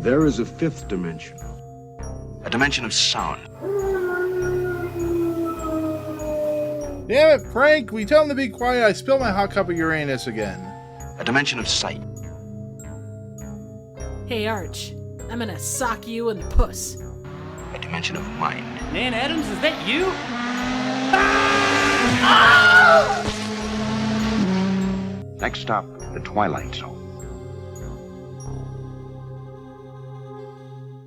There is a fifth dimension. A dimension of sound. Damn it, Frank! We tell him to be quiet. I spilled my hot cup of Uranus again. A dimension of sight. Hey, Arch. I'm gonna sock you in the puss. A dimension of mind. Nan Adams, is that you? Next stop, the Twilight Zone.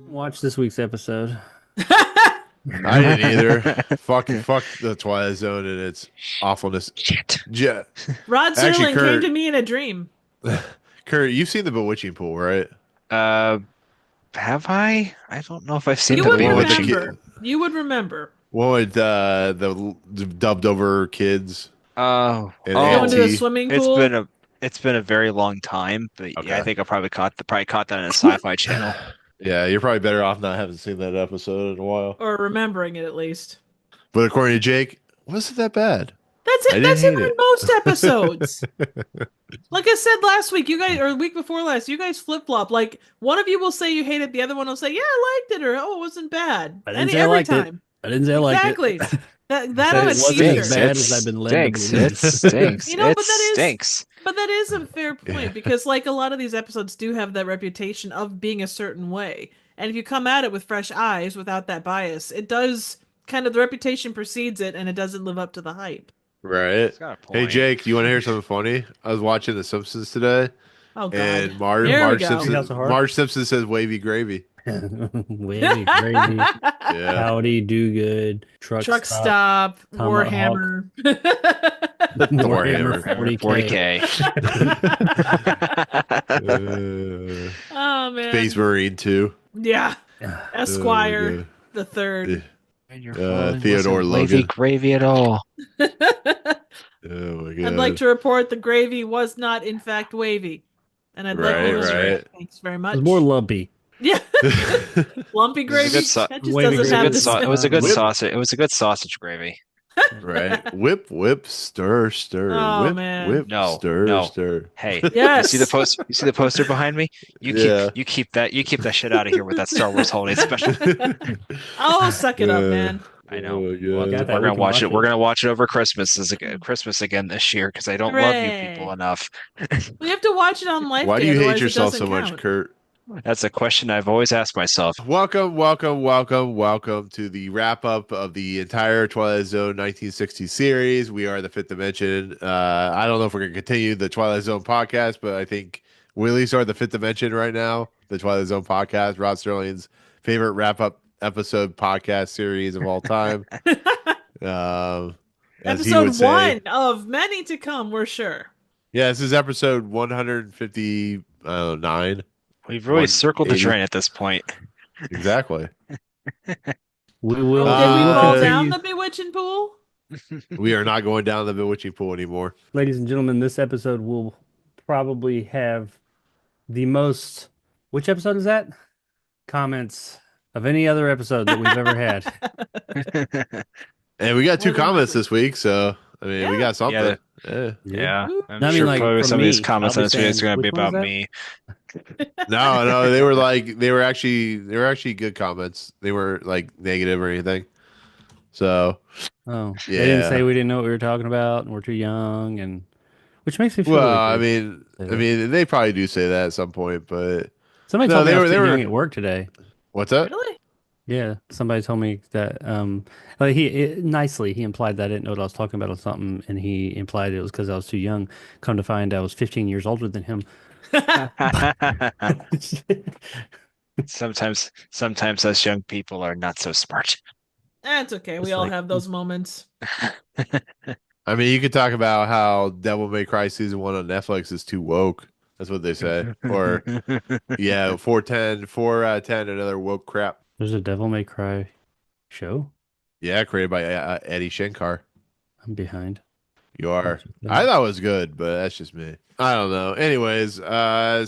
Watch this week's episode. I didn't either. fuck the Twilight Zone and its awfulness. Shit. Yeah. Rod Actually, Serling Kurt- came to me in a dream. Kurt, you've seen the Bewitching Pool, right? Have I? I don't know if I've seen You the would Bewitching. remember. You would remember. What with the dubbed over kids? Oh, And Going to the Auntie. swimming pool. It's been a very long time, but Okay. yeah, I think I probably caught that on a Sci-Fi Channel. Yeah, you're probably better off not having seen that episode in a while. Or remembering it at least. But according to Jake, wasn't that bad? That's I it. didn't That's him hate on it. most episodes. Like I said last week, you guys, or the week before last, you guys flip flop. Like one of you will say you hate it, the other one will say, "Yeah, I liked it," or "Oh, it wasn't bad." I didn't say I liked it. I didn't say I liked Exactly. it. That on a It wasn't t-shirt. as bad as I've been led to Stinks. believe. It stinks. You know, it but that is- stinks. But that is a fair point because, like, a lot of these episodes do have that reputation of being a certain way, and if you come at it with fresh eyes, without that bias, it does kind of the reputation precedes it, and it doesn't live up to the hype. Right. It's got a Hey point. Jake, you want to hear something funny? I was watching The Simpsons today, Oh God! and There we Marge go. Simpson, House of Heart? Marge Simpson says wavy gravy. Wavy, gravy, Yeah. howdy, do good, truck Stop, Tomahawk. Warhammer. Warhammer Warhammer 40K. 40K. Oh man! Space Marine 2. Yeah, Esquire Uh, the third. And your Theodore wavy Logan. gravy at all. Oh my god. I'd like to report the gravy was not, in fact, wavy, and I'd like Right, to reiterate. right. Thanks very It much. was more lumpy. Yeah, lumpy It was a gravy. good sau- That just Wavy doesn't gravy. have the It was a good Whip. sausage. It was a good sausage gravy. Right. Whip, stir, stir. Oh, whip, man. whip, No, stir, no. stir. Hey, Yes. you see the poster behind me? Yeah. You keep that shit out of here with that Star Wars holiday special. Oh, suck it up, Yeah. man. I know. Oh, my Well, God. Got that, we're we gonna can watch watch it. it. We're gonna watch it over Christmas Christmas again this year because I don't love you Hooray. people enough. We have to watch it on Life Why do Day, you hate otherwise it yourself doesn't so much, count. Kurt? That's a question I've always asked myself. Welcome to the wrap up of the entire Twilight Zone 1960 series. We are the Fifth Dimension. I don't know if we're going to continue the Twilight Zone podcast, but I think we at least are the Fifth Dimension right now. The Twilight Zone podcast, Rod Serling's favorite wrap up episode podcast series of all time. As he would Episode say. 1 of many to come, we're sure. Yeah, this is episode 159. We've really circled the 180. train at this point. Exactly. We will. Did we fall Uh, down the bewitching pool? We are not going down the Bewitching Pool anymore. Ladies and gentlemen, this episode will probably have the most. Which episode is that? Comments of any other episode that we've ever had. And we got two More than comments likely. this week, so I mean, we Yeah. got something. Yeah, Yeah. Yeah, Woo. I'm No, I mean, sure like, probably from some of these me, comments I'll on be this video is saying, going to be which one about was me. No, they were actually good comments. They weren't like negative or anything. So Oh, Yeah. they didn't say we didn't know what we were talking about and we're too young, and which makes me feel. well, really good. I mean, they probably do say that at some point, but Somebody no, told me they I were- was they too were- young at work today. what's up? Really? Yeah, somebody told me that. Like nicely he implied that I didn't know what I was talking about or something, and he implied it was because I was too young. Come to find, I was 15 years older than him. sometimes us young people are not so smart. That's okay. We It's all like- have those moments. I mean, you could talk about how Devil May Cry season 1 on Netflix is too woke. That's what they say. Or yeah, 4 out of 10, another woke crap. There's a Devil May Cry show. Yeah, created by Eddie Shankar. I'm behind. You are. I thought it was good, but that's just me. I don't know. Anyways,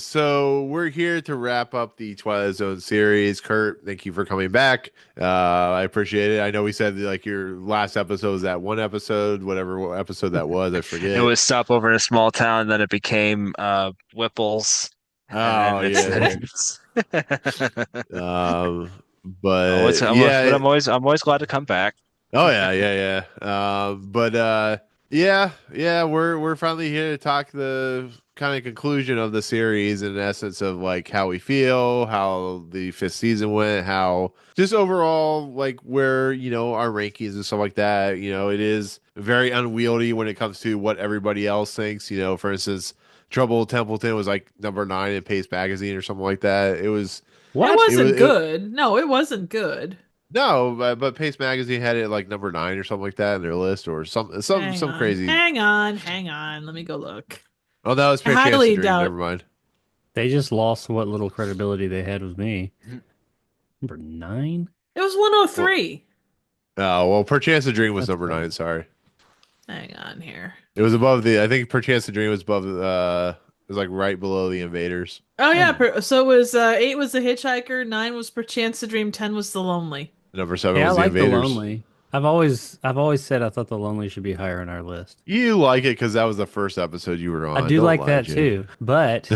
so we're here to wrap up the Twilight Zone series. Kurt, thank you for coming back. I appreciate it. I know we said like your last episode was that one episode, whatever episode that was. I forget. It was stopover in a small town, then it became Whipple's. Oh, and yeah. it's But yeah, I'm always glad to come back. oh yeah. Yeah, we're finally here to talk the kind of conclusion of the series in essence of like how we feel, how the fifth season went, how just overall like where, our rankings and stuff like that. It is very unwieldy when it comes to what everybody else thinks. For instance, Trouble Templeton was like number 9 in Pace Magazine or something like that. It was It What? wasn't it, good. No, it wasn't good. no, but Pace Magazine had it like number 9 or something like that in their list, or some crazy. Hang on. Let me go look. Oh, that was I Fair Chance to highly Dream. doubt. Never mind. They just lost what little credibility they had with me. Number 9? It was Well, 103. Per Chance to Dream was That's number bad. 9. Sorry, Hang on here. it was above the. I think Per Chance to Dream was above. It was like right below the Invaders. Oh yeah, Hmm. so it was 8 was the Hitchhiker, 9 was Perchance to Dream, 10 was the Lonely. Number 7 Yeah, I was the like the Invaders. Lonely. I've always said I thought the Lonely should be higher on our list. You like it because that was the first episode you were on. I do Don't like lie, that Jay. too, but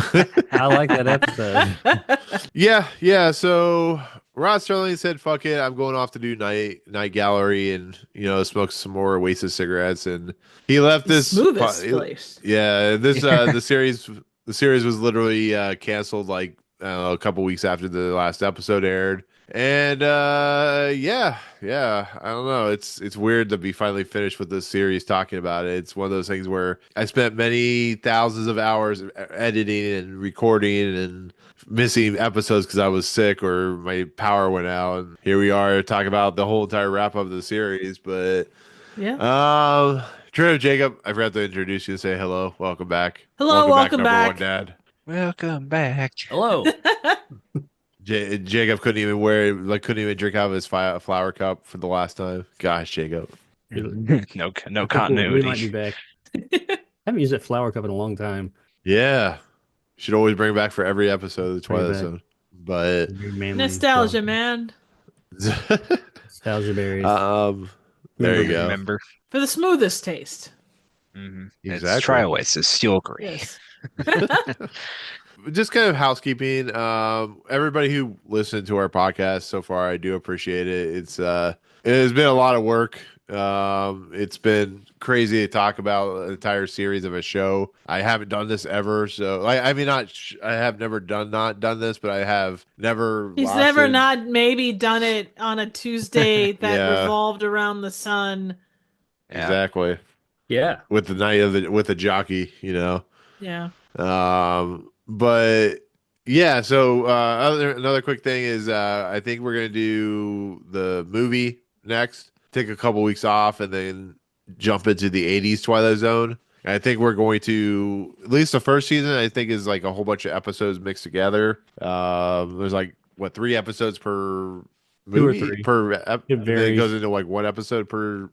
I like that episode. Yeah. So Rod Serling said, "Fuck it, I'm going off to do night gallery and smoke some more wasted cigarettes." And he left The this. smoothest place. Yeah, this the series was literally canceled like a couple weeks after the last episode aired. And yeah, I don't know. It's weird to be finally finished with this series talking about it. It's one of those things where I spent many thousands of hours editing and recording and missing episodes because I was sick or my power went out. And here we are talking about the whole entire wrap up of the series. But Yeah. Trev, Jacob, I forgot to introduce you and say hello. Welcome back. Hello, welcome number back. one dad. Welcome back. Hello. Jacob couldn't even couldn't even drink out of his flower cup for the last time. Gosh, Jacob. No We might be continuity. back. I haven't used that flower cup in a long time. Yeah. Should always bring it back for every episode of the Bring it Twilight back. Zone. But Very manly Nostalgia, flower cup. man. Nostalgia berries. There you go. Remember. For the smoothest taste. It's Exactly. try away. It's you'll agree. Yes. Just kind of housekeeping. Everybody who listened to our podcast so far, I do appreciate it. It has been a lot of work. It's been crazy to talk about an entire series of a show. I haven't done this ever, so I mean, I have never not done this, but I have never. He's never not maybe done it on a Tuesday that Yeah. revolved around the sun. Yeah. Exactly Yeah. with the night of with the jockey, Yeah. But yeah, so another quick thing is I think we're gonna do the movie next. Take a couple weeks off and then jump into the 80s Twilight Zone. I think we're going to at least the first season. I think is like a whole bunch of episodes mixed together. There's like 3 episodes per movie 2 or 3. and then it varies. goes into like 1 episode per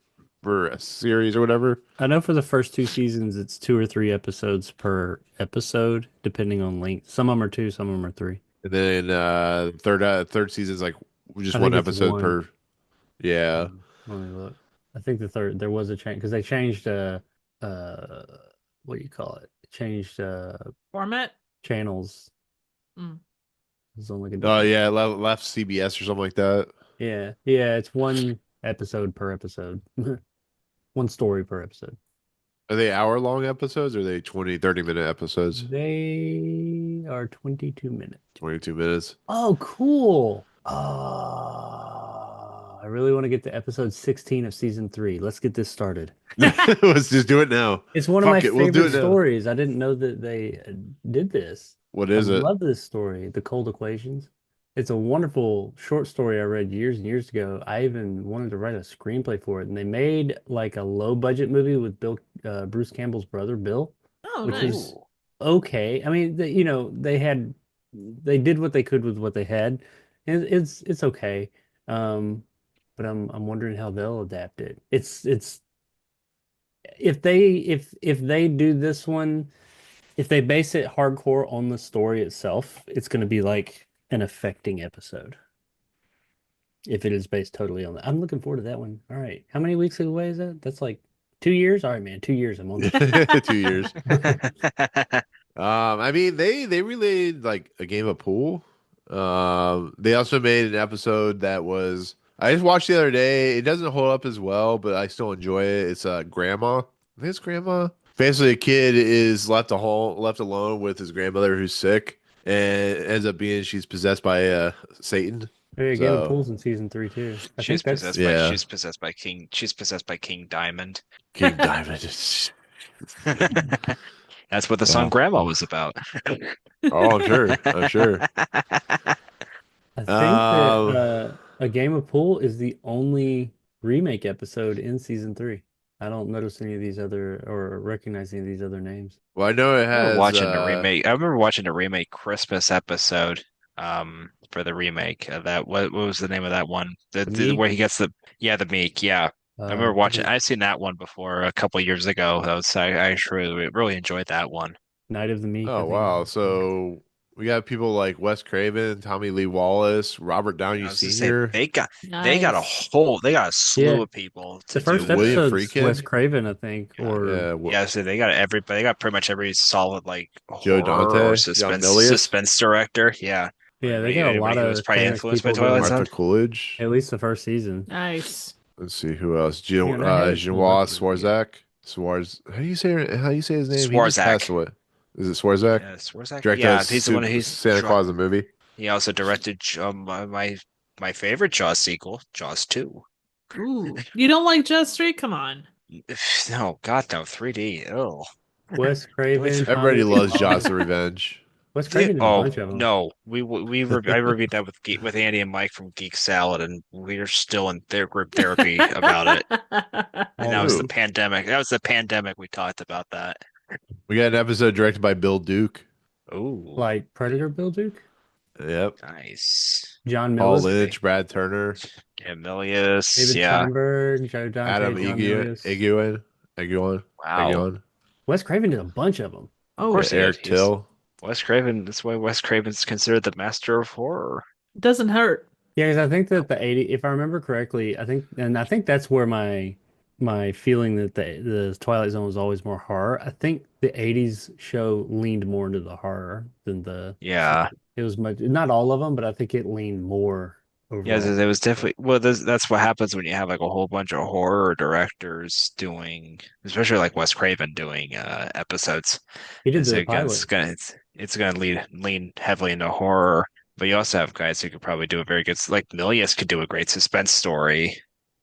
a series or whatever. I know for the first 2 seasons, it's 2 or 3 episodes per episode, depending on length. Some of them are 2, some of them are 3. And then third season's like just I one think it's episode 1. per. Yeah. Let me look. I think the third there was a change because they changed what do you call it? Changed Format? channels. Mm. It's only like Oh yeah, left CBS or something like that. yeah. It's 1 episode per episode, 1 story per episode. Are they hour-long episodes or are they 30-minute episodes? They are 22 minutes. 22 minutes. Oh, cool. I really want to get to episode 16 of season 3. Let's get this started. Let's just do it now. It's one of my Fuck it, we'll do favorite it now. stories. I didn't know that they did this. What is I it? love this story, The Cold Equations. It's a wonderful short story I read years and years ago. I even wanted to write a screenplay for it, and they made like a low budget movie with Bruce Campbell's brother, Bill, Oh, which nice. is okay. I mean, they did what they could with what they had, and it's okay. But I'm wondering how they'll adapt it. It's if they do this one, if they base it hardcore on the story itself, it's going to be like an affecting episode. If it is based totally on that, I'm looking forward to that one. All right, how many weeks away is that? That's like 2 years. All right, man, 2 years. I'm on that. 2 years. I mean, they relayed like a game of pool They also made an episode that was I just watched the other day. It doesn't hold up as well, but I still enjoy it. It's Grandma. I think it's Grandma. Basically, a kid is left alone with his grandmother who's sick, and it ends up being she's possessed by Satan. Hey, Game of So Pools in season 3 too. I She's think that's possessed yeah. by she's possessed by King Diamond. King Diamond. Just, That's what the song wow. Grandma was about. Oh, I'm sure. I'm sure. I think that Um, A Game of Pool is the only remake episode in season 3. I don't notice any of these other or recognize any of these other names. well, I know it I remember has. watching the remake. I remember watching the remake Christmas episode for the remake of that. What was the name of that one? The Meek, Where he gets the Meek. Yeah. I remember I watching. think I've seen that one before a couple years ago. I actually really enjoyed that one. Night of the Meek, I Oh think. wow! So we got people like Wes Craven, Tommy Lee Wallace, Robert Downey I was just say Sr., Nice. they got a slew Yeah, of people the to first do. William episode's Wes Friedkin. Craven, I think, Yeah. or Yeah, so they got everybody. They got pretty much every solid like Joe horror or Dante, John Milius, suspense director. Yeah, yeah, they got a lot anybody who was of probably famous influenced by people doing Twilight it. Zone. Martha Coolidge. At least the first season. Nice. Let's see who else. Man, I haven't seen the Genoa rest of it yet. Swarzak. Swars. How do you say his name? He just Swarzak. passed away. Is it Swarzak? Yes, where's that? Director Yeah, of he's the one who's Santa Claus the movie. he also directed my favorite Jaws sequel, Jaws 2. Ooh. You don't like Just 3? Come on. No, God no, 3D. Oh, Wes Craven, Everybody Tommy Lee loves Jaws Wallace. the Revenge. Wes Craven did a oh bunch of them. no, I reviewed that with Andy and Mike from Geek Salad, and we're still in their group therapy about it. And that was the Ooh. pandemic. That was the pandemic. We talked about that. We got an episode directed by Bill Duke. Oh, Like Predator Bill Duke, Yep. nice. John Paul Milius, Lynch, Brad Turner, Emilius, David yeah. Steinberg, Joe Dante, Adam John Milius. Eguin. Wow. Wes Craven did a bunch of them. Of Oh, course he Eric did. He's Till. Wes Craven. That's why Wes Craven's considered the master of horror. doesn't hurt. Yeah, because I think that the 80, if I remember correctly, I think that's where my feeling that the Twilight Zone was always more horror. I think the 80s show leaned more into the horror than the Yeah. it was much not all of them, but I think it leaned more Yeah, overall. there was definitely that's what happens when you have like a whole bunch of horror directors doing, especially like Wes Craven doing episodes. He did Is the it gonna, pilot. it's gonna lean heavily into horror, but you also have guys who could probably do a very good like Milius could do a great suspense story.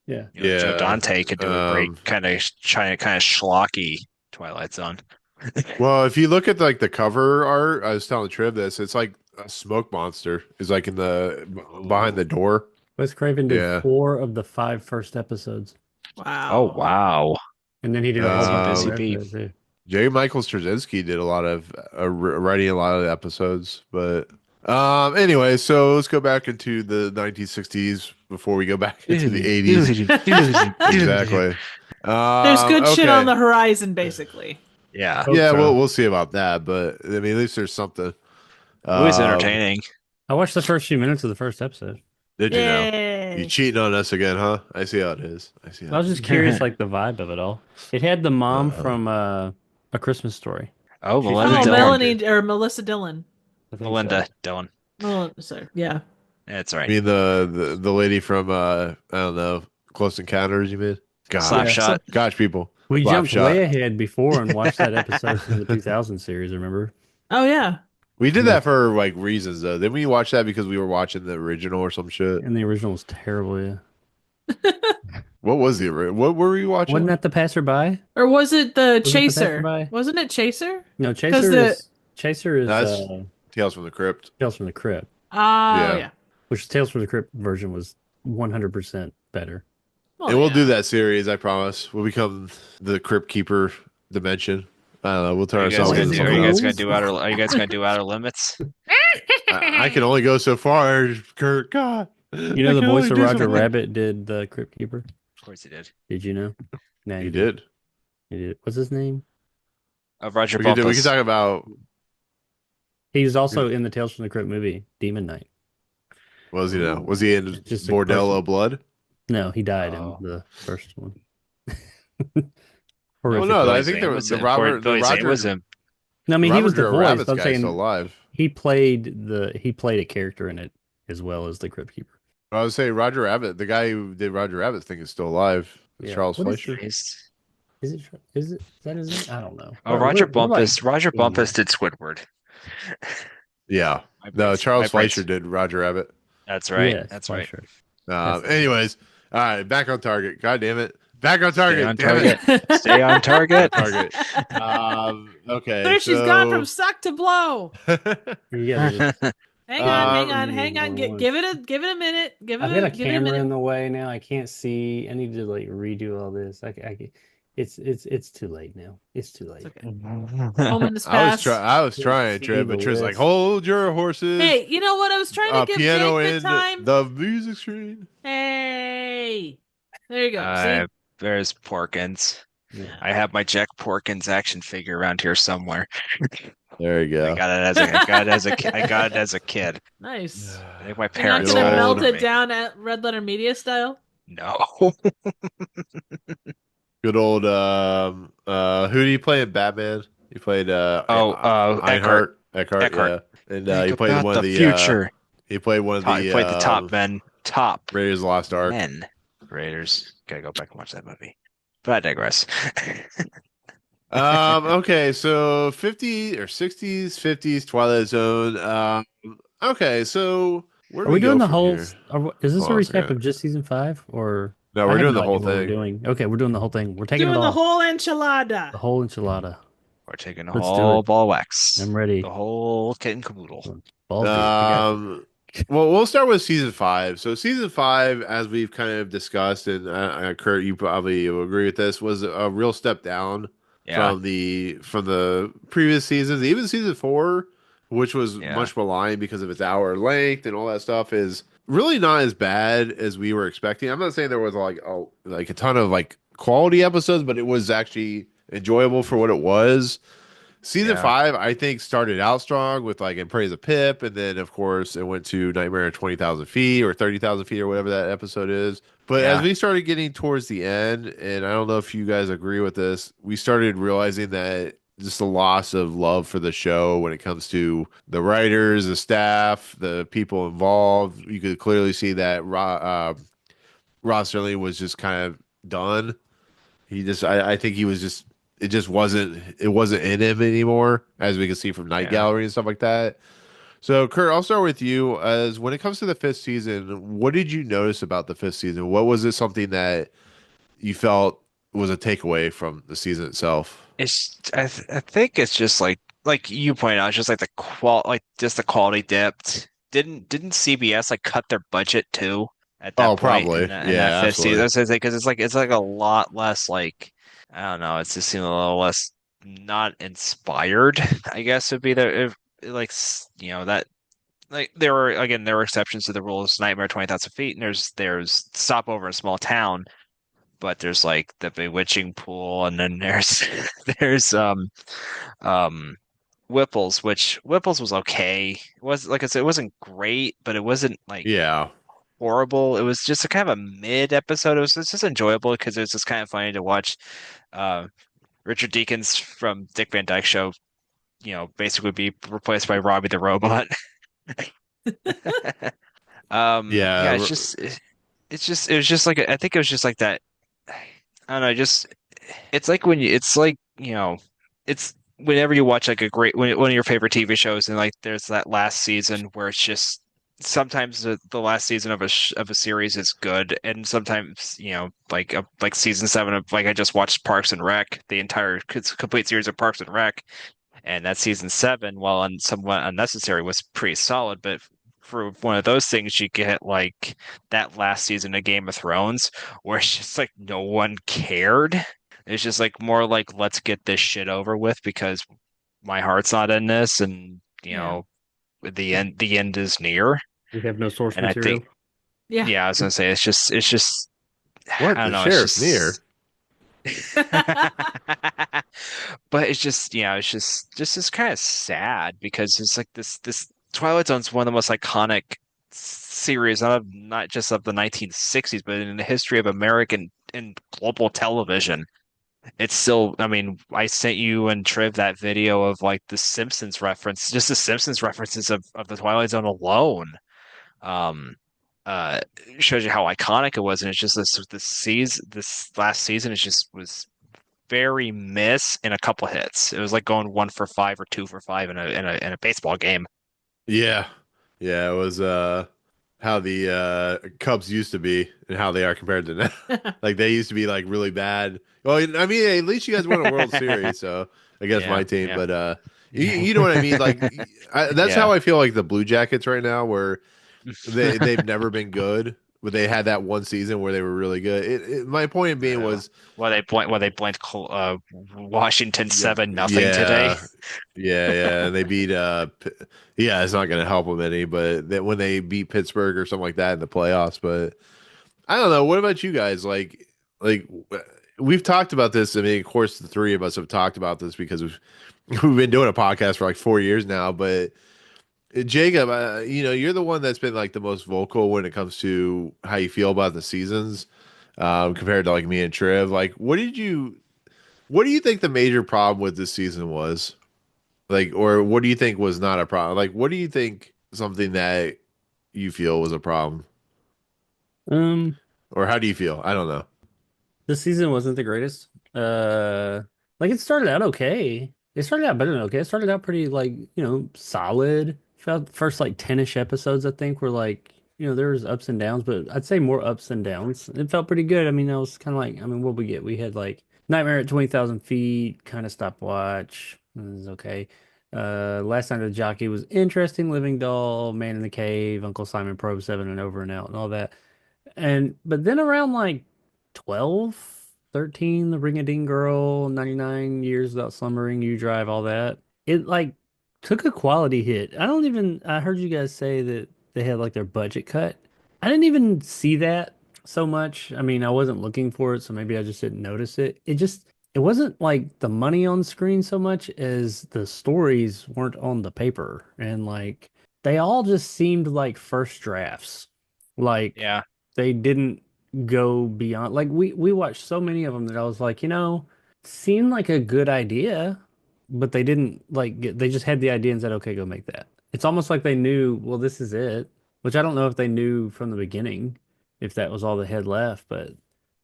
Yeah. You know, Joe Yeah. Dante could do a great kind of schlocky Twilight Zone. Well, if you look at like the cover art, I was telling Triv this. It's like a smoke monster is like in the behind the door. Wes Craven did Yeah. 4 of the 5 first episodes. Wow. Oh wow. And then he did a whole bunch Busy of bee. the rest of it, too. J. Michael Straczynski did a lot of writing a lot of the episodes, but anyway, so let's go back into the 1960s before we go back into the 80s. Exactly. There's good shit okay. on the horizon, basically. Yeah. Hope Yeah, so. we'll see about that, but I mean, at least there's something. Always Um, entertaining. I watched the first few minutes of the first episode. Did you know? Yay. You cheating on us again, huh? I see how it is. I see I how was it just curious, like the vibe of it all. It had the mom Uh-oh. from A Christmas Story. Oh, She's Melinda Oh, Dillon. Melanie or Melissa Dillon. I think Melinda so. Dillon. Oh, sorry. Yeah. That's I right. mean the lady from I don't know, Close Encounters. You mean? God, Slap Yeah. shot. gosh, people. We Slap jumped shot. way ahead before and watched that episode from the 2000 series, remember? Oh, yeah. We did that for like reasons though. Then we watched that because we were watching the original or some shit. And the original was terrible, yeah. What was the original? What were we watching? Wasn't that The Passerby? Or was it the Was it the Chaser? Passerby? Wasn't it Chaser? No, 'Cause Chaser is That's- Tales from the Crypt. Tales from the Crypt, Oh, Yeah. yeah. which Tales from the Crypt version was 100% better. Well, And we'll yeah. do that series, I promise. We'll become the Crypt Keeper dimension. I don't know. We'll turn Are you guys ourselves gonna into do, are something you guys else. gonna do outer? Are you guys gonna do Outer Limits? I can only go so far, Kurt. God. You know, I the can voice only of do Roger so much. Rabbit did the Crypt Keeper. Of course he did. Did you know? No, He did. He did. What's his name? Roger We can Bumpus. talk about. He was also in the Tales from the Crypt movie, Demon Knight. What was he now? Was he in Just a Bordello question. Blood? No, he died Oh. in the first one. Well, Horrific. no, I Billy think Zane there was was the him. Robert. The Billy Zane Roger. was him. No, I mean, he was the Robert voice. Rabbit's I'm guy's saying, still alive. he played a character in it as well as the Crypt Keeper. I would say Roger Rabbit, the guy who did Roger Rabbit, thing is still alive. It's Yeah. Charles What is Fleischer. is that his name? I don't know. Oh, Bro, Roger in Bumpus did Squidward. Yeah. No, Charles Fleischer did Roger Rabbit. That's right. Yes, That's right. Fleischer. That's Anyways, all right, back on target. God damn it. Back on target. Stay on Damn it. target. Stay on target. Target. Okay. There she's gone from suck to blow. Yeah, Hang on. One. Give it a minute. I've got a camera in the way now. I can't see. I need to like redo all this. It's too late now. It's too late. It's okay. Moment has passed. I was trying, Trey, but Trey's like, hold your horses. Hey, you know what? I was trying to give piano Jake the time. the music screen. Hey, there you go. See? There's Porkins. Yeah. I have my Jack Porkins action figure around here somewhere. There you go. I got it as a kid. Nice. I think my You're not parents gonna old. melt older it me. down at Red Letter Media style. No. Good old who do you play in Batman? You played Eckhart. Eckhart, yeah. And Think you played about one of the the future. he played one of the He played the top Raiders of the Lost Ark. men. Raiders. Gotta go back and watch that movie. But I digress. Okay, so 50 or 60s, 50s Twilight Zone. Okay, so where Are do we go doing the from whole? here? Is this Hold a on a recap second. of just season 5, or No, I we're have doing no the whole idea what we're thing. doing. Okay, we're doing the whole thing. We're taking Doing it the all. whole enchilada. The whole enchilada. We're taking a Let's do whole it. ball of wax. I'm ready. The whole kit and caboodle. Balls deep. I got you. Well, we'll start with season 5. So season 5, as we've kind of discussed, and Kurt, you probably will agree with this, was a real step down Yeah. from the previous seasons. Even season 4, which was much maligned because of its hour length and all that stuff, is really not as bad as we were expecting. I'm not saying there was like a ton of like quality episodes, but it was actually enjoyable for what it was. Season 5, I think, started out strong with like In Praise of Pip, and then of course it went to Nightmare at 20,000 feet or 30,000 feet or whatever that episode is. But as we started getting towards the end, and I don't know if you guys agree with this, we started realizing that just the loss of love for the show when it comes to the writers, the staff, the people involved. You could clearly see that Rod Serling was just kind of done. I think he was just. It wasn't in him anymore, as we can see from Night Gallery and stuff like that. So, Kurt, I'll start with you. As when it comes to the 5th season, what did you notice about the 5th season? What was it something that you felt was a takeaway from the season itself? I think it's just like you pointed out, it's just like the quality dipped. Didn't CBS like cut their budget too at that point? Probably. In that 5th season? That's because it's like a lot less like. I don't know. It's just seemed a little less not inspired, I guess would be that there were exceptions to the rules. Nightmare 20,000 feet, and there's Stopover in a Small Town, but there's like the Bewitching Pool, and then there's Whipples, which Whipples was okay. It was like I said, it wasn't great, but it wasn't like horrible. It was just a kind of a mid episode. It's just enjoyable because it was just kind of funny to watch Richard Deakins from Dick Van Dyke Show, basically be replaced by Robbie the Robot. It was just like I think it was just like that. I don't know. It's like it's whenever you watch like one of your favorite TV shows, and like there's that last season where it's just. Sometimes the last season of a series is good, and sometimes like season 7 of I just watched Parks and Rec, the entire complete series of Parks and Rec, and that season 7, while somewhat unnecessary, was pretty solid. But for one of those things, you get like that last season of Game of Thrones, where it's just like no one cared. It's just like more like let's get this shit over with because my heart's not in this, and the end is near. We have no source and material. I was gonna say it's just what I don't the know, sheriff's near. But it's just it's kind of sad because it's like this Twilight Zone's one of the most iconic series not just of the 1960s, but in the history of American and global television. it's still, I mean, I sent you and Triv that video of like the Simpsons reference, just the Simpsons references of the Twilight Zone alone. Um, uh, Shows you how iconic it was, and it's just this last season, it just was very miss in a couple hits. It was like going 1 for 5 or 2 for 5 in a baseball game. Yeah. Yeah, it was how the Cubs used to be and how they are compared to now. Like they used to be like really bad. Well, I mean, at least you guys won a World Series, so I guess Yeah, my team, yeah, but you know what I mean? Like that's yeah. how I feel like the Blue Jackets right now, where they've never been good, but they had that one season where they were really good. My point being Uh, was, well, they blanked Washington yeah, 7-0 today. yeah, and they beat yeah, it's not going to help them any, but that when they beat Pittsburgh or something like that in the playoffs, but I don't know. What about you guys? Like we've talked about this. I mean, of course, the three of us have talked about this because we've been doing a podcast for like 4 years now, but Jacob, you're the one that's been like the most vocal when it comes to how you feel about the seasons, compared to like me and Triv. Like, what do you think the major problem with this season was? Like, or what do you think was not a problem? Like, what do you think something that you feel was a problem, Um, or how do you feel? I don't know. this season wasn't the greatest. Like it started out okay. It started out better than okay. It started out pretty like, solid. Felt first like 10-ish episodes, I think, were like, there was ups and downs, but I'd say more ups and downs. It felt pretty good. I mean, I was kind of like, I mean, what we get? We had like Nightmare at 20,000 Feet, kind of stopwatch. It was okay. Last Night of the Jockey was interesting. Living Doll, Man in the Cave, Uncle Simon Probe 7 and Over and Out and all that. But then around like 12, 13, The Ring a Ding Girl, 99 Years Without Slumbering, You Drive, all that. It like took a quality hit. I heard you guys say that they had like their budget cut. I didn't even see that so much. I mean, I wasn't looking for it, so maybe I just didn't notice it. It wasn't like the money on screen so much as the stories weren't on the paper. And like they all just seemed like first drafts. Like Yeah. they didn't go beyond, like we watched so many of them that I was like, seemed like a good idea, but they didn't they just had the idea and said, okay, go make that. It's almost like they knew, well, this is it, which I don't know if they knew from the beginning if that was all they had left, but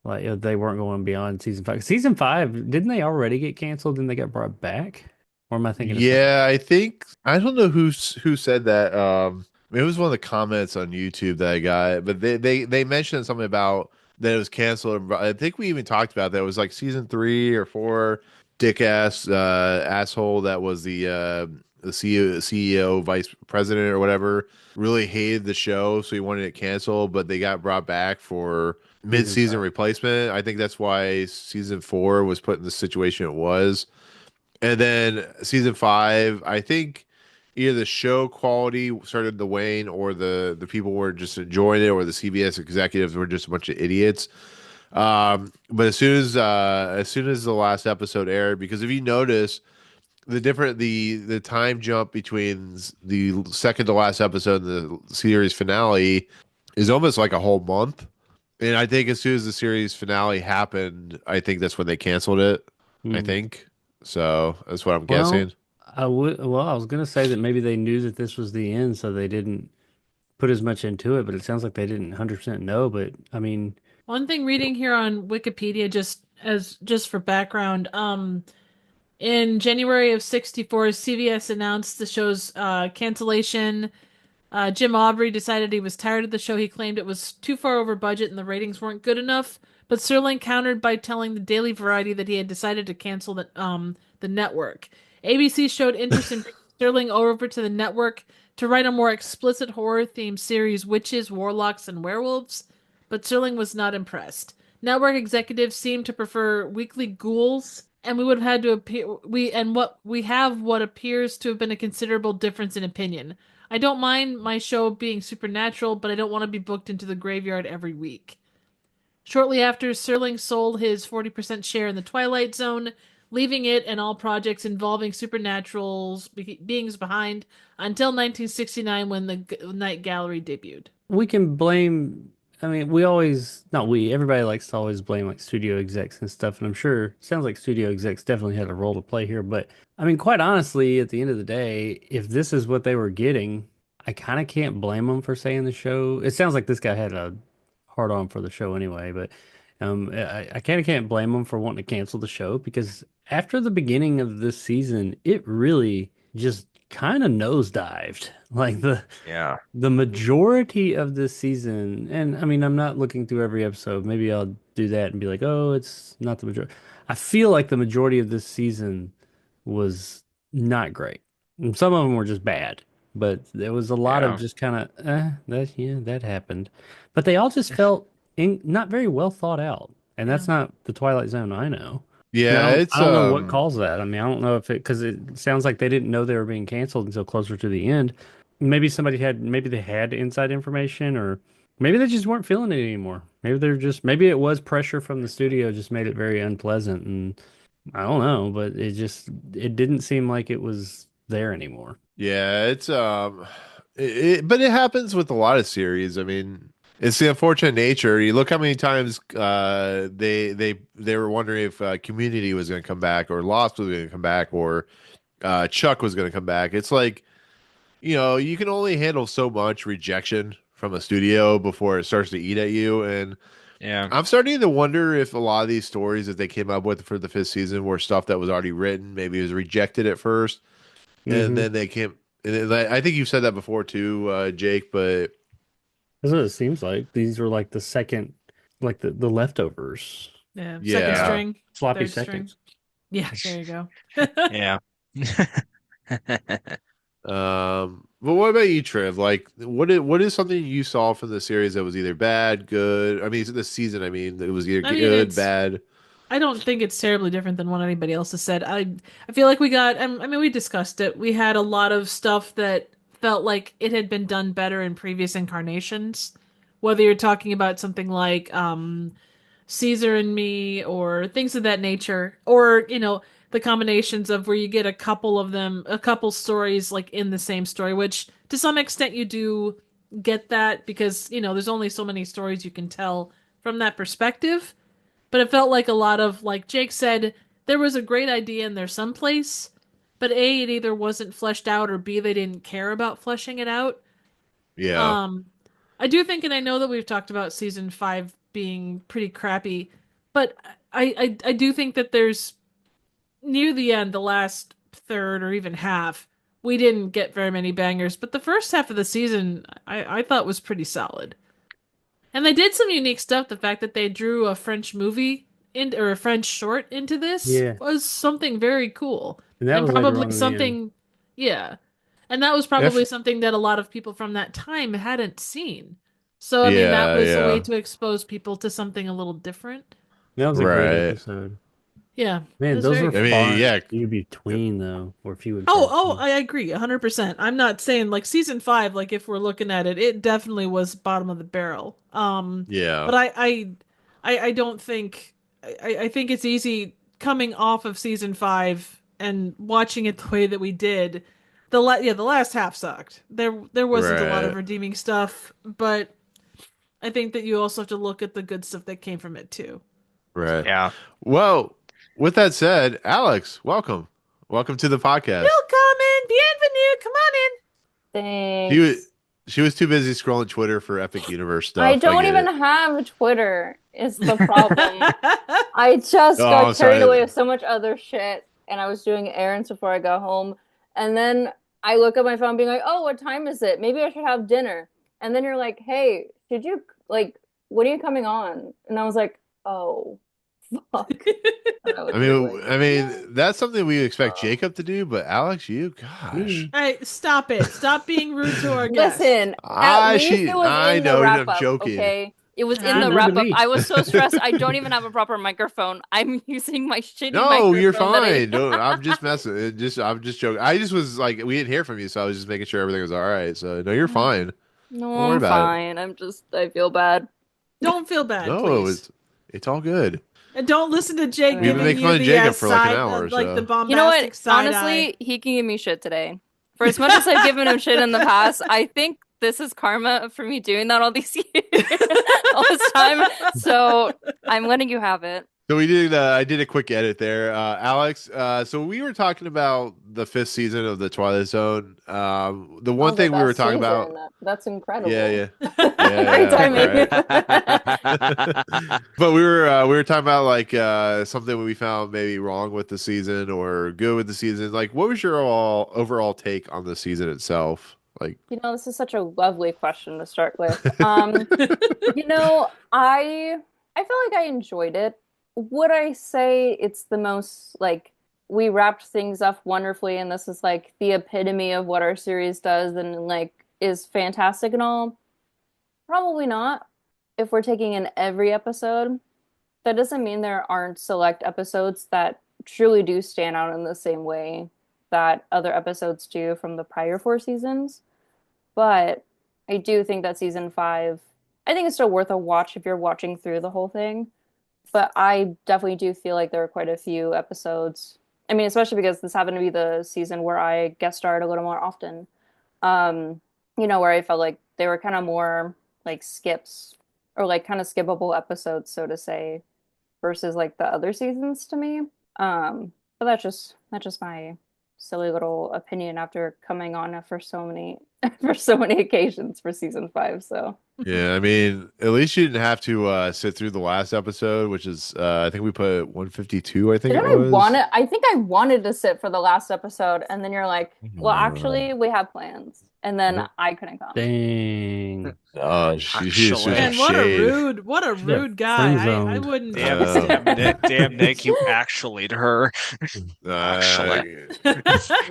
like if they weren't going beyond season 5. Season 5, didn't they already get canceled and they got brought back? Or am I thinking of something? Yeah, I think I don't know who said that. It was one of the comments on YouTube that I got, but they mentioned something about that it was canceled. I think we even talked about that. It was like season 3 or 4. Dick ass asshole that was the CEO, vice president or whatever, really hated the show, so he wanted it canceled. But they got brought back for Season mid-season 5. replacement. I think that's why season 4 was put in the situation it was. And then season 5, I think either the show quality started to wane, or the people were just enjoying it, or the CBS executives were just a bunch of idiots. But as soon as the last episode aired, because if you notice the time jump between the second to last episode and the series finale is almost like a whole month. And I think as soon as the series finale happened, I think that's when they canceled it. I Hmm. think so. That's what I'm Well, guessing. I was gonna say that maybe they knew that this was the end, so they didn't put as much into it, but it sounds like they didn't 100% know. But I mean, One thing reading here on Wikipedia, just for background, in January of '64, CBS announced the show's cancellation. Jim Aubrey decided he was tired of the show. He claimed it was too far over budget and the ratings weren't good enough. But Serling countered by telling the Daily Variety that he had decided to cancel the network. ABC showed interest in bringing Serling over to the network to write a more explicit horror-themed series, Witches, Warlocks, and Werewolves, but Serling was not impressed. Network executives seemed to prefer weekly ghouls, and we would have had to appear we have what appears to have been a considerable difference in opinion. I don't mind my show being supernatural, but I don't want to be booked into the graveyard every week. Shortly after, Serling sold his 40% share in the Twilight Zone, leaving it and all projects involving supernaturals beings behind until 1969 when the Night Gallery debuted. we can blame I mean, we always, not we, everybody likes to always blame like studio execs and stuff. And I'm sure, sounds like studio execs definitely had a role to play here. But I mean, quite honestly, at the end of the day, if this is what they were getting, I kind of can't blame them for saying the show. It sounds like this guy had a hard on for the show anyway. But I kind of can't blame them for wanting to cancel the show because after the beginning of this season, it really just kind of nosedived. Like Yeah. the majority of this season, and I mean, I'm not looking through every episode. Maybe I'll do that and be like, oh, it's not the majority. I feel like the majority of this season was not great. And some of them were just bad, but there was a lot of Yeah. just kind of, that happened. But they all just felt not very well thought out. And that's not the Twilight Zone I know. Yeah, it's I don't know what caused that. I mean, I don't know if because it sounds like they didn't know they were being canceled until closer to the end. Maybe maybe they had inside information, or maybe they just weren't feeling it anymore. Maybe it was pressure from the studio just made it very unpleasant, and I don't know, but it didn't seem like it was there anymore. Yeah, it's but it happens with a lot of series. I mean, it's the unfortunate nature. You look how many times they were wondering if Community was going to come back, or Lost was going to come back, or Chuck was going to come back. It's like, you can only handle so much rejection from a studio before it starts to eat at you. And Yeah. I'm starting to wonder if a lot of these stories that they came up with for the fifth season were stuff that was already written, maybe it was rejected at first, and then they came. And I think you've said that before too, Jake, but That's what it seems like. These were like the second, like the leftovers, Yeah. Yeah. Second string. sloppy Third string. seconds. Yeah, there you go. Yeah. But what about you, Trev? Like, what is something you saw from the series that was either bad, good? I mean, it's this season. I mean, it was either good, bad. I don't think it's terribly different than what anybody else has said. I feel like I mean, we discussed it. We had a lot of stuff that felt like it had been done better in previous incarnations. Whether you're talking about something like Caesar and Me or things of that nature, or the combinations of where you get a couple stories like in the same story, which to some extent you do get that because there's only so many stories you can tell from that perspective. But it felt like a lot of, like Jake said, there was a great idea in there someplace, but A, it either wasn't fleshed out, or B, they didn't care about fleshing it out. Yeah, I do think, and I know that we've talked about season 5 being pretty crappy, but I do think that there's, near the end, the last third or even half, we didn't get very many bangers, but the first half of the season I thought was pretty solid. And they did some unique stuff. The fact that they drew a French movie or a French short into this was something very cool. And that was later probably on in the end. something, yeah. And that was probably something that a lot of people from that time hadn't seen. So, I mean, that was a way to expose people to something a little different. That was a great Right. episode. Yeah. it Man, was those very were good. I mean, fun. yeah. In between though, or few and Oh, far I agree, 100%. I'm not saying like season 5, like if we're looking at it, it definitely was bottom of the barrel. yeah, But I don't think I think it's easy coming off of season 5 and watching it the way that we did. The last half sucked. There wasn't a lot of Right. redeeming stuff, but I think that you also have to look at the good stuff that came from it too. right. Yeah. Well, with that said, Alex, welcome to the podcast. Willkommen, bienvenue, come on in. Thanks. She was too busy scrolling Twitter for Epic Universe stuff. I don't get even it. have Twitter, is the problem. I just Oh, got I'm carried sorry. away with so much other shit, and I was doing errands before I got home. And then I look at my phone being like, oh, what time is it? Maybe I should have dinner. And then you're like, hey, when are you coming on? And I was like, oh, fuck. I mean, that's something we expect Jacob to do, but Alex, you, gosh. Hey, stop it. Stop being rude to our guests. Listen, at least it was in the wrap up, joking. okay? It was in Ah, the rude wrap to up. me. I was so stressed. I don't even have a proper microphone. I'm using my shitty No, microphone. you're that I- fine. I'm just messing. I'm just joking. I just was like, we didn't hear from you, so I was just making sure everything was all right. So no, you're fine. No, Don't worry I'm about it. fine. I feel bad. Don't feel bad, No, please. it's all good. And don't listen to Jake We've giving been making you fun of the Jacob for like an side, hour, like so. the bombastic You know what? side Honestly, eye. he can give me shit today. For as much as I've given him shit in the past, I think this is karma for me doing that all these years, all this time. So I'm letting you have it. So we did. I did a quick edit there, Alex. So we were talking about the fifth season of the Twilight Zone. The one Oh, the thing we were best talking season. about. That's incredible. Yeah, Great timing. But we were talking about like something we found maybe wrong with the season or good with the season. Like, what was your overall take on the season itself? Like, This is such a lovely question to start with. I feel like I enjoyed it. Would I say it's the most like we wrapped things up wonderfully and this is like the epitome of what our series does and like is fantastic and all? Probably not. If we're taking in every episode, that doesn't mean there aren't select episodes that truly do stand out in the same way that other episodes do from the prior four seasons. But I do think that season five, I think it's still worth a watch if you're watching through the whole thing. But I definitely do feel like there are quite a few episodes. I mean, especially because this happened to be the season where I guest starred a little more often. Where I felt like they were kind of more like skips or like kind of skippable episodes, so to say, versus like the other seasons to me. But that's just my silly little opinion after coming on for so many for so many occasions for season five. So yeah, I mean, at least you didn't have to sit through the last episode, which is I think we put 152. I think didn't it I was. want it? I think I wanted to sit for the last episode, and then you're like, "Well, Uh, actually, we have plans," and then I couldn't come. Dang. She was Actually. Man, what a shade. rude guy. friend I zoned. wouldn't. Damn, Nick, you actually her. Actually.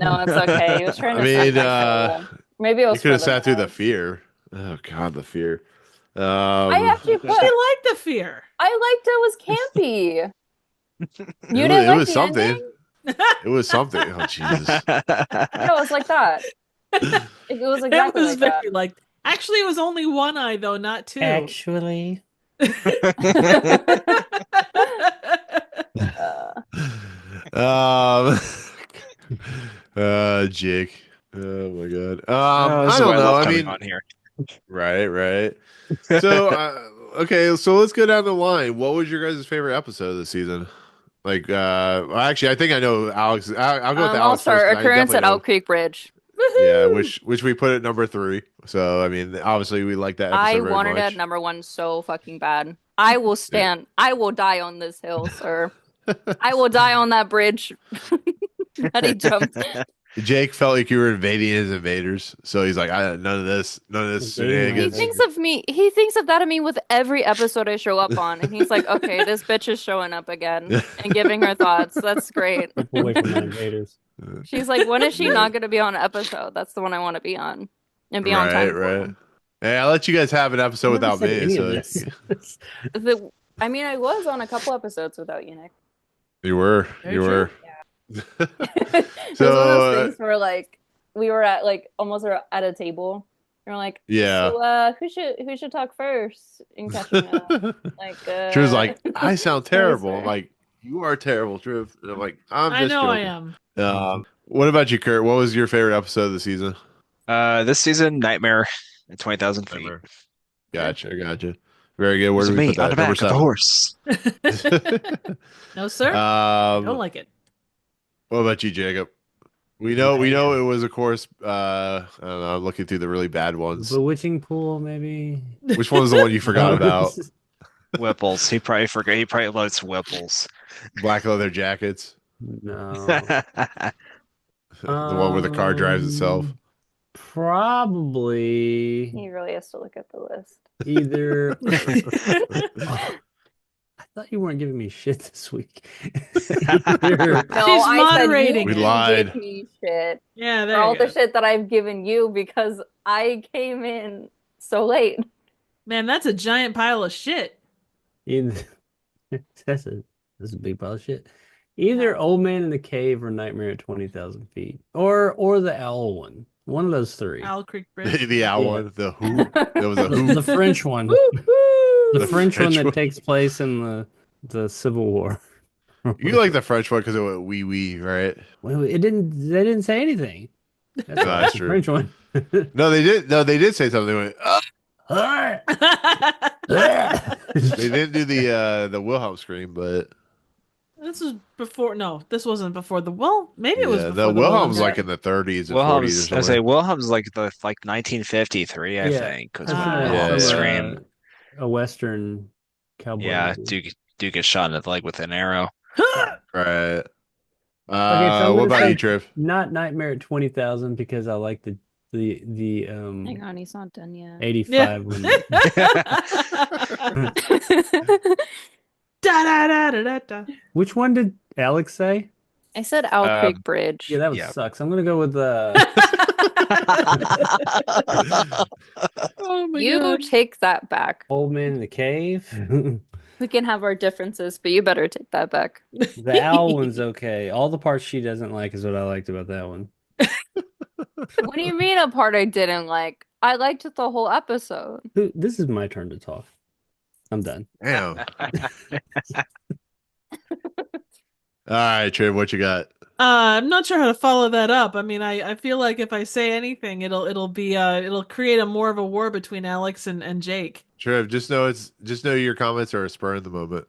No, it's okay. He was trying I to set mean, that goal. Maybe it you was could for have the sat through the best. fear. Oh God, the fear. I actually put. She liked the fear. I liked it was campy. You it didn't like was the something. ending? It was something. Oh Jesus. No, it's like that. It was exactly It was like that. very like. Actually, it was only one eye though, not two. Actually, Uh, Jake. Oh my God. This I is don't why I know. love I coming mean, on here. right. So, okay, so let's go down the line. What was your guys' favorite episode of the season? Like, well, actually, I think I know Alex. I'll go with I'll Alex first. start. 'Cause I Occurrence at definitely know. Elk Creek Bridge. Yeah, Woohoo! which we put at number 3. So, I mean, obviously, we like that I episode very wanted it much. at number one so fucking bad. I will stand. I will die on this hill, sir. I will die on that bridge that he jumped. Jake felt like you were invading his invaders, so he's like, none of this Invading my shenanigans. He thinks of me. He thinks of that of me with every episode I show up on, and he's like, "Okay, this bitch is showing up again and giving her thoughts. That's great." keep away from my invaders. She's like, "When is she not going to be on an episode? That's the one I want to be on and be on time Right. for." Hey, I'll let you guys have an episode I never without said me. any of So this. I mean, I was on a couple episodes without you, Nick. you were. Very true. It was one of those things where like we were at like almost at a table. And we're like, Yeah. so who should talk first in catching up? Like, Drew's like, I sound terrible. Sir. I'm like, you are terrible, Drew. And I'm like, I'm just I know I joking. am. What about you, Kurt? What was your favorite episode of the season? This season, Nightmare at 20,000 feet. Gotcha. Very good. Where It do was we me put on that? the Number back of the 7. horse. No, sir. I don't What like it. about you, Jacob? We know it was, of course. I don't know. I'm looking through the really bad ones. Bewitching pool, maybe. Which one was the one you forgot about? Whipples. He probably forgot. He probably loves Whipples. Black leather jackets. No. The one where the car drives itself. Probably He really has to look at the list. either. I thought you weren't giving me shit this week. Either- No, She's I moderating. said We you lied. give me shit Yeah, for there all you go. the shit that I've given you because I came in so late. Man, that's a giant pile of shit. either that's a big pile of shit. Either Old Man in the Cave or Nightmare at 20,000 feet, or the owl one. One of those three. Owl Creek Bridge. The owl Yeah. one. The who? There was a The, who. the French one. Woo-hoo! The French one French that one. takes place in the Civil War. You like the French one because it went wee wee, right? Well, it didn't. They didn't say anything. That's That's the true. French one. No, they did. No, they did say something. They went, they didn't do the Wilhelm scream, but This was before. No, this wasn't before the. Well, maybe it was yeah, the before the Wilhelm Wilhelm's like scream. in the 30s and 40s or Wilhelm's, I say something. Wilhelm's like the 1953, I Yeah, think, was that's when Ah. Wilhelm from Yeah. screamed. a Western cowboy Yeah, movie. Duke gets shot in the leg with an arrow. Right. Okay, so I'm What gonna about say you, Triv? not Nightmare at 20,000 because I like the Hang on, he's not done yet. 85 Yeah. one. Da, da, da, da, da, da. Which one did Alex say? I said Owl Creek Bridge. Yeah, that one Yeah. sucks. I'm gonna go with Oh my You God. take that back. Old Man in the Cave. We can have our differences, but you better take that back. The owl one's okay. All the parts she doesn't like is what I liked about that one. What do you mean a part I didn't like? I liked the whole episode. This is my turn to talk. I'm done. Damn. All right, Triv, what you got? I'm not sure how to follow that up. I mean, I feel like if I say anything, it'll create a more of a war between Alex and Jake. Triv, just know your comments are a spur in the moment.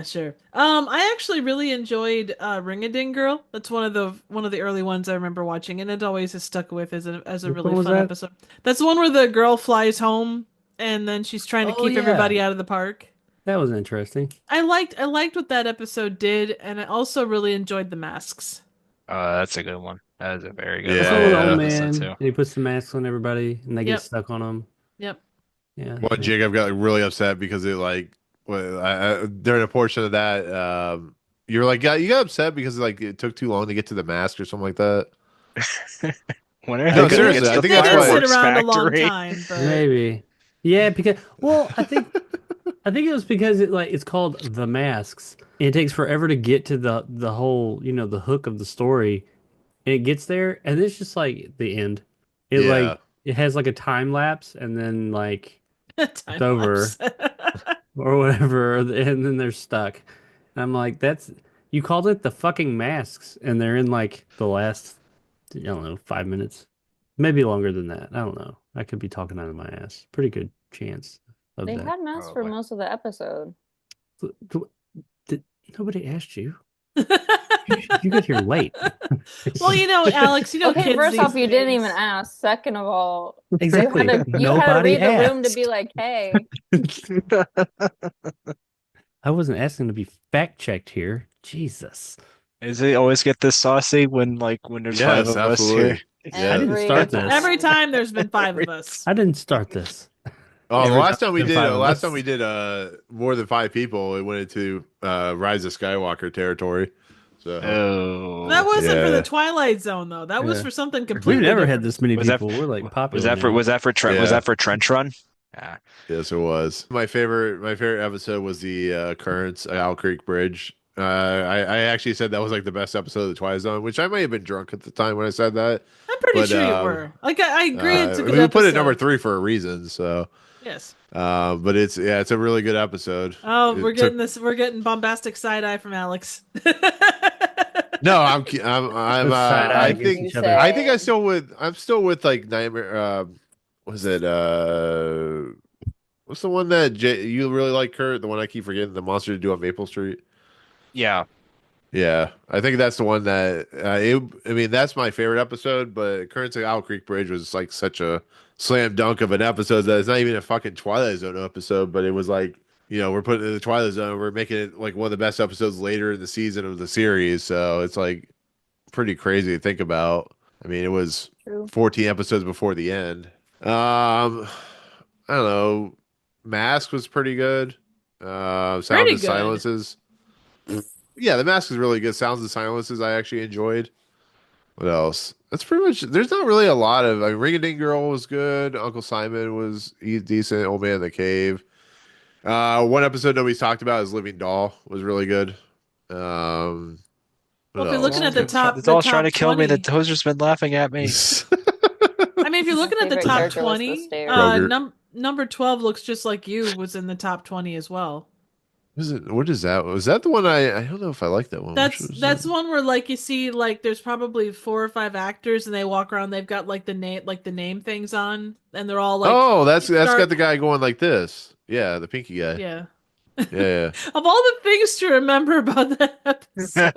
Sure. I actually really enjoyed Ring-a-Ding Girl. That's one of the early ones I remember watching, and it always has stuck with as a Which really one was fun that? episode. That's the one where the girl flies home and then she's trying to Oh, keep yeah. everybody out of the park. That was interesting. I liked what that episode did, and I also really enjoyed the masks. That's a good one. That is a very good Yeah. That's the one with the old episode, man, too. and he puts the masks on everybody, and they Yep. get stuck on them. Yep. Yeah. Well, Jacob got really upset because it during a portion of that, you were like, yeah, you got upset because it took too long to get to the mask or something like that. When No, are they gonna seriously, get to I the think that's They why- did sit fireworks around a long factory? time, but Maybe. Yeah, because I think it was because it's called The Masks. And it takes forever to get to the whole, the hook of the story. And it gets there and it's just like the end. Yeah. It has like a time lapse and then time it's over. lapse. or whatever, and then they're stuck. And I'm like, you called it the fucking masks, and they're in like the last, I don't know, 5 minutes, maybe longer than that. I don't know. I could be talking out of my ass. Pretty good chance of They that. had masks for Probably. most of the episode. Nobody asked you. You got here late. Well, Alex, Okay, kids first these off, you didn't days. even ask. Second of all, Exactly. you had to Nobody read the room to asked. be like, hey. I wasn't asking to be fact checked here. Jesus. Is it always get this saucy when there's five Yes, of us absolutely. here? Yeah. I didn't start this. Every time there's been 5 of us. I didn't start this. Oh, the Every last time we time did, five of last us. time we did more than 5 people, it went into Rise of Skywalker territory. So Oh, That wasn't for Yeah. the Twilight Zone though. That was Yeah. for something completely We've never different. had this many Was that- people. We're like popular. was that for now. was that for Trent? Was Yeah. that for Trench Run? Yeah. yes, it was. My favorite episode was the Currents Owl Creek Bridge. I actually said that was like the best episode of the Twilight Zone, which I may have been drunk at the time when I said that. I'm pretty But, sure you were. Like I agree, it's a good we put it episode. number 3 for a reason. So, Yes. but it's a really good episode. Oh, It we're took- getting this. We're getting bombastic side eye from Alex. No, I Side-eye against think each other. I think I'm still with like Nightmare. Was it what's the one that you really like, Kurt? The one I keep forgetting, the monster to do on Maple Street. Yeah. Yeah, I think that's the one that that's my favorite episode. But Currents of Owl Creek Bridge was like such a slam dunk of an episode that it's not even a fucking Twilight Zone episode, but it was like, we're putting it in the Twilight Zone. We're making it like one of the best episodes later in the season of the series. So it's like pretty crazy to think about. I mean, it was True. 14 episodes before the end. I don't know. Mask was pretty good. Sounds Pretty and good. Silences. Yeah, the Mask is really good. Sounds and Silences I actually enjoyed. What else? That's pretty much. There's not really a lot of. Ring-a-Ding Girl was good. Uncle Simon he's decent. Old Man in the Cave. One episode nobody's talked about is Living Doll was really good. What Well, if you're else? looking at the top, It's the all top trying to kill me. 20. The toaster's been laughing at me. I mean, if you're looking at the Favorite top character was the 20, stairs. Kroger. number 12 looks just like you was in the top 20 as well. Was it? What is that? Was that the one I don't know if I like that one. Which was That's it? one where like you see like there's probably 4 or 5 actors and they walk around. They've got like the name things on, and they're all like Oh, that's got sharp. the guy going like this. Yeah, the pinky guy. Yeah. Yeah, yeah. Of all the things to remember about that episode.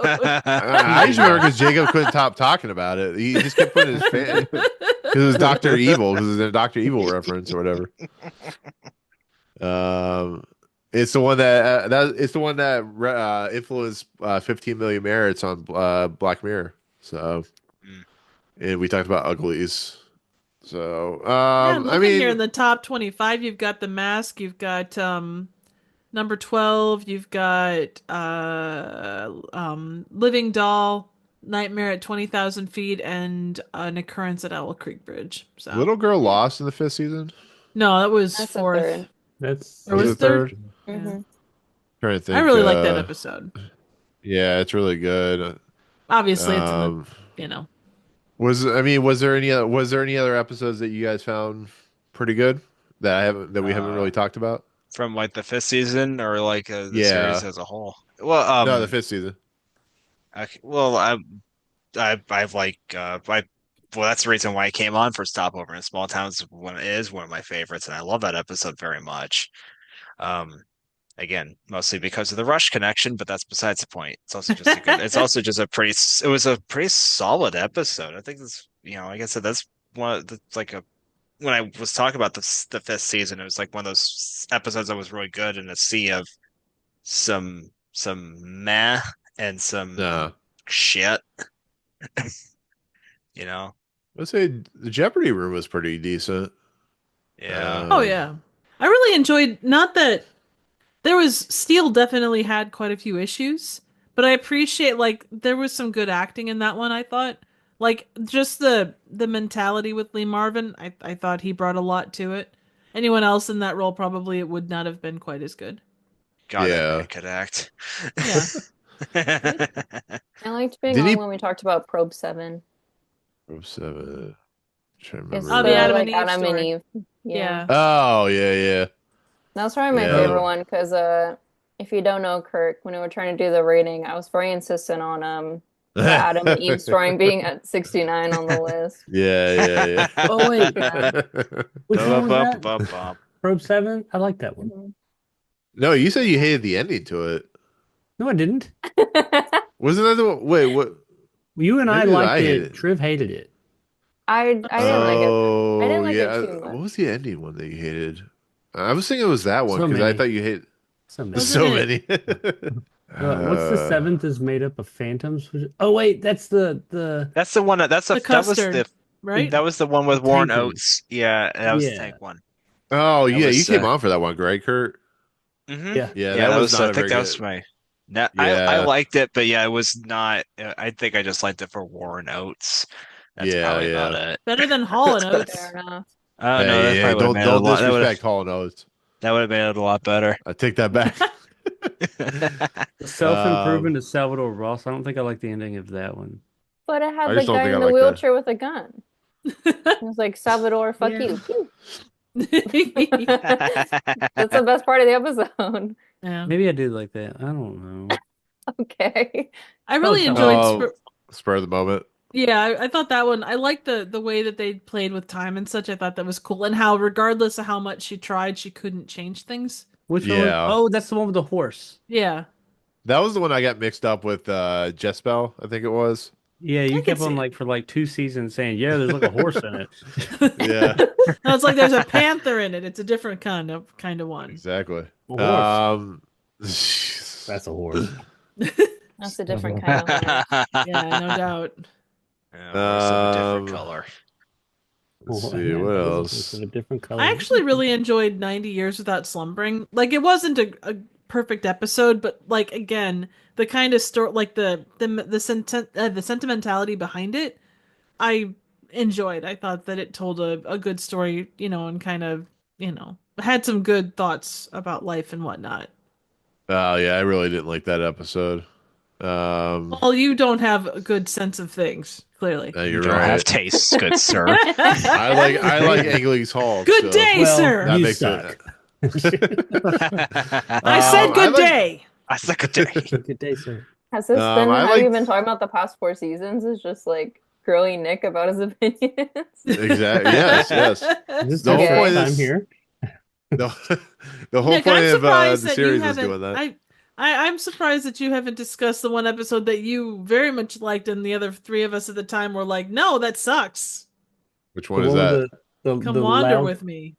I just remember because Jacob couldn't stop talking about it. He just kept putting his fan because it was Doctor Evil, because it was a Doctor Evil reference or whatever. It's the one that influenced 15 Million Merits on Black Mirror. So, Mm. and we talked about uglies. So, Yeah, I'm I looking here in mean, the top 25. You've got The Mask. You've got number 12. You've got Living Doll, Nightmare at 20,000 Feet, and An Occurrence at Owl Creek Bridge. So Little Girl Lost in the 5th season. no, that was That's the fourth. third. That's Or Was was it it third? third? Yeah. Mm-hmm. Trying to think. I really like that episode. Yeah, it's really good. Obviously, it's in the, Um, you know. was there any other episodes that you guys found pretty good that we haven't really talked about? From like the fifth season or like the Yeah. series as a whole. Well, No, the 5th season. okay, well, I've like well, that's the reason why I came on for Stopover in Small Towns. One is one of my favorites, and I love that episode very much. Um, Again, mostly because of the Rush connection, but that's besides the point. It's also just a good. It's also just it was a pretty solid episode. I think this, like I said, that's one. That's like a when I was talking about the fifth season, it was like one of those episodes that was really good in a sea of some meh and some No. shit. You know? Let's say the Jeopardy room was pretty decent. Yeah. Oh yeah. I really enjoyed not that there was Steele definitely had quite a few issues, but I appreciate like there was some good acting in that one, I thought. Like just the mentality with Lee Marvin, I thought he brought a lot to it. Anyone else in that role probably it would not have been quite as good. God, that Yeah. man could act. Yeah. I liked being Did on he- when we talked about Probe 7. Room 7. Trying to It's remember. the Adam like and Eve Adam and story. Eve. Yeah. Oh, yeah, yeah. That's probably my Yeah. favorite one because if you don't know Kirk, when we were trying to do the rating, I was very insistent on the Adam and Eve story being at 69 on the list. Yeah, yeah. Oh wait, Yeah. which one was that? Bum. Probe 7? I like that one. Mhm. No, you said you hated the ending to it. No, I didn't. Wasn't that the one? Wait, what? You and I Maybe liked I hate it. it. Triv hated it. I didn't like it. Oh, I didn't like it yeah. too much. What was the ending one that you hated? I was thinking it was that one So because I many. thought you hated Something. Was so it? many. What's the seventh is made up of phantoms? Oh wait, that's the That's the one that The custard, right? that was the one with Warren tank one. Oates. Yeah, that was the Yeah. tank one. Oh, That yeah, you was, came on for that one, Greg Kurt. Mm-hmm. yeah. Yeah, Yeah, that was not I a think very that was good. my. No, I Yeah. liked it, but yeah, it was not. I think I just liked it for Warren Oates. That's Yeah, probably yeah. about it. Better than Hall and Oates. Fair enough. Oh Hey, no, that hey, probably would have don't made it a lot. disrespect Hall and Oates. That would have made it a lot better. I take that back. Self-improvement of Salvador Ross. I don't think I like the ending of that one. But it had I the just don't guy think I in the like that. wheelchair with a gun. It was like, Salvador, fuck Yeah. you. Pew. That's the best part of the episode. Yeah. Maybe I did like that. I don't know. Okay. I really Oh, enjoyed Oh, spur of the moment. Yeah, I thought that one. I liked the way that they played with time and such. I thought that was cool, and how regardless of how much she tried, she couldn't change things. Which one? Yeah. Oh, that's the one with the horse. Yeah, That was the one I got mixed up with Jespel, I think it was. Yeah, you can kept see on it. like for like 2 seasons saying, "Yeah, there's like a horse in it." Yeah, no, it's like there's a panther in it. It's a different kind of one. exactly. A horse. Jeez. That's a horse. That's a different kind of one. Yeah, no doubt. Yeah, horse of a different Um, color. Let's Oh, see yeah, what it was a else. horse of a different color. I actually really enjoyed 90 Years Without Slumbering. Like it wasn't a perfect episode, but like again, the kind of story, like the sentimentality behind it, I enjoyed. I thought that it told a good story, and kind of, had some good thoughts about life and whatnot. Oh yeah, I really didn't like that episode. Well, you don't have a good sense of things, clearly. You're You don't right. have tastes, good sir. I like Angling's Hall. Good so day, Well, sir. That You makes suck. it. I said I good like day. I suck a day. Good day, sir. Has this been I how you've liked been talking about the past 4 seasons? Is just like grilling Nick about his opinions? exactly. Yes, yes. Is this The my whole Okay. first point time is here? the the whole Nick, point I'm of surprised the that you series is haven't. doing that. I'm surprised that you haven't discussed the one episode that you very much liked, and the other three of us at the time were like, "No, that sucks. Which The one is one with that? Come the wander loud. with me."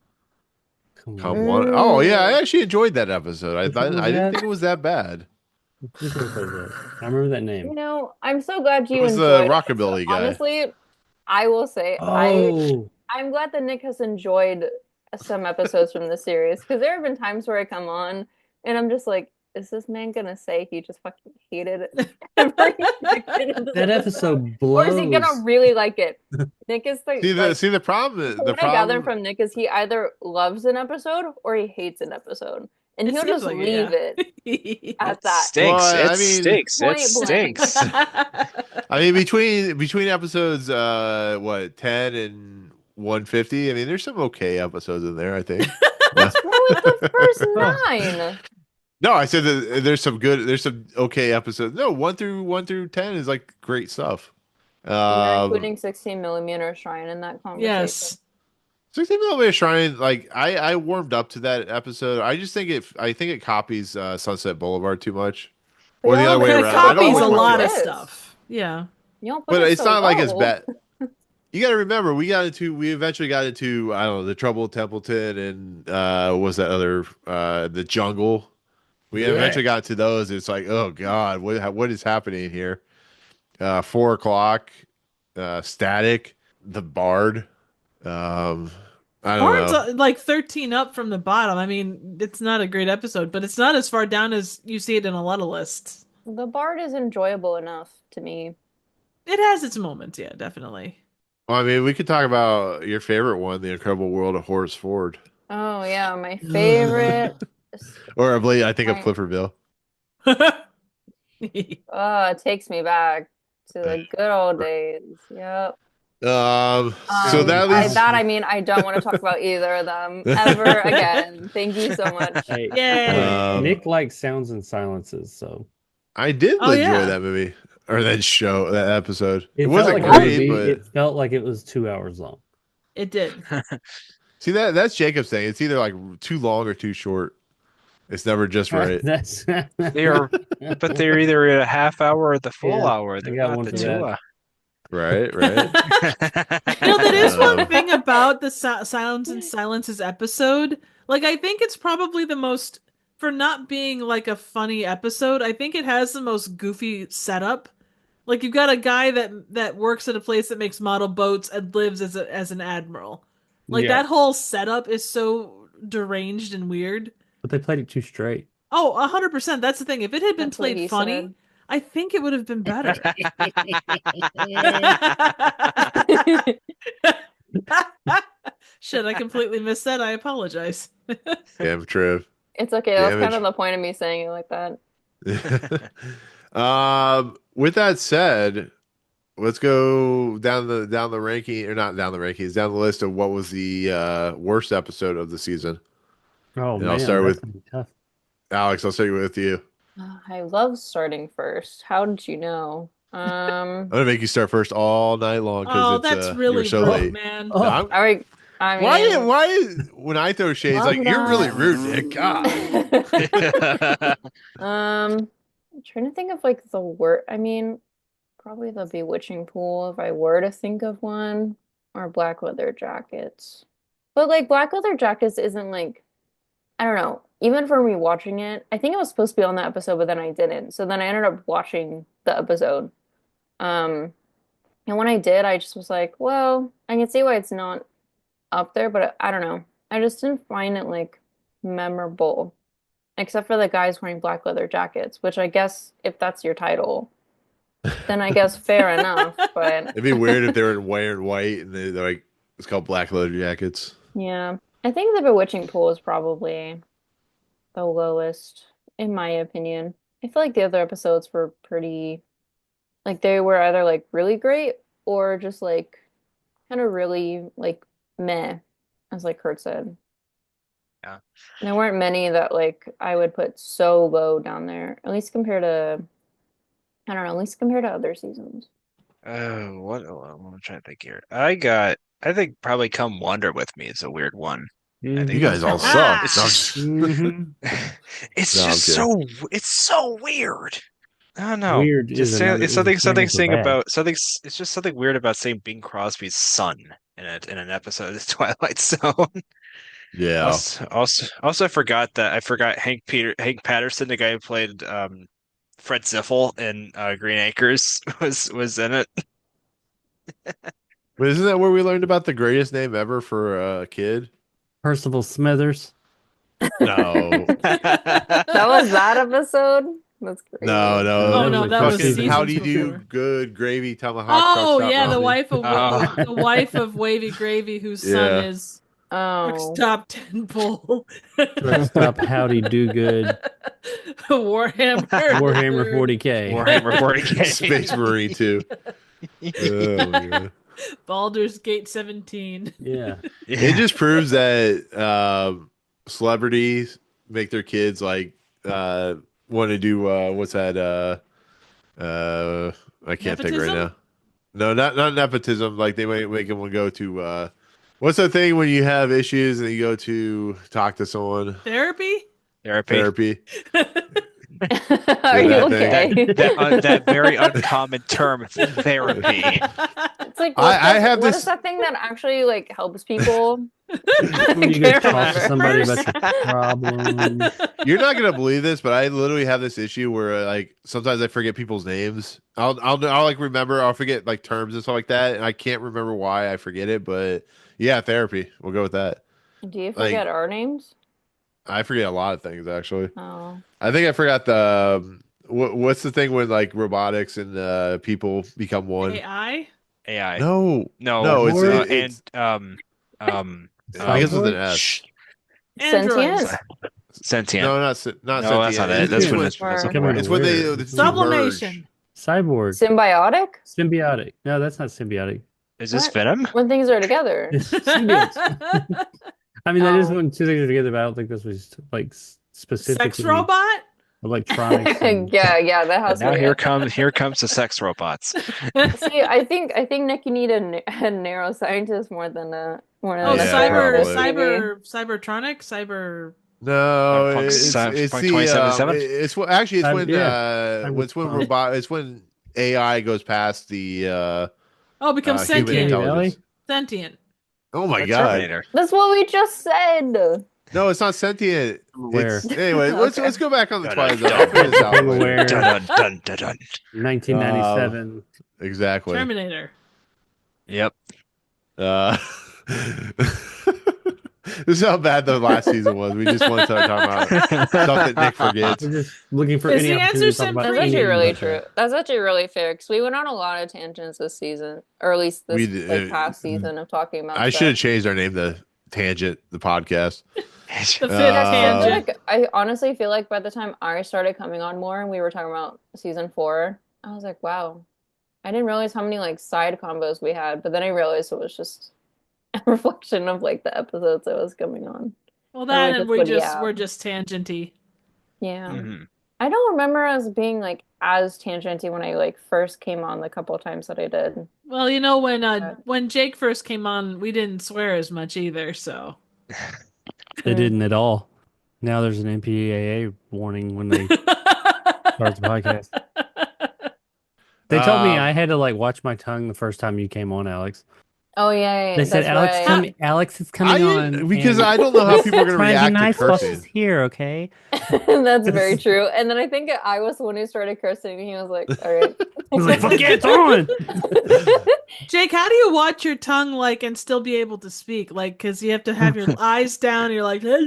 Come Come on. on. Oh yeah, I Mm, actually enjoyed that episode. Which one was I didn't that? think it was that bad. Which episode was that? I remember that name. I'm so glad It you was the enjoyed it. So rockabilly guy. honestly, I will say Oh, I'm glad that Nick has enjoyed some episodes from the series because there have been times where I come on and I'm just like, is this man gonna say he just fucking hated every second of this that episode? episode Or is he gonna blows. really like it? Nick is See the problem the what I gather problem from Nick is he either loves an episode or he hates an episode. And It he'll seems just like it, leave yeah. it at It that. stinks. It I mean stinks. It Point blank. stinks. I mean between episodes what 10 and 150, I mean there's some okay episodes in there, I think. What's wrong with the first Oh, 9? No, I said that there's some okay episodes. No, 1 through 10 is like great stuff. You're Um including 16 millimeter Shrine in that conversation. Yes. 16 millimeter Shrine, like I warmed up to that episode. I think it copies Sunset Boulevard too much. But Or the y'all other way don't It around. put I don't copies want a more lot of twist. stuff. Yeah. You don't put But it it's so not like it's low. bad. You got to remember, we eventually got into, I don't know, the Trouble in Templeton and what was that other the Jungle. We yeah. eventually got to those. It's like, oh God, what is happening here? 4 o'clock, Static, The Bard. Um, I don't Horns know. like 13 up from the bottom. I mean, it's not a great episode, but it's not as far down as you see it in a lot of lists. The Bard is enjoyable enough to me. It has its moments, yeah, definitely. Well, I mean, we could talk about your favorite one, The Incredible World of Horace Ford, Oh yeah, my favorite. or I think of My, Cliffortville. it takes me back to the good old days. Yep. So that By leads. that I mean I don't want to talk about either of them ever again. Thank you so much. Hey, Yay. Nick likes sounds and silences, so I did Oh, enjoy yeah. that movie or that episode. It it felt wasn't like a great, movie. but It felt like it was 2 hours long. It did. see that's Jacob's thing. It's either like too long or too short. It's never just right. That's But they're either a half hour or the full Yeah, hour. I They're got not one the for 2 hour. Right. That is one Um, thing about the Sounds and Silences episode. Like, I think it's probably the most, for not being like a funny episode, I think it has the most goofy setup. Like, you've got a guy that works at a place that makes model boats and lives as an admiral. Like, yeah, that whole setup is so deranged and weird. but they played it too straight. Oh, 100%. That's the thing. If it had been That's what played he funny, said. I think it would have been better. Shit, I completely missed that. I apologize. Damn true. It's okay. That's kind Damage. of the point of me saying it like that. With that said, let's go down the ranking, or not down the rankings, down the list of what was the worst episode of the season. Oh And man, I'll start that's with gonna be tough. Alex. I'll start with you. I love starting first. How did you know? I'm gonna make you start first all night long Oh, because that's you're really so rude, late. man. Oh, I'm- I mean, why when I throw shades, love like you're really that. rude, Nick. God. I'm trying to think of like the word. I mean, probably the Bewitching Pool if I were to think of one, or Black Leather Jackets. But like Black Leather Jackets isn't like, I don't know. Even for me watching it, I think it was supposed to be on that episode, but then I didn't. So then I ended up watching the episode. Um, and when I did, I just was like, well, I can see why it's not up there, but I don't know. I just didn't find it like memorable, except for the guys wearing black leather jackets, which I guess if that's your title, then I guess fair enough. But It'd be weird if they were wearing white and they're like it's called Black Leather Jackets. yeah, I think the Bewitching Pool is probably the lowest, in my opinion. I feel like the other episodes were pretty, like they were either like really great or just like kind of really like meh, as like Kurt said. Yeah. There weren't many that like I would put so low down there, at least compared to I don't know, at least compared to other seasons. Oh, I'm trying to think here. I think probably Come Wander With Me is a weird one. I You think guys all it's suck. it's No, I'm just Mhm. it's no, I'm just kidding. it's so weird. I don't know. Weird is another It's is a something slang for saying bad. about something. It's just something weird about saying Bing Crosby's son in an episode of The Twilight Zone. Yeah. Also, I forgot Hank Patterson, the guy who played Fred Ziffel in Green Acres, was in it. But isn't that where we learned about the greatest name ever for a kid? Percival Smithers. No. That was that episode? That's No, crazy. no. Oh That no, like that two was Fucking seasons how seasons do you do before. good gravy tomahawk truck Oh stop yeah, Rodney? Oh. the wife of Wavy Gravy, whose son Yeah. is Oh. Stop Tenpole. Truck stop Howdy Do Good. Warhammer. Warhammer Third. 40K. Warhammer 40K. Space Marine 2. Oh my God. Baldur's Gate 17. Yeah. It just proves that celebrities make their kids like want to do what's that I can't think right Nepotism? now. No, not nepotism. Like they might make them go to what's that thing when you have issues and you go to talk to someone? Therapy? Therapy. Are you that thing. okay? That very uncommon term, therapy. It's like I have what this- is that thing that actually like helps people? When you I go can't talk to remember. somebody about your problem. You're not gonna believe this, but I literally have this issue where like sometimes I forget people's names. I'll like remember. I'll forget like terms and stuff like that, and I can't remember why I forget it. But yeah, therapy. We'll go with that. Do you Like- forget our names? I forget a lot of things actually. Oh. I think I forgot the what's the thing when like robotics and people become one. AI? AI. No, No, it's I guess with an S. Shh. Androids. Sentient? Sentient. No, not No, that's not it. That's Yeah. when It's Or- becoming it's when they aware. the two Sublimation. Cyborg. Symbiotic? Symbiotic. No, that's not symbiotic. Is this What? Venom? When things are together. It's symbiotes. I mean, that is Oh. when two things are together, but I don't think this was like specifically Sex robot? electronics. And, yeah, that has Now to be here it. comes the sex robots. See, I think Nick, you need a neuroscientist more than a Oh, Yeah, cyber, probably. cybertronic, cyber. No, Cyberpunk it's Cyberpunk the 2077? it's what actually it's when it's when Cyberpunk. it's when AI goes past the Oh, becomes human sentient. intelligence. Sentient. Oh my Or God! Terminator. That's what we just said. No, it's not sentient. Aware. It's, anyway, Okay. let's go back on the Dun, Twilight dun, Zone. I'll figure this out I'm later. aware. Dun, dun, dun, dun. 1997. Exactly. Terminator. Yep. Uh, this is how bad the last season was. We just want to start talking about stuff that Nick forgets. We're just looking for Is any the answer opportunity to talk Sim about That's three? actually anything really about true. that. That's actually really fair because we went on a lot of tangents this season, or at least We this did- past season of talking about. I stuff. should have changed our name to Tangent, the podcast. The fifth Uh, tangent. Like, I honestly feel like by the time I started coming on more and we were talking about season 4, I was like, wow, I didn't realize how many like side combos we had. But then I realized it was just a reflection of like the episodes I was coming on. Well, like, that and that's we what- just yeah. we're just tangenty. Yeah. Mhm. I don't remember us being like as tangenty when I like first came on the couple of times that I did. Well, you know when Jake first came on, we didn't swear as much either. So They didn't at all. Now there's an MPAA warning when they start the podcast. They told me I had to like watch my tongue the first time you came on, Alex. Oh yeah, They said that's Alex, right. Alex is coming on because and I don't know how people are going to trying to be react nice to while cursing. she's here, okay? That's very true. And then I think I was the one who started cursing, and he was like, "All right." I was like, "Fuck yeah, it's on!" Jake, how do you watch your tongue like and still be able to speak? Like, because you have to have your eyes down. And you're like, like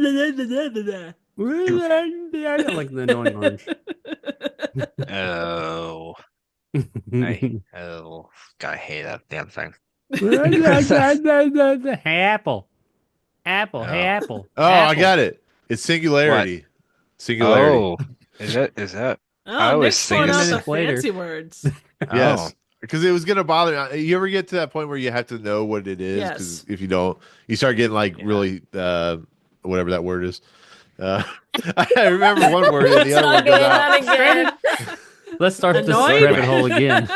the annoying orange. Oh, oh, God, I hate that damn thing. Hey, Apple. Apple. Hey, Apple. Oh, I got it. It's singularity. Singularity. Oh, is that? oh, I always Nick's think pulling out it's- the Minutes later. fancy words. Yes. Because it was going to bother. You ever get to that point where you have to know what it is? Yes. Because if you don't, you start getting like Yeah. really whatever that word is. Uh, I remember one word and the other one goes Not out. again. Let's start this Annoyed? rabbit hole again.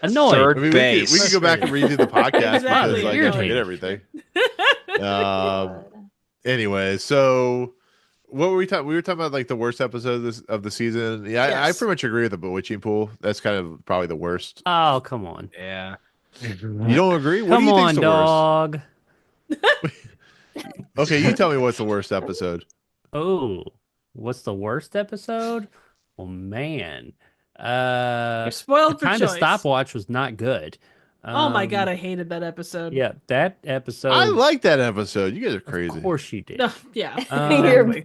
Annoyed. I Third mean, base. we could go back and redo the podcast Exactly, because like I forget irritated. everything. God. Anyway, so what were we talking? We were talking about like the worst episode of the season. Yeah, I Yes. pretty much agree with the bewitching pool. That's kind of probably the worst. Oh, come on. Yeah. You don't agree? What do Come you think's on, the dog. worst? Okay, you tell me what's the worst episode. Oh, what's the worst episode? Oh man. You're spoiled for Kind of choice. Stopwatch was not good. Oh my god, I hated that episode. Yeah, that episode. I like that episode. You guys are crazy. Of course you did. No, yeah. Um,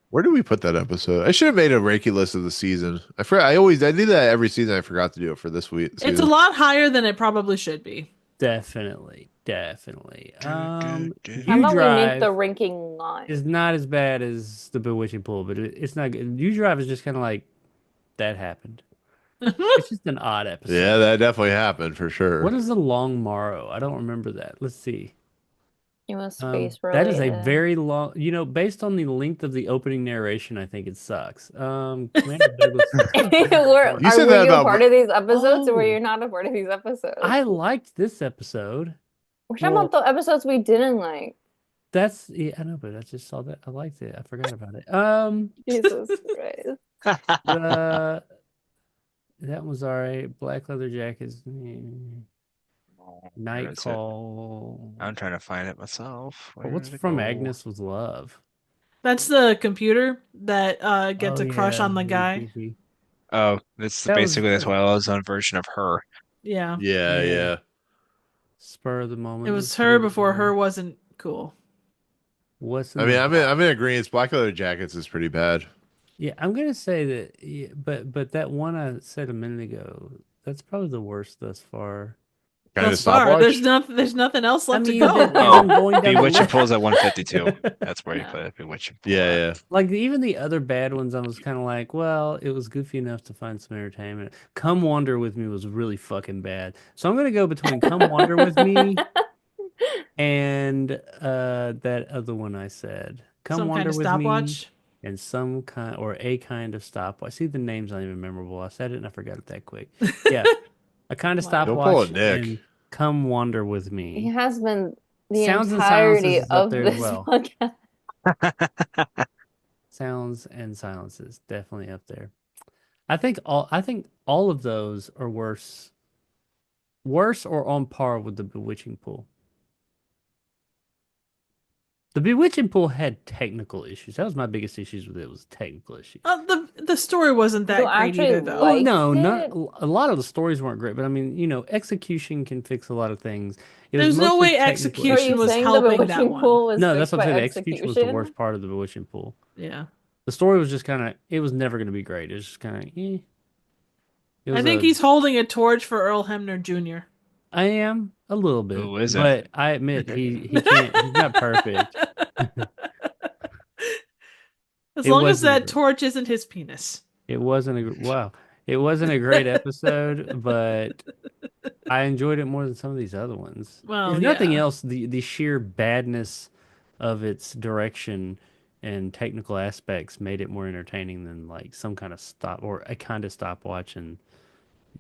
Where did we put that episode? I should have made a ranking list of the season. I do that every season. I forgot to do it for this week. It's a season. lot higher than it probably should be. Definitely. How You about we make Drive the ranking line? is not as bad as the Bewitching Pool, but it's not good. You Drive is just kind of like that happened. It's just an odd episode. Yeah, that definitely happened for sure. What is the Long Morrow? I don't remember that. Let's see. It was space That is a related. very long, based on the length of the opening narration, I think it sucks. Commander Douglas. You said that were you about- a part of these episodes, or were Oh. you not a part of these episodes? I liked this episode. We're talking about the episodes we didn't like. Yeah, I know, but I just saw that. I liked it. I forgot about it. Jesus Christ. That was alright. Black Leather Jackets. Night Where is it? Call. I'm trying to find it myself. But Where what's did it from go? Agnes was Love. That's the computer that gets Oh, a crush yeah, on the really guy. creepy. Oh, it's That was- basically the Twilight Zone version of her. Yeah. Yeah, Yeah. yeah. Spur of the moment. It was her pretty before good. her wasn't cool. What's I mean, I'm in agreement. Black Leather Jackets is pretty bad. Yeah, I'm gonna say that. Yeah, but that one I said a minute ago, that's probably the worst thus far. Kind of Thus far, stopwatch. there's nothing else left I mean, to go. as I'm going down the Bewitching list- Pool's at 152. That's where you Yeah. put it. Bewitching Pool. Yeah, yeah. Like even the other bad ones, I was kind of like, well, it was goofy enough to find some entertainment. Come Wander with Me was really fucking bad, so I'm gonna go between Come Wander with Me and that other one I said, Come Some Wander kind of with stopwatch. Me and some kind or a kind of stopwatch. See, the name's not even memorable. I said it and I forgot it that quick. Yeah, a kind of Wow. Don't pull a stopwatch Nick. and Come Wander with He Me. has been the Sounds and entirety Silences is up of there as this well. podcast. Sounds and Silences definitely up there. I think all of those are worse or on par with the Bewitching Pool. The Bewitching Pool had technical issues. That was my biggest issues with it, was technical issues. The story wasn't that You great actually either, though. Oh liked no, it? not a lot of the stories weren't great, but I mean, execution can fix a lot of things. It was There's no mostly way technical execution Are issues. you was saying the helping that Bewitching one. Pool was No, fixed that's what I'm by saying. The execution was the execution? worst part of the Bewitching Pool. Yeah. The story was just kind of, it was never going to be great. It was just kind of, eh. It I was think a- he's holding a torch for Earl Hemner Jr. I am a little bit, Who is it? but I admit he can't. He's not perfect. As It long as wasn't that great. torch isn't his penis. It wasn't It wasn't a great episode, but I enjoyed it more than some of these other ones. Well, if nothing yeah. else, the sheer badness of its direction and technical aspects made it more entertaining than like some kind of a kind of stopwatch and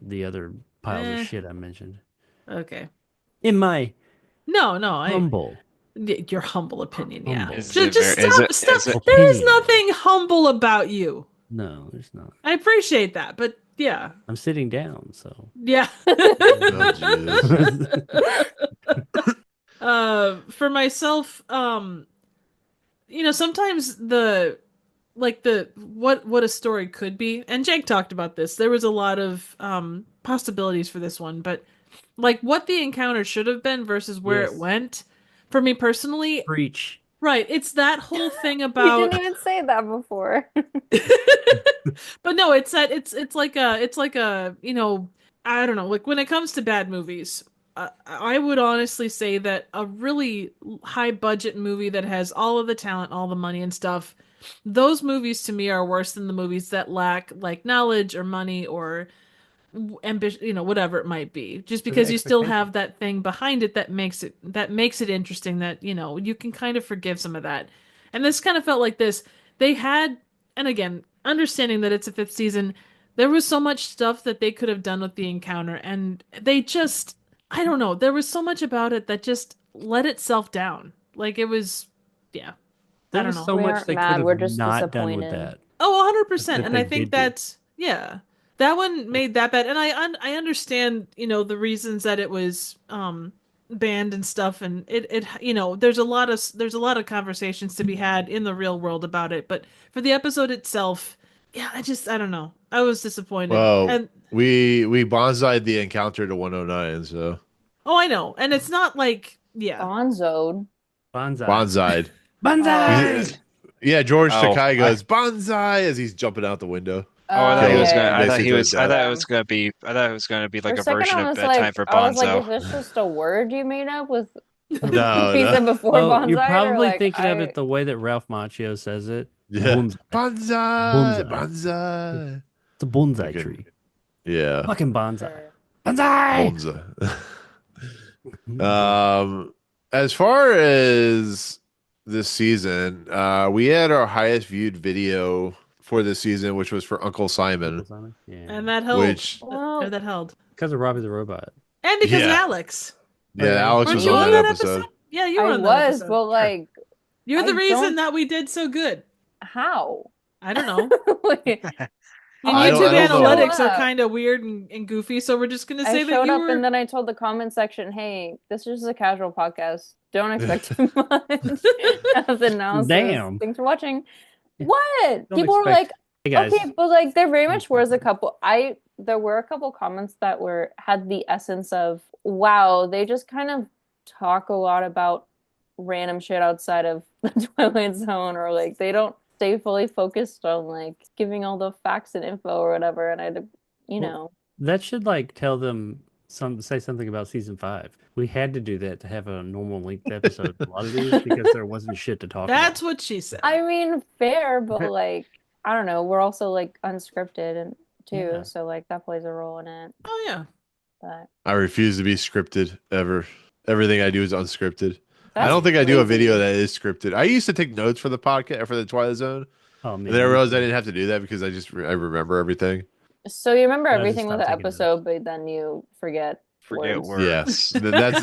the other piles Eh. of shit I mentioned. Okay. In my No, humble your humble opinion, yeah. Humble. Is Just, it very- stop. is Stop. it- There is Opinion. nothing humble about you. No, there's not. I appreciate that, but yeah, I'm sitting down, so yeah. Oh, jeez. For myself, sometimes what a story could be, and Jake talked about this. There was a lot of possibilities for this one, but like what the encounter should have been versus where Yes. it went. For me personally, preach. right? It's that whole thing You about. didn't even say that before. But no, it's like a I don't know, like when it comes to bad movies, I would honestly say that a really high budget movie that has all of the talent, all the money and stuff, those movies to me are worse than the movies that lack like knowledge or money or ambition, whatever it might be, just because you still have that thing behind it that makes it interesting, that you can kind of forgive some of that. And this kind of felt like this. They had, and again, understanding that it's a fifth season, there was so much stuff that they could have done with the encounter, and they just, I don't know, there was so much about it that just let itself down. Like it was, yeah, I There don't was know. so We much aren't they could mad, we're have just not done with disappointed. that. Oh, 100%. That And they I think did do. that's, yeah. That one made that bad. And I understand, the reasons that it was banned and stuff, and it there's a lot of conversations to be had in the real world about it, but for the episode itself, yeah, I don't know. I was disappointed. Well, And we bonsai'd the encounter to 109, so oh, I know. And it's not like, yeah. Bonzoed. Bonsai. bonsai'd. Bonsai! Yeah, George Oh, Takai goes bonsai as he's jumping out the window. I thought he was Okay. gonna. I thought Basically he was. like I that. thought it was gonna be. I thought it was gonna be For like a a second, version I of was bedtime like, for is Bonzo. this just a word you made up with No, pizza no. before Oh, bonsai? you're Or probably like, thinking of it the way that Ralph Macchio says it. Yeah. Bonsai. Bonsai, Bonsai. bonsai. It's a bonsai Fucking- tree. Yeah, Fucking bonsai. Sure. Bonsai! bonza. As far as this season, we had our highest viewed video for this season, which was for Uncle Simon, Yeah. And that held. which Or that held. Because of Robbie the Robot. And because of Yeah. Alex. yeah, yeah. Alex Weren't was you on on that that episode. Yeah, you were I on that was, episode. but like, You're the I reason don't- that we did so good. how? I don't know. Like, I mean, I don't- YouTube I don't know. analytics are Up. kind of weird and goofy, so we're just gonna I say that showed you up were. and then I told the comment section, "Hey, this is just a casual podcast. Don't expect too much." As analysis. Damn. Thanks for watching. What? Don't People were like, expect- Hey guys. okay, but like there very much was a couple. There were a couple comments that had the essence of, wow, they just kind of talk a lot about random shit outside of the Twilight Zone, or like they don't stay fully focused on like giving all the facts and info or whatever. And That should like tell them say something about season 5. We had to do that to have a normal length episode for a lot of these because there wasn't shit to talk That's about. what she said. I mean, fair, but like I don't know. We're also like unscripted and too, Yeah. so like that plays a role in it. Oh yeah. But I refuse to be scripted ever. Everything I do is unscripted. I that's don't think I do a crazy. video that is scripted. I used to take notes for the podcast for the Twilight Zone. Oh man. But then I realized I didn't have to do that because I remember everything. So you remember I just everything with stopped the taking notes. episode, but then you forget Forget words. words. Yes, that's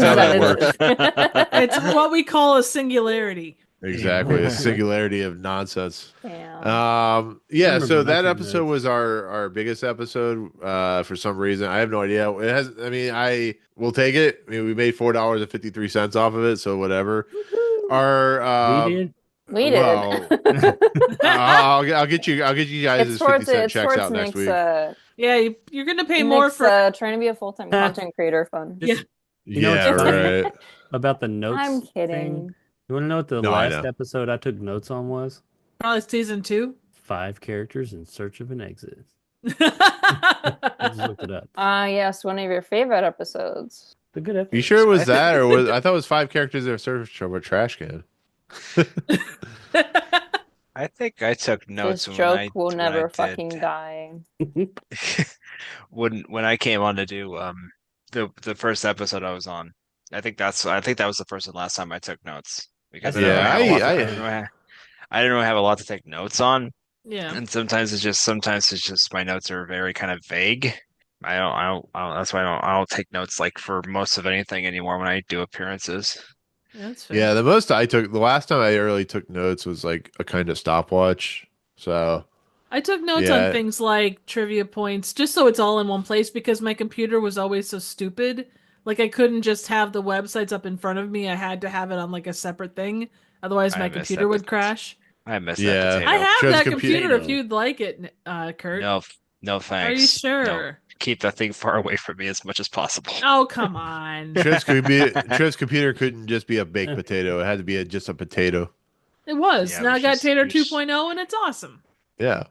how that works. It's what we call a singularity. Exactly, a singularity of nonsense. Yeah. Yeah. remember So that making episode notes. was our biggest episode. For some reason, I have no idea. It has. I mean, I will take it. I mean, we made $4.53 off of it, so whatever. Our We did? We did. well, I'll get you guys It's 50 cent it's checks towards out next Nick's, week. Yeah, you're gonna pay more Nick's, for. trying to be a full-time content creator fund. Yeah. You know Yeah, what's funny? right. About the notes. I'm thing? kidding. You want to know what the No, I last know. episode I took notes on was? Probably season 2. 5 characters in search of an exit. I just looked it up. Yes, one of your favorite episodes. The good episode. You sure it was that, or was I thought it was 5 characters in search of a trash can? I think I took notes This when joke will when never did- fucking die. when I came on to do the first episode I was on. I think that was the first and last time I took notes because I Yeah, I didn't really have a lot to take notes on, Yeah. and sometimes it's just my notes are very kind of vague. I don't that's why I don't take notes like for most of anything anymore when I do appearances. That's fair. Yeah, the last time I really took notes was like a kind of stopwatch. So I took notes Yeah. on things like trivia points just so it's all in one place because my computer was always so stupid. Like I couldn't just have the websites up in front of me. I had to have it on like a separate thing. Otherwise I my miss computer that would business. crash. I miss Yeah. that potato. I have Shows that computer- computer if you'd like it, Kurt. No thanks. Are you sure? No, keep that thing far away from me as much as possible. Oh, come on. Trev's computer couldn't just be a baked potato. It had to be just a potato. It was. Yeah, now it I was got just- Tater it was- 2.0 and it's awesome. Yeah.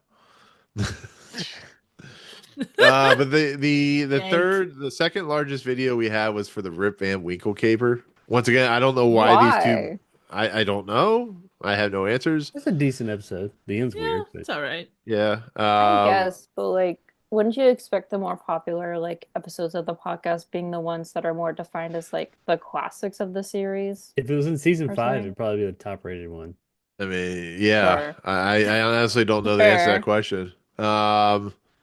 But the Thanks. the second largest video we had was for the Rip Van Winkle caper. Once again, I don't know why these two. I don't know. I have no answers. It's a decent episode. The end's Yeah, weird. But it's all right. Yeah. I guess, but like wouldn't you expect the more popular like episodes of the podcast being the ones that are more defined as like the classics of the series, If it was in season per 5, se? it'd probably be the top rated one. I mean, yeah, Sure. I honestly don't know the answer to that Fair. question.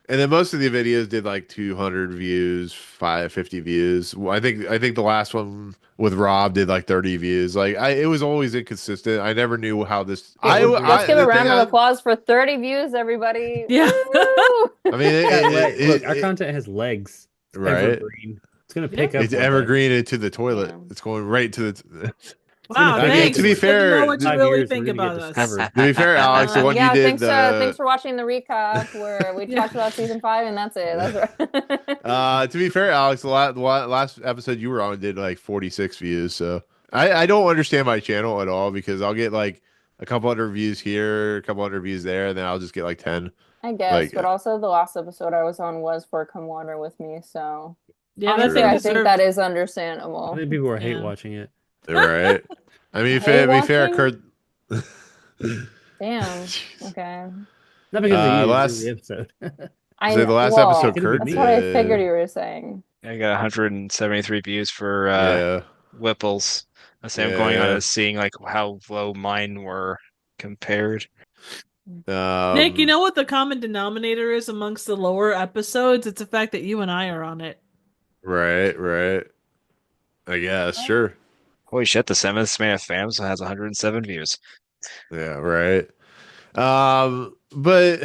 And then most of the videos did like 200 views, 550 views. Well, I think the last one with Rob did like 30 views. Like it was always inconsistent. I never knew how this. Okay, let's give a The thing round of applause for 30 views, everybody. Yeah. Woo! I mean, Look, our content has legs. It's right. evergreen. It's gonna Yeah. pick up It's one day. evergreen into the toilet. Yeah. It's going right to the. Wow, I mean, thanks. to be It's good to fair, know what you 5 really years, think we're gonna about get us. discovered. To be fair, Alex, the one you Yeah, did thanks for watching the recap where we Yeah. talked about season 5 and that's it. That's right. To be fair, Alex, the last episode you were on did like 46 views. So I don't understand my channel at all because I'll get like a couple hundred views here, a couple hundred views there, and then I'll just get like 10. I guess, Like, but also the last episode I was on was for Come Water with me, so Yeah, that honestly, thing I think deserved. that is I understandable. think people are hate Yeah. watching it. right. I mean, Hate be fair, watching? Kurt. Damn. Jeez. Okay. Not because of you, because Last of the episode. say the last Well, episode Could've been Kurt that's me. what I did. figured you were saying. I got 173 views for Yeah, Whipples. I say I'm going on yeah. and seeing like how low mine were compared. Nick, you know what the common denominator is amongst the lower episodes? It's the fact that you and I are on it. Right. I guess, sure. Holy shit, the seventh Man of Fams has 107 views. Yeah, right. But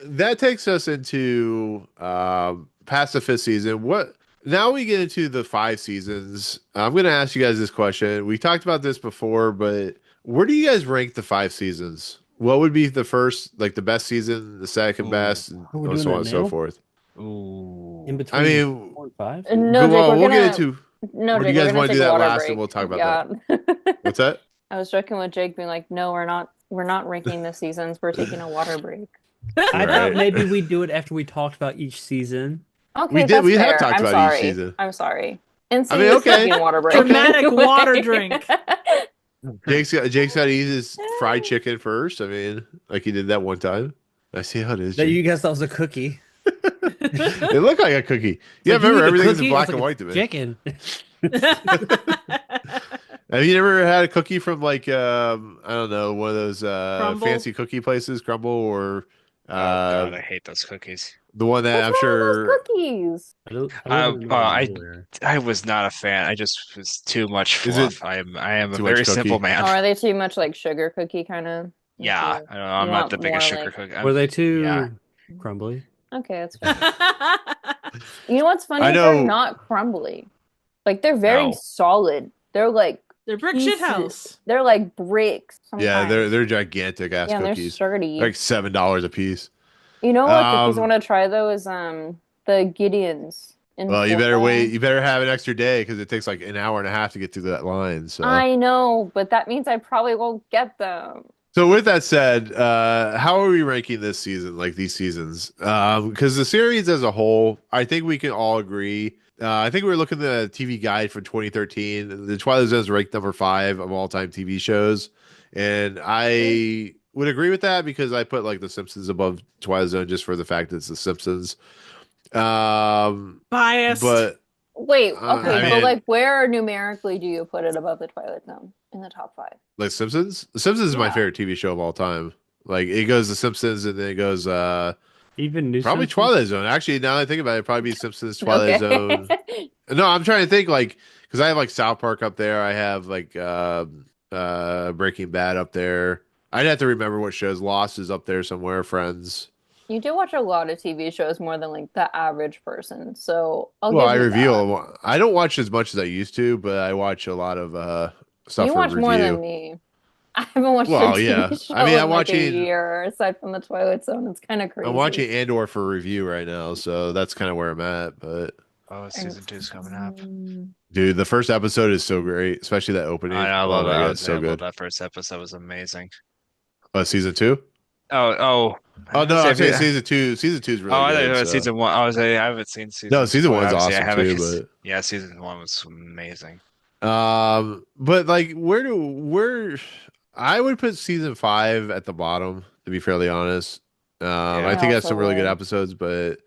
that takes us into past the 5th season. What now we get into the 5 seasons. I'm gonna ask you guys this question. We talked about this before, but where do you guys rank the 5 seasons? What would be the first, like the best season, the second Ooh. best, and Are we doing so on that and so now? forth? Ooh. In between I mean, 4 and 5? No, Jake, we'll get into. no, Or do Jake, you we're guys gonna want to take do a that water last, break. and we'll talk about Yeah. that? What's that? I was joking with Jake, being like, "No, we're not ranking the seasons. We're taking a water break." I Right. thought maybe we'd do it after we talked about each season. Okay, We did. that's We have fair. talked I'm about sorry. each season. I'm sorry. NC I mean, is okay. taking a water break. Dramatic anyway. water drink. Jake's got to eat his fried chicken first. I mean, like he did that one time. I see how it is. That Jake. you guys thought was a cookie. It looked like a cookie. Yeah, Like, you remember eat a everything's in cookie? black It's and like white to me. Chicken. Have you ever had a cookie from like I don't know, one of those Crumble? fancy cookie places, Crumble, or Oh god, I uh hate those cookies. the one that What's I'm wrong with those sure cookies? I live in the middle of nowhere. I was not a fan. I just was too much Is it fluff. I am a too much very cookie? simple man. Or are they too much like sugar cookie kind of? Yeah, I don't know. I'm You not want the biggest more, sugar like- cookie. Were they too yeah. crumbly? Okay, that's fine. You know what's funny? I They're know- not crumbly. Like they're very No. solid. They're like They're brick pieces. shithouse. They're like bricks. Yeah, Sometimes. they're gigantic ass yeah, and they're cookies. sturdy. Like $7 a piece. You know what cookies I Um, want to try though is the Gideons. In Well, you better Florida. wait. You better have an extra day because it takes like an hour and a half to get through that line. So, I know, but that means I probably won't get them. so with that said, how are we ranking this season? Like these seasons, because the series as a whole, I think we can all agree. I think we were looking at the TV guide for 2013. The Twilight Zone is ranked number 5 of all time TV shows, and I would agree with that because I put like The Simpsons above Twilight Zone just for the fact that it's The Simpsons. Biased. But Wait, okay, I but mean- like where numerically do you put it above the Twilight Zone in the top 5? like Simpsons, The Simpsons is my Yeah. favorite TV show of all time. Like it goes The Simpsons and then it goes Even new probably Simpsons? Twilight Zone. Actually, now that I think about it, it'd probably be Simpsons, Twilight Okay. Zone. No, I'm trying to think like because I have like South Park up there. I have like Breaking Bad up there. I'd have to remember what shows. Lost is up there somewhere. Friends. You do watch a lot of TV shows more than like the average person, so I'll Well, give I you review that. them. I don't watch as much as I used to, but I watch a lot of stuff You for watch review. more than me. I haven't watched Well, a TV yeah. show I mean, in I'm like a watching- year aside from the Twilight Zone. It's kind of crazy. I'm watching Andor for review right now, so that's kind of where I'm at. But Oh, season 2's coming up. dude, the first episode is so great, especially that opening. I love my that. God, it's so I love good. that first episode was amazing. Season 2? Oh Oh no, I I'm saying said- season 2. Season 2 is really Oh, I thought good. it was so- season 1. I haven't seen season. No, season 1's obviously, I awesome haven't, too, 'cause- but yeah, season 1 was amazing. but like where I would put season 5 at the bottom, to be fairly honest. I Yeah. think I that's some also really good would. episodes, but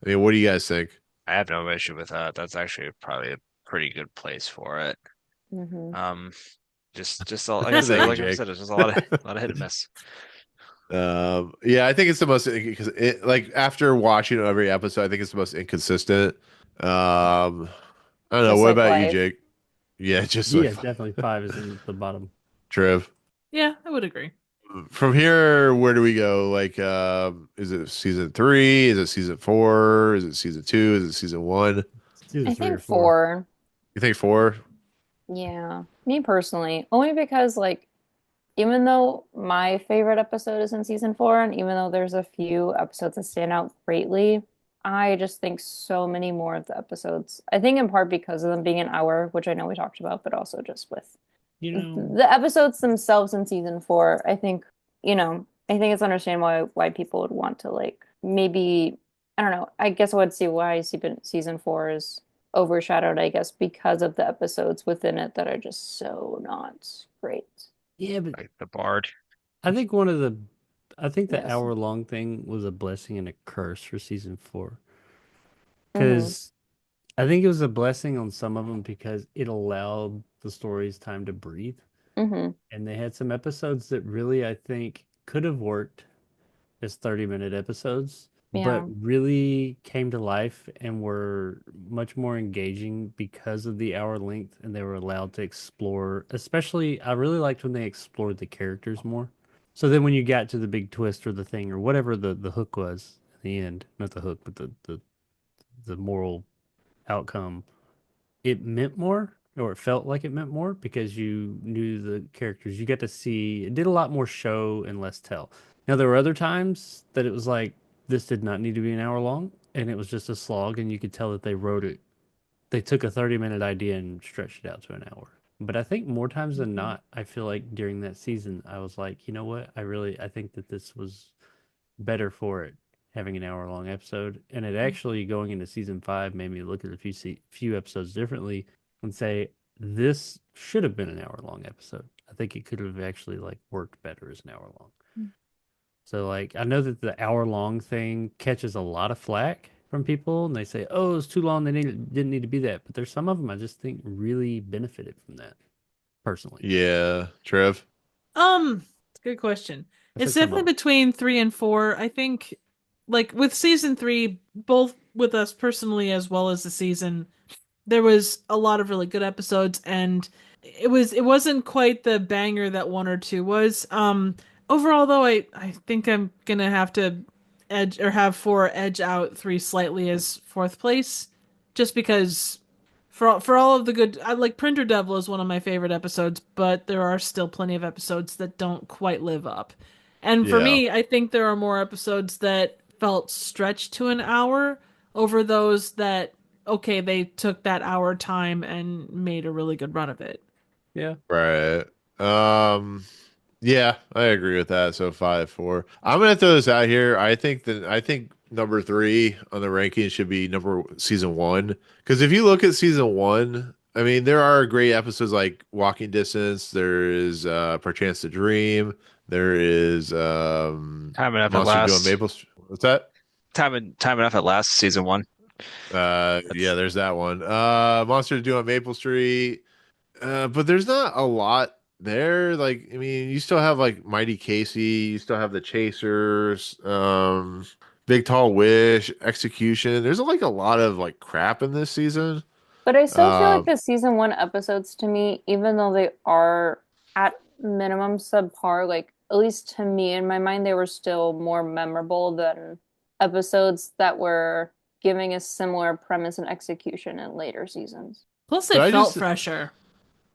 I mean, what do you guys think? I have no issue with that. That's actually probably a pretty good place for it. Hmm. Um, just like I Thank said, you, like I Jake. said, it's just a lot of hit and miss. Yeah, I think it's the most because it like after watching every episode, I think it's the most inconsistent. I don't know. Just What like about you, life. Jake? Yeah, just like Yeah, definitely five is in the bottom. Trev. Yeah, I would agree. From here, where do we go? Like, is it season three? Is it season four? Is it season two? Is it season one? It's either I three or think four. four. You think four? Yeah, me personally, only because like even though my favorite episode is in season four, and even though there's a few episodes that stand out greatly, I just think so many more of the episodes. I think in part because of them being an hour, which I know we talked about, but also just with You know, the episodes themselves in season four. I think it's understandable why people would want to like maybe I don't know. I guess I would see why season four is overshadowed, I guess, because of the episodes within it that are just so not great. yeah, but Like the Bard. I think one of the, I think the Yes. hour long thing was a blessing and a curse for season four. Hmm. Because I think it was a blessing on some of them because it allowed the stories time to breathe. Hmm. And they had some episodes that really, I think, could have worked as 30-minute episodes, but Yeah. really came to life and were much more engaging because of the hour length and they were allowed to explore. Especially, I really liked when they explored the characters more. So then when you got to the big twist or the thing or whatever the hook was in the end, not the hook, but the moral outcome, it meant more or it felt like it meant more because you knew the characters. You got to see it did a lot more show and less tell. Now there were other times that it was like this did not need to be an hour long and it was just a slog and you could tell that they wrote it. They took a 30-minute idea and stretched it out to an hour. But I think more times than Hmm. not, I feel like during that season I was like, you know what? I think that this was better for it having an hour long episode. And it actually going into season five made me look at a few episodes differently and say this should have been an hour long episode. I think it could have actually like worked better as an hour long. So like I know that the hour long thing catches a lot of flack from people and they say, "Oh, it's too long. Didn't need to be that." But there's some of them I just think really benefited from that personally. Yeah, Trev. It's a good question. I It's said some definitely of them. between three and four. I think, like with season three, both with us personally as well as the season, there was a lot of really good episodes, and it wasn't quite the banger that one or two was. Overall, though, I think I'm gonna have to edge or have four edge out three slightly as fourth place, just because for all of the good, I like Printer Devil is one of my favorite episodes, but there are still plenty of episodes that don't quite live up. And for Yeah. me, I think there are more episodes that felt stretched to an hour over those that okay, they took that hour time and made a really good run of it. Yeah. Right. Um, yeah, I agree with that. So five, four. I'm gonna throw this out here. I think number three on the ranking should be number season one. Because if you look at season one, I mean, there are great episodes like Walking Distance, there is Perchance to Dream, there is Time enough at Monster doing last. Maple what's that? Time enough at last. Season one. Yeah, That's there's that one. Monster doing Maple Street. But there's not a lot there. Like, I mean, you still have like Mighty Casey, you still have the Chasers, Big Tall Wish, Execution. There's like a lot of like crap in this season. But I still feel like Um, the season one episodes to me, even though they are at minimum subpar, like at least to me in my mind, they were still more memorable than episodes that were giving a similar premise and execution in later seasons. Plus, but it I felt just, fresher.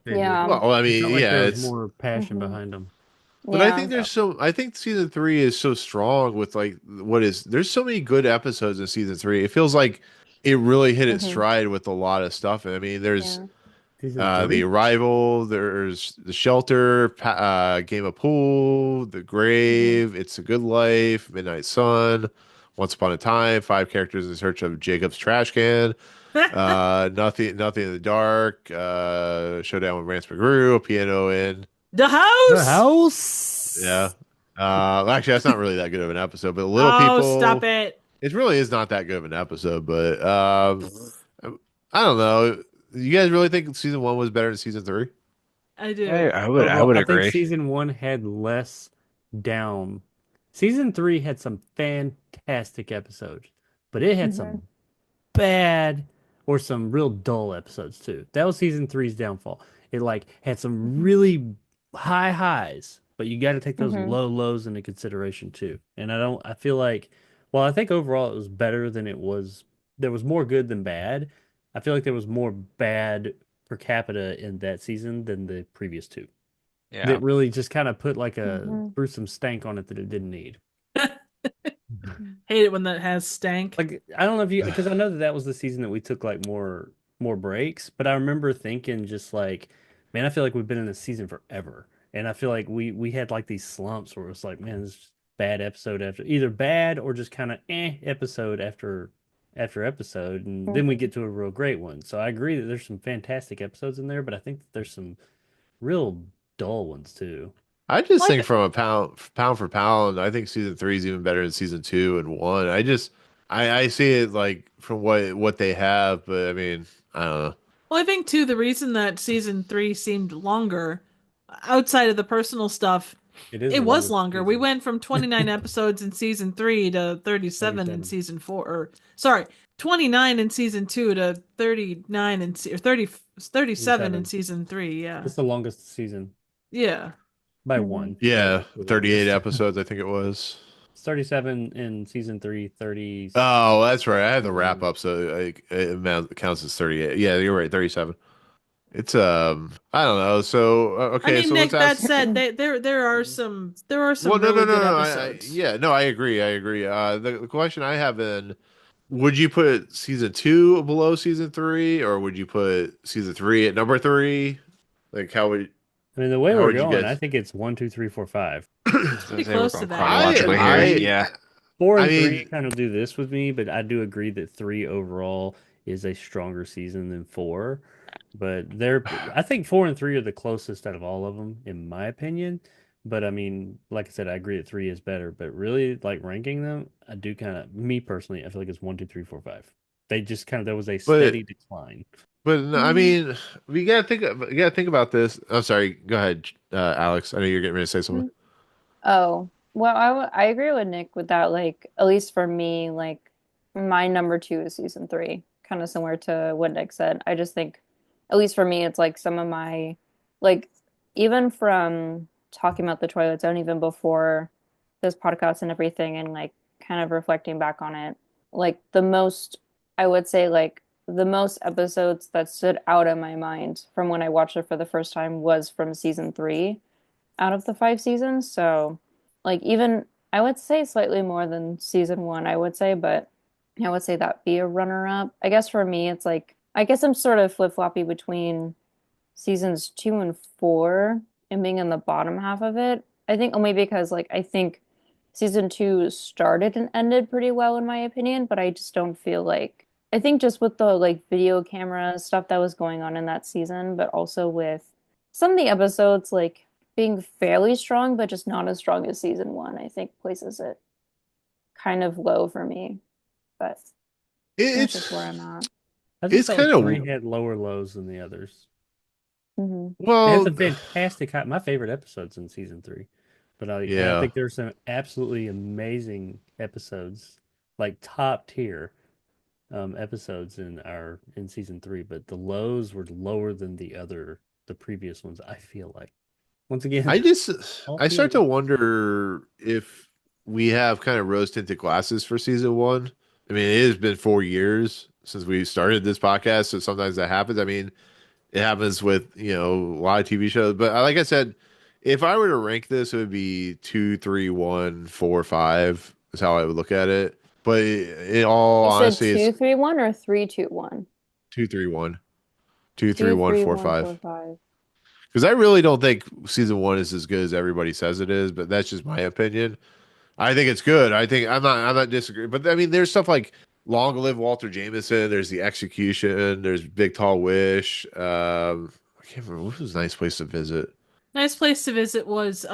They did. Yeah. well, I It felt mean, like there yeah, was it's, more passion Hmm. behind them. but I think Yeah. there's so, I think season three is so strong with like there's so many good episodes in season three. It feels like it really hit its Hmm. stride with a lot of stuff. I mean, there's Yeah. Season The three? Arrival, there's The Shelter, Game of Pool, The Hmm. Grave, It's a Good Life, Midnight Sun, Once Upon a Time, Five Characters in Search of Jacob's Trash Can, Nothing in the Dark, Showdown with Rance McGrew, Piano In. The The house. Yeah. house. Actually, that's not really that good of an episode, but Little Oh, stop People, it. it really is not that good of an episode, but I don't know. You guys really think season one was better than season three? I I, do. I would I Overall, would I think agree. season one had less down. Season three had some fantastic episodes, but it had Hmm. some bad or some real dull episodes too. That was season three's downfall. It like had some really high highs, but you got to take those Hmm. low lows into consideration too. And I feel like, well, I think overall it was better than it was. There was more good than bad. I feel like there was more bad per capita in that season than the previous two. Yeah. That really just kind of put like a Hmm. threw some stank on it that it didn't need. Hate it when that has stank. Like I don't know if you because I know that that was the season that we took like more breaks, but I remember thinking just like, man, I feel like we've been in this season forever, and I feel like we had like these slumps where it's like, man, this is bad episode after either bad or just kind of episode after episode, and then we Hmm. get to a real great one. So I agree that there's some fantastic episodes in there, but I think that there's some real dull ones too. I just Well, think from a pound for pound, I think season three is even better than season two and one. I see it like from what they have, but I mean, I don't know. I think too the reason that season three seemed longer, outside of the personal stuff, It is it the was longest longer. We season, went from 29 episodes in season three to 37 in 37. season four. Or sorry, 29 in season two to 39 or 37 in 37. season three. Yeah, It's the longest season yeah. by Hmm. one, but Yeah, it's the 38 longest. episodes, I think it was. It's 37 in season three, 37. Oh, that's right. I had the wrap up, so it counts as 38. Yeah, you're right, 37. It's I don't know. So I okay, mean, so let's Nick, that ask. said, there are some Well, no, no, really no, good no. episodes. Yeah, no, I agree. I agree. The question I have then, would you put season two below season three, or would you put season three at number three? Like, I mean, the way how we're would you going, I guys? think it's one, two, three, four, five. I was gonna Pretty say we're close to going that, yeah. chronologically here. Yeah. Four I and three mean, kind of do this with me, but I do agree that three overall is a stronger season than four. But I think four and three are the closest out of all of them, in my opinion. But I mean, like I said, I agree that three is better. But really, like ranking them, I do kind of, me personally, I feel like it's one, two, three, four, five. They just kind of there was a but steady decline. no, I mean, we gotta think about this. I'm sorry. Go ahead, Alex. I know you're getting ready to say something. Oh, well, I agree with Nick with that. Like, at least for me, like, my number two is season three, kind of similar to what Nick said. I just think, at least for me, it's like some of my, like, even from talking about the Twilight Zone, even before this podcast and everything, and like kind of reflecting back on it, like, I would say, like, the most episodes that stood out in my mind from when I watched it for the first time was from season three out of the five seasons. So, like, even I would say slightly more than season one, I would say, but I would say that be a runner up. I guess for me, it's like, I guess I'm sort of flip-floppy between seasons two and four and being in the bottom half of it. I think only because, like, I think season two started and ended pretty well, in my opinion, but I just don't feel like, I think just with the like video camera stuff that was going on in that season, but also with some of the episodes like being fairly strong, but just not as strong as season one, I think places it kind of low for me. But that's just where It's I'm at. I just it's felt kind like three of had lower lows than the others. Hmm. It has well, some fantastic, my favorite episodes in season three. But I yeah. think there's some absolutely amazing episodes, like top tier episodes in season three. But the lows were lower than the previous ones. I feel like once I again, just all I three start of to them. wonder if we have kind of rose tinted glasses for season one. I mean, it has been 4 years since we started this podcast, so sometimes that happens. I mean, it happens with a lot of TV shows. But like I said, if I were to rank this, it would be two, three, one, four, five is how I would look at it. But in all You said honesty, it's two, three, one or three, two, one? two, three, one, two, three, Two, one, three, four, one, five. four, five. Because I really don't think season one is as good as everybody says it is, but that's just my opinion. I think it's good. I'm not disagreeing. But I mean, there's stuff like Long Live Walter Jameson. There's The Execution. There's Big Tall Wish. I can't remember what was a nice place to visit. Nice place to visit was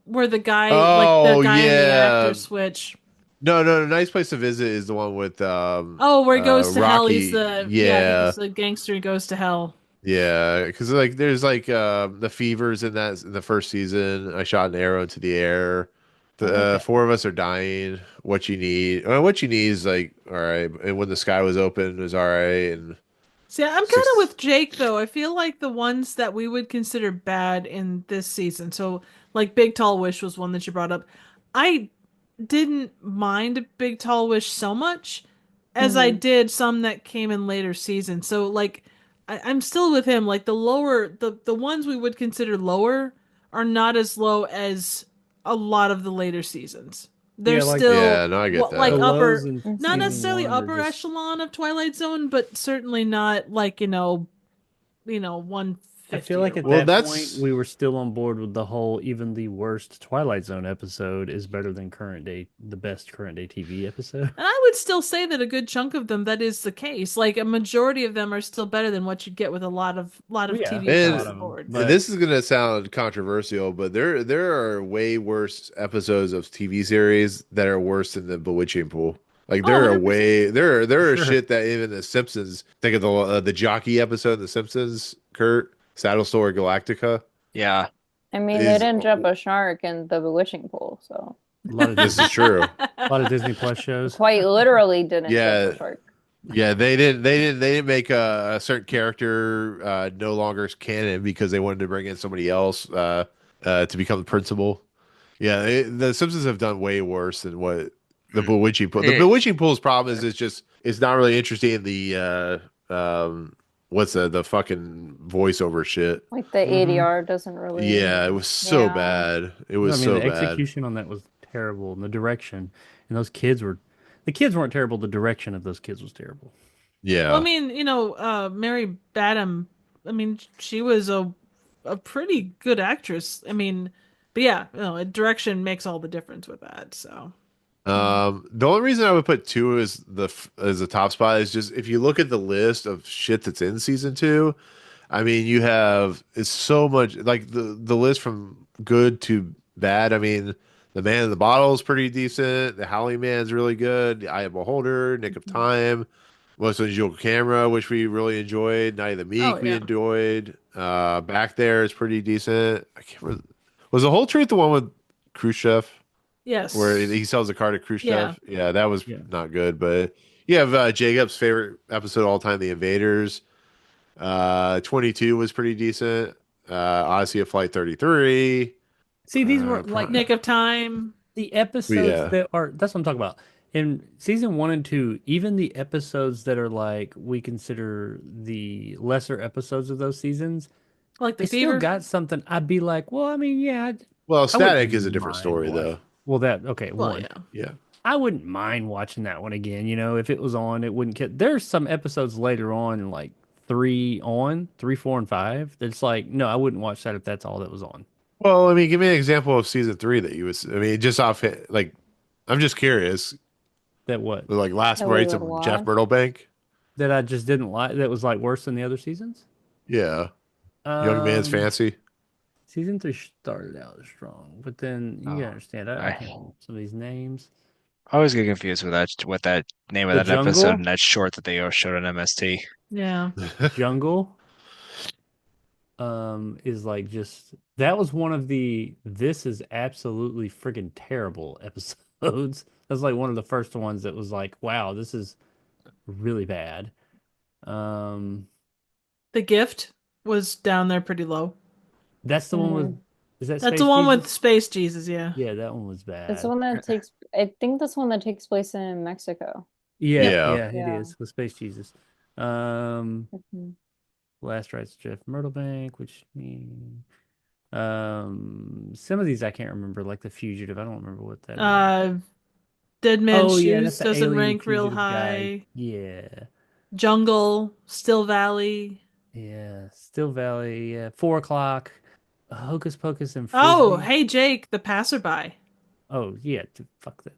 where the Oh guy and the yeah, actor switch. No, no, no. Nice Place to Visit is the one with Oh, where he goes to hell. He's Rocky. the yeah, Yeah, he's the gangster who goes to hell. yeah. Because like there's like the fevers in that in the first season. I shot an arrow into the air. The Okay. four of us are dying. What you need? What you need is like all right. And when the sky was open, it was all right. And See, I'm kind of six. with Jake though. I feel like the ones that we would consider bad in this season. So, like Big Tall Wish was one that you brought up. I didn't mind Big Tall Wish so much as I Hmm. did some that came in later seasons. So, like, I'm still with him. Like the ones we would consider lower are not as low as a lot of the later seasons. They're Yeah, like Yeah, still no, I get what like the that. lows upper, in not Hmm. season necessarily one are upper just echelon of Twilight Zone, but certainly not like, 150 I feel like or at Well, that whatever. point that's we were still on board with the whole even the worst Twilight Zone episode is better than the best current day TV episode. And I would still say that a good chunk of them that is the case. Like a majority of them are still better than what you get with a lot of Yeah, TV a and across lot the of them. board. But this is gonna sound controversial, but there are way worse episodes of TV series that are worse than the Bewitching Pool. Like Oh, there are 100%. way for there are sure. shit that even the Simpsons think of the jockey episode of the Simpsons, Kurt Saddle Store Galactica Yeah. I mean, they is didn't jump a shark in the bewitching pool, so A lot of this is true. A lot of Disney Plus shows. quite literally didn't jump a Yeah, shark. yeah, they didn't make a certain character no longer canon because they wanted to bring in somebody else to become the principal. Yeah, the Simpsons have done way worse than what the Bewitching Pool. The It, Bewitching Pool's problem is it's not really interesting in the what's the fucking voiceover shit. Like the Hmm. ADR doesn't really, Yeah, it was so yeah. bad. It No, I was mean so the bad. execution on that was terrible, and the direction, and the kids weren't terrible. The direction of those kids was terrible. Well, I Yeah. mean, Mary Badham, I mean, she was a pretty good actress. I mean, but yeah, direction makes all the difference with that. So, The only reason I would put two as the top spot is just if you look at the list of shit that's in season two, I mean you have it's so much like the list from good to bad. I mean, the Man in the Bottle is pretty decent. The Howling Man's really good. The Eye of Beholder, Nick of Time, Most Unusual Camera, which we really enjoyed. Night of the oh Meek we yeah, enjoyed. Back There is pretty decent. I can't remember. Was The Whole Truth the one with Khrushchev? Where yes, he sells a car to yeah. Khrushchev. Yeah, that was Yeah. not good. But you have Jacob's favorite episode of all time, The Invaders. 22 was pretty decent. Odyssey of Flight 33. See, these were like Prime. Nick of Time. the episodes Yeah. that are that's what I'm talking about. In season one and two, even the episodes that are like we consider the lesser episodes of those seasons, Like the they still Fever. got something. I'd be like, well, I mean, yeah, Well, I wouldn't Static is a different mind story, watch. though. Well, that okay, Well, one. yeah. Yeah. I wouldn't mind watching that one again. If it was on, it wouldn't get. There's some episodes later on, like three, 4, and 5. That's like, no, I wouldn't watch that if that's all that was on. Well, I mean, give me an example of season three that you was. I mean, just off like, I'm just curious. That what Like Last That we Rites would of Jeff watch. Myrtlebank. that I just didn't like. That was like worse than the other seasons. Yeah. Young Man's Um, Fancy. Season 3 started out strong, but then you gotta oh, understand, I I can't remember some of these names. I always get confused with that name of The that episode and Jungle, that short that they showed on MST. Yeah. Jungle, is like just that was one of the this is absolutely freaking terrible episodes. That's like one of the first ones that was like, wow, this is really bad. Um, The Gift was down there pretty low. that's the one Hmm. with is that That's the Space one with Jesus? Space Jesus, yeah. Yeah, that one was It's the bad. one that takes, I think that's one that takes place in Mexico. Yeah, Yep. Yeah. yeah, it Yeah. is with Space Jesus. Um, Mhm. Last Rites of Jeff Myrtlebank, some of these I can't remember, like The Fugitive. I don't remember what that is. Dead Man's Oh yeah, that's Shoes the doesn't alien rank real fugitive guy. high. Yeah. Jungle, Still Valley. Yeah. Still Valley, yeah. 4 o'clock. Hocus Pocus and Oh, Frisbee. hey Jake, the passerby. Oh yeah, fuck that.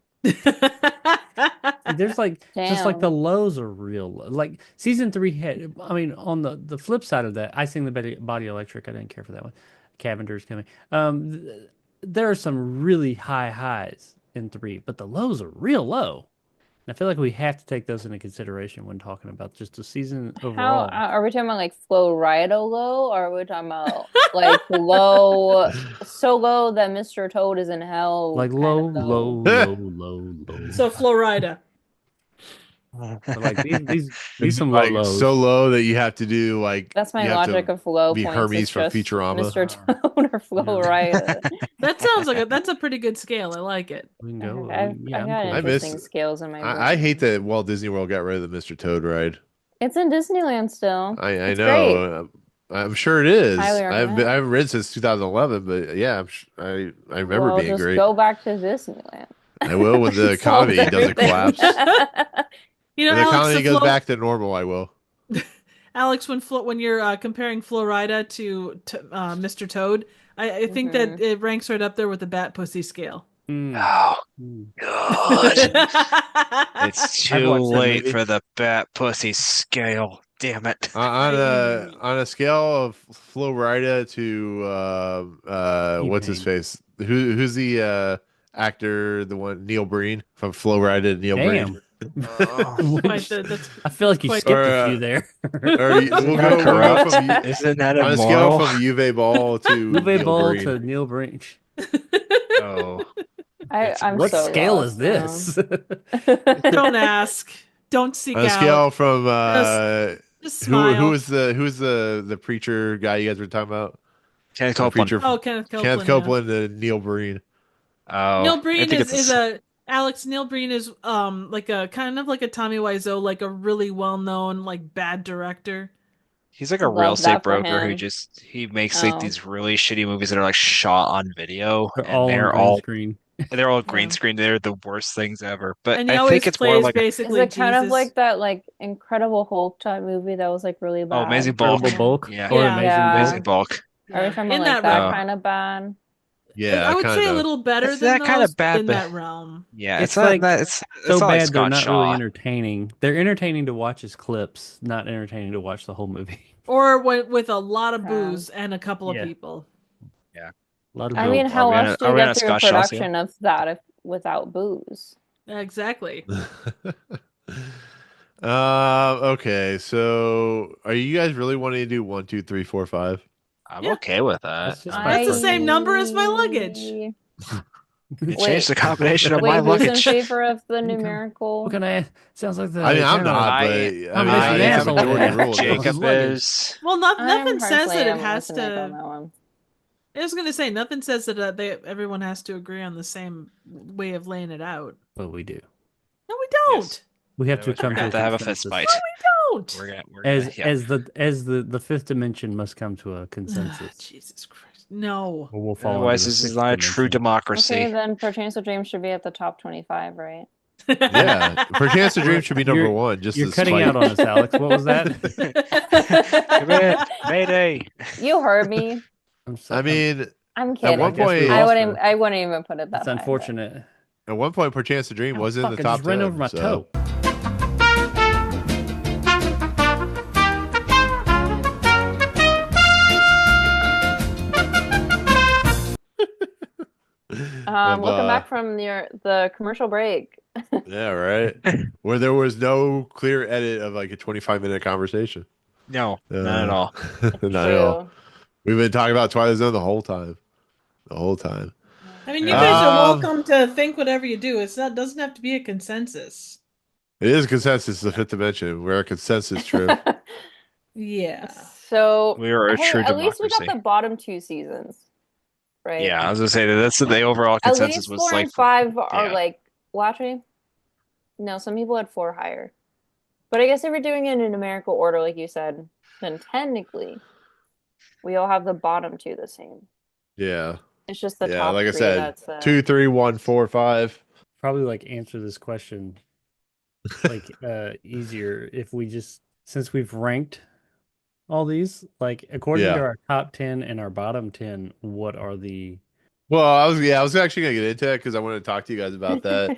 There's like just like the Damn. lows are real low. Like season 3 had I mean on the flip side of that, I sing the body electric. I didn't care for that one. Cavender's coming. There are some really high highs and 3, but the lows are real low. And I feel like we have to take those into consideration when talking about just the season How overall. are we talking about like Flo Rida low, or are we talking about like low, so low that Mr. Toad is in hell Like kind low, of low, low? low, low. So Florida. So like these some low Like lows. so low that you have to do like That's my you have logic to of low be points. Hermes It's from just Futurama. Mr. Toad or Flo Rida. That sounds like that's a pretty good scale. I like it. We can go. I've Yeah, I'm got cool. I miss- interesting scales in my I hate brain. that Walt Disney World got rid of the Mr. Toad ride. It's in Disneyland still. I It's great. know. I'm sure it is. Highly I recommend. haven't read since 2011, but yeah, I remember Well, being just great. go back to Disneyland. I will when the Solves economy doesn't everything. collapse. You know, When the Alex, economy the goes Flo back to normal, I will. Alex, when you're comparing Florida to Mr. Toad, I think that Mhm. it ranks right up there with the Bat Pussy scale. Mm. Oh, Mm. God. It's I've too watched that late movie. for the Bat Pussy scale. Damn it. On a scale of Flo Rida to what's his T-Pain. face? Who's the actor? The one Neil Breen from Flo Rida to Neil Damn. Breen. That's I feel like you quite- skipped Or, a few there. Or we'll that go corrupt? from Isn't that on a scale immoral? from Uwe Ball to Uwe Neil Ball Breen. to Neil Breen. Oh. I'm What so scale lost is this? Don't ask. Don't seek On a out. scale from Just who smile. was the preacher guy you guys were talking about? Kenneth The Copeland. preacher Oh, Kenneth Copeland. Kenneth yeah. Copeland and Neil Breen. Oh, Neil I Breen think is a Alex. Neil Breen is like a kind of like a Tommy Wiseau, like a really well known like bad director. he's like a real Love estate that for broker who him. just he makes like Oh. these really shitty movies that are like shot on video They're and all on they're green all screen. green Yeah. screen. They're the worst things ever. But And he I always think it's more plays like Is basically it kind of Jesus. like that like Incredible Hulk type movie that was like really bad? Amazing Bulk. Incredible Bulk Yeah. or Yeah. Amazing Yeah. Bulk. Amazing Bulk. Are we Yeah. talking In about like that that realm. kind of bad? Yeah, I would say a kinda. little better It's than that kind of those, but bad, in but- that realm. Yeah, It's it's not like that it's So not like bad they're Scott not Shaw. really entertaining. They're entertaining to watch as clips, not entertaining to watch the whole movie. Or with a lot of Yeah. booze and a couple Yeah. of people. A lot of I booze. mean, how we on else a- do are you we on get a through a Scott Shaw scale? production of that without booze? Exactly. Okay, so are you guys really wanting to do 1, 2, 3, 4, 5? I'm Yeah. okay with that. That's just That's the preference. same number as my luggage. You Wait. changed the combination of Wait, my who's in luggage. favor of the What numerical? can I? Sounds like the. I mean, I'm general. not, but I- I mean, I'm just an it's a asshole majority there. rule. Jacob Luggage. is. Well, nothing I'm says that it personally has with Nick on to. that one. I was gonna say nothing says that everyone has to agree on the same way of laying it out. But we do. No, we don't. Yes. We have to We come have to to a have a fist consensus. fight. Don't. We're gonna, yeah. As the fifth dimension must come to a Ugh, consensus. Jesus Christ. No. Or we'll fall Otherwise, into the this is sixth not a true dimension. democracy. Okay, then Pertains to Dreams should be at the top 25, right? Yeah, for Chance to Dream should be number You're- one. Just You're to cutting spite. out on us, Alex. What was that? Come in, Mayday. You heard me. I'm I mean, I'm kidding. one point- I wouldn't even put it that It's high. but- unfortunate. at one point, Per Chance to Dream Oh, was in fuck, the I top just ran 10. over my so- toe. Welcome back from the commercial break. Yeah, right. Where there was no clear edit of like a 25-minute conversation. No, not at all. Not at all. True. We've been talking about Twilight Zone the whole time. The whole time. I mean, you guys are Um, welcome to think whatever you do. Doesn't have to be a consensus. It is consensus, the fifth dimension. We're a consensus true. Yeah. So We are a hey, true at least we got democracy. the bottom two seasons, right? Yeah, I was gonna say that's the overall At consensus least was 4 like and 5 are yeah. like, well, actually, no, some people had 4 higher. But I guess if we're doing it in numerical order, like you said, then technically we all have the bottom two the same. Yeah. It's just the Yeah, top like I three said, that's 2, 3, 1, 4, 5. Probably like answer this question like easier if we just since we've ranked all these like according Yeah. to our top 10 and our bottom 10, what are the Well, I was actually gonna get into that because I wanted to talk to you guys about that.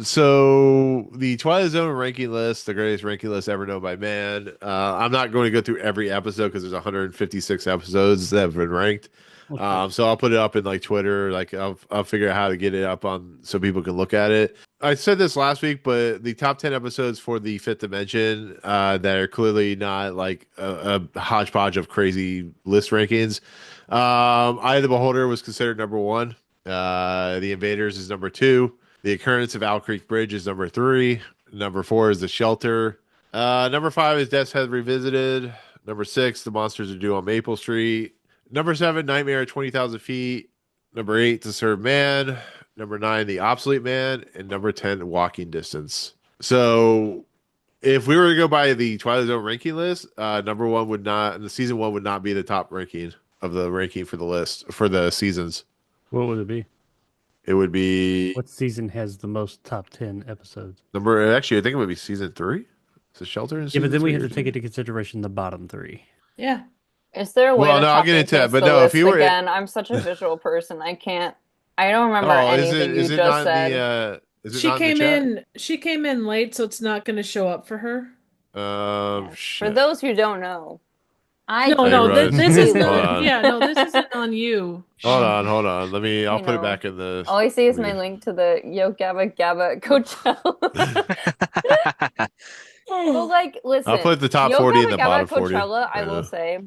So the Twilight Zone ranking list, the greatest ranking list ever known by man. I'm not going to go through every episode because there's 156 episodes that have been ranked. Okay. So I'll put it up in like Twitter. Like I'll figure out how to get it up on so people can look at it. I said this last week, but the top 10 episodes for the Fifth Dimension that are clearly not like a hodgepodge of crazy list rankings. Eye of the Beholder was considered number one. The Invaders is number two. The Occurrence of Owl Creek Bridge is number three. Number four is The Shelter. Number five is Death's Head Revisited. Number six, The Monsters Are Due on Maple Street. Number seven, Nightmare at 20,000 Feet. Number eight, To Serve Man. Number nine, The Obsolete Man. And number 10, Walking Distance. So if we were to go by the Twilight Zone ranking list, number one would not, the season one would not be the top ranking of the ranking for the list for the seasons. What would it be? It would be What season has the most top 10 episodes? actually, I think it would be season three. Is it Shelter in Yeah, season but then we three have or to take into consideration the bottom three. Yeah. Is there a way Well, to no, I'll copy get and into that, paste but the no, if list you were- again? I'm such a visual person. I don't remember Oh, is anything it you not just in said. the is it She not in the came chat? in. She came in late, so it's not going to show up for her. Yeah. For Shit. those who don't know, I No, Hey, no, Rose, this is hold not. on. Yeah, no, this isn't on you. Hold on. I'll You put it know, back in the. all I see is let my me- link to the Yo Gabba Gabba at Coachella. Well, like, I'll listen, put the top Yo 40 in Gabba the Gabba bottom at 40. Coachella, I Right will now. say,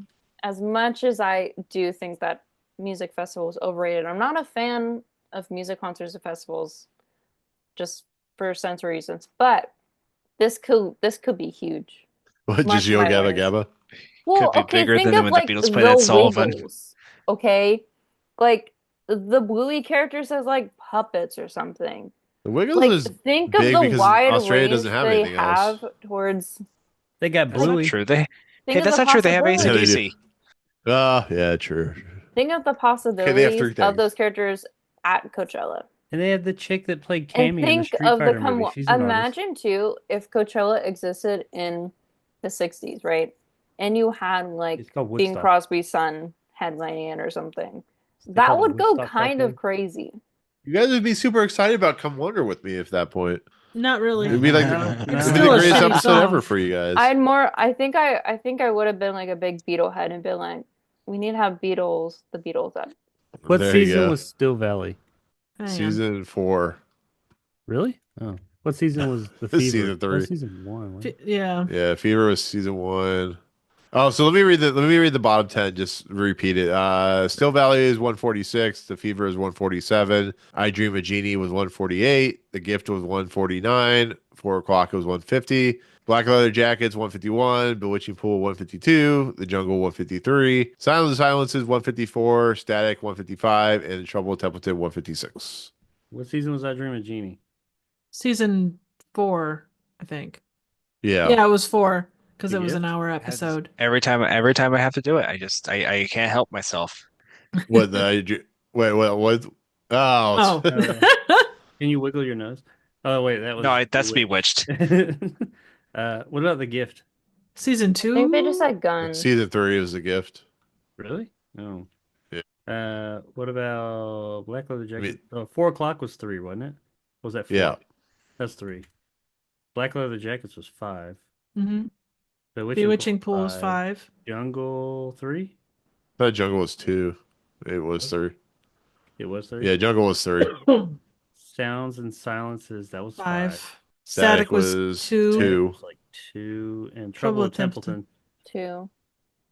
as much as I do think that music festivals overrated, I'm not a fan of music concerts and festivals just for sensory reasons. But this could be huge. What, Mark just Yo my Gabba words. Gabba? Well, Could be okay, bigger think than of when the like Beatles played at the Sullivan. Wiggles, okay? Like the Bluey characters as like puppets or something. The Wiggles Like is think of big the because wide Australia range doesn't have they anything else. have towards They got That's not Bluey. true. think of That's the not true. They have Yeah, they do. AC/DC. Oh, yeah, true. think of the Okay, they have possibilities three of things. those characters at Coachella. And they had the chick that played And Cammy in the think Street of the Fighter movie. come She's an artist. imagine too if Coachella existed in the 60s, right? And you had like It's called Bing Woodstock. Crosby's son headlining it or something. They That called it would go Woodstock back kind then. of crazy. You guys would be super excited about Come Wonder with me if that point. Not really. It'd be like No, it'd no. be Still the a greatest shitty episode song. ever for you guys. I think I would have been like a big Beatle head and been like, we need to have the Beatles up. What There you season go. was Still Valley? Hang on. Season 4. Really? Oh. What season was The Fever? Season That was 3. season 1. wasn't it? Yeah. Yeah, Fever was season 1. Oh, so let me read the bottom 10, just repeat it. Still Valley is 146, The Fever is 147, I Dream of Jeannie was 148, The Gift was 149, 4 O'Clock was 150, Black Leather Jackets 151, Bewitching Pool 152, The Jungle 153, Silence of Silences 154, Static 155, and Trouble with Templeton 156. What season was I Dream of Jeannie? Season 4, I think. Yeah. Yeah, it was 4 because The it was an Gift? hour episode. Every time I have to do it, I can't help myself. What the wait, what? Oh, Oh. Can you wiggle your nose? Oh, wait, that was... No, that's Bewitched. What about The Gift? Season I 2? think they just had guns. Season 3 was The Gift. Really? No. Yeah. What about Black Leather Jacket? mean- 4 O'Clock was 3, wasn't it? Was that 4? Yeah. That's 3. Black Leather Jackets was 5. Mm-hmm. Bewitching Pool was 5. Jungle 3? I thought Jungle was 2. It was 3. It was 3? Yeah, Jungle was 3. Sounds and Silences, that was 5. Static Static was was 2. It 2. was like 2. And Trouble Trouble with at Templeton, 2,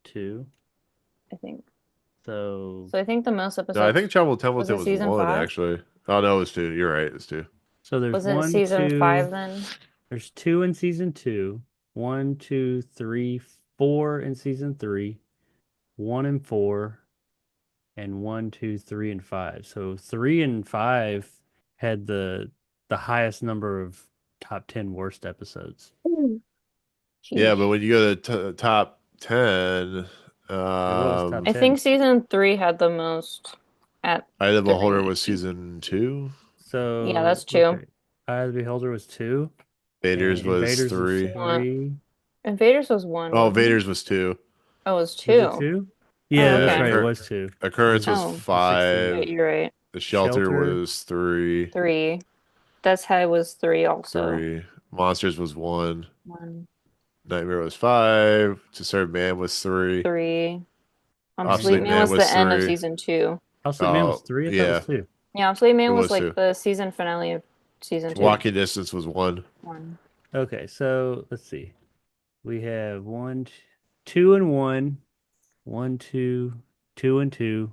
2. I think. So So I think the most episodes No, I think Trouble with Was Templeton it was season 1, 5? actually. Oh, no, it was 2. You're right. It's 2. there's was it 1, season 2, 5 then? There's 2 in season 2, 1, 2, 3, 4 in season 3, 1 and 4, and 1, 2, 3, and 5. So 3 and 5 had the highest number of top 10 worst episodes. Yeah, Jeez. but when you go to top 10, was top I 10? think season 3 had the most at Eye of the Beholder 3. was season 2. So Yeah, that's 2. okay, Eye of the Beholder was 2. Vaders and was Invaders 3. One. 3. Invaders was 1. Oh, wasn't it? Vaders was 2. Oh, it was Was it 2. 2? Yeah, Oh, that's okay. right. It Occur- was 2. Occurrence was Oh. 5. Yeah, you're right. The Shelter Shelter. was 3. 3. Death's Head was 3 also. 3. Monsters was 1. 1, Nightmare was 5. To Serve Man was 3. 3. Obsolete Obsolete Man Man was the was end of 3. season 2. Obsolete Man was Oh, 3? I thought it was yeah, 2. Yeah, Obsolete it Man was was like 2. the season finale of season 2. Walking Distance was 1. One. Okay, so let's see. We have 2 and 1, 1, 2, 2 and 2,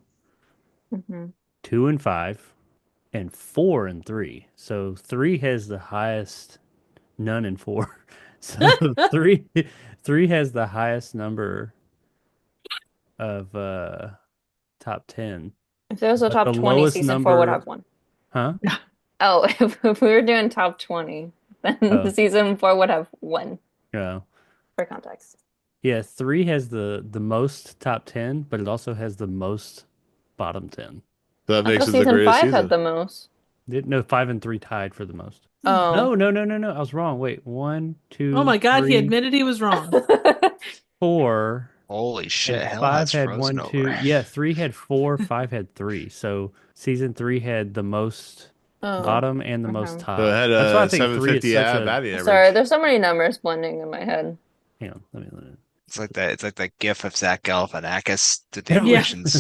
Hmm. 2 and 5, and 4 and 3. So 3 has the highest, none and 4. So 3 3 has the highest number of top 10. If there was a But top the 20, lowest season 4 would have number, one. huh? Oh, if we were doing top 20, then Oh, season 4 would have one, yeah. for context. Yeah, 3 has the most top 10, but it also has the most bottom 10. So that I makes thought it the season greatest 5 had season. the most. No, 5 and 3 tied for the most. Oh. No, no, no, no, no. I was wrong. Wait, one, Oh two, my God, he three, admitted he was wrong. 4, Holy shit, and hell 5 has had frozen 1, over. 2. Yeah, 3 had 4, 5 had 3. So season 3 had the most Oh. bottom and the most Okay. So it top. had That's why I a think 3 is 750 such a. batting Sorry, average. there's so many numbers blending in my head. Hang on, let me. It's like that. It's like that GIF of Zach Galifianakis did the Yeah. equations.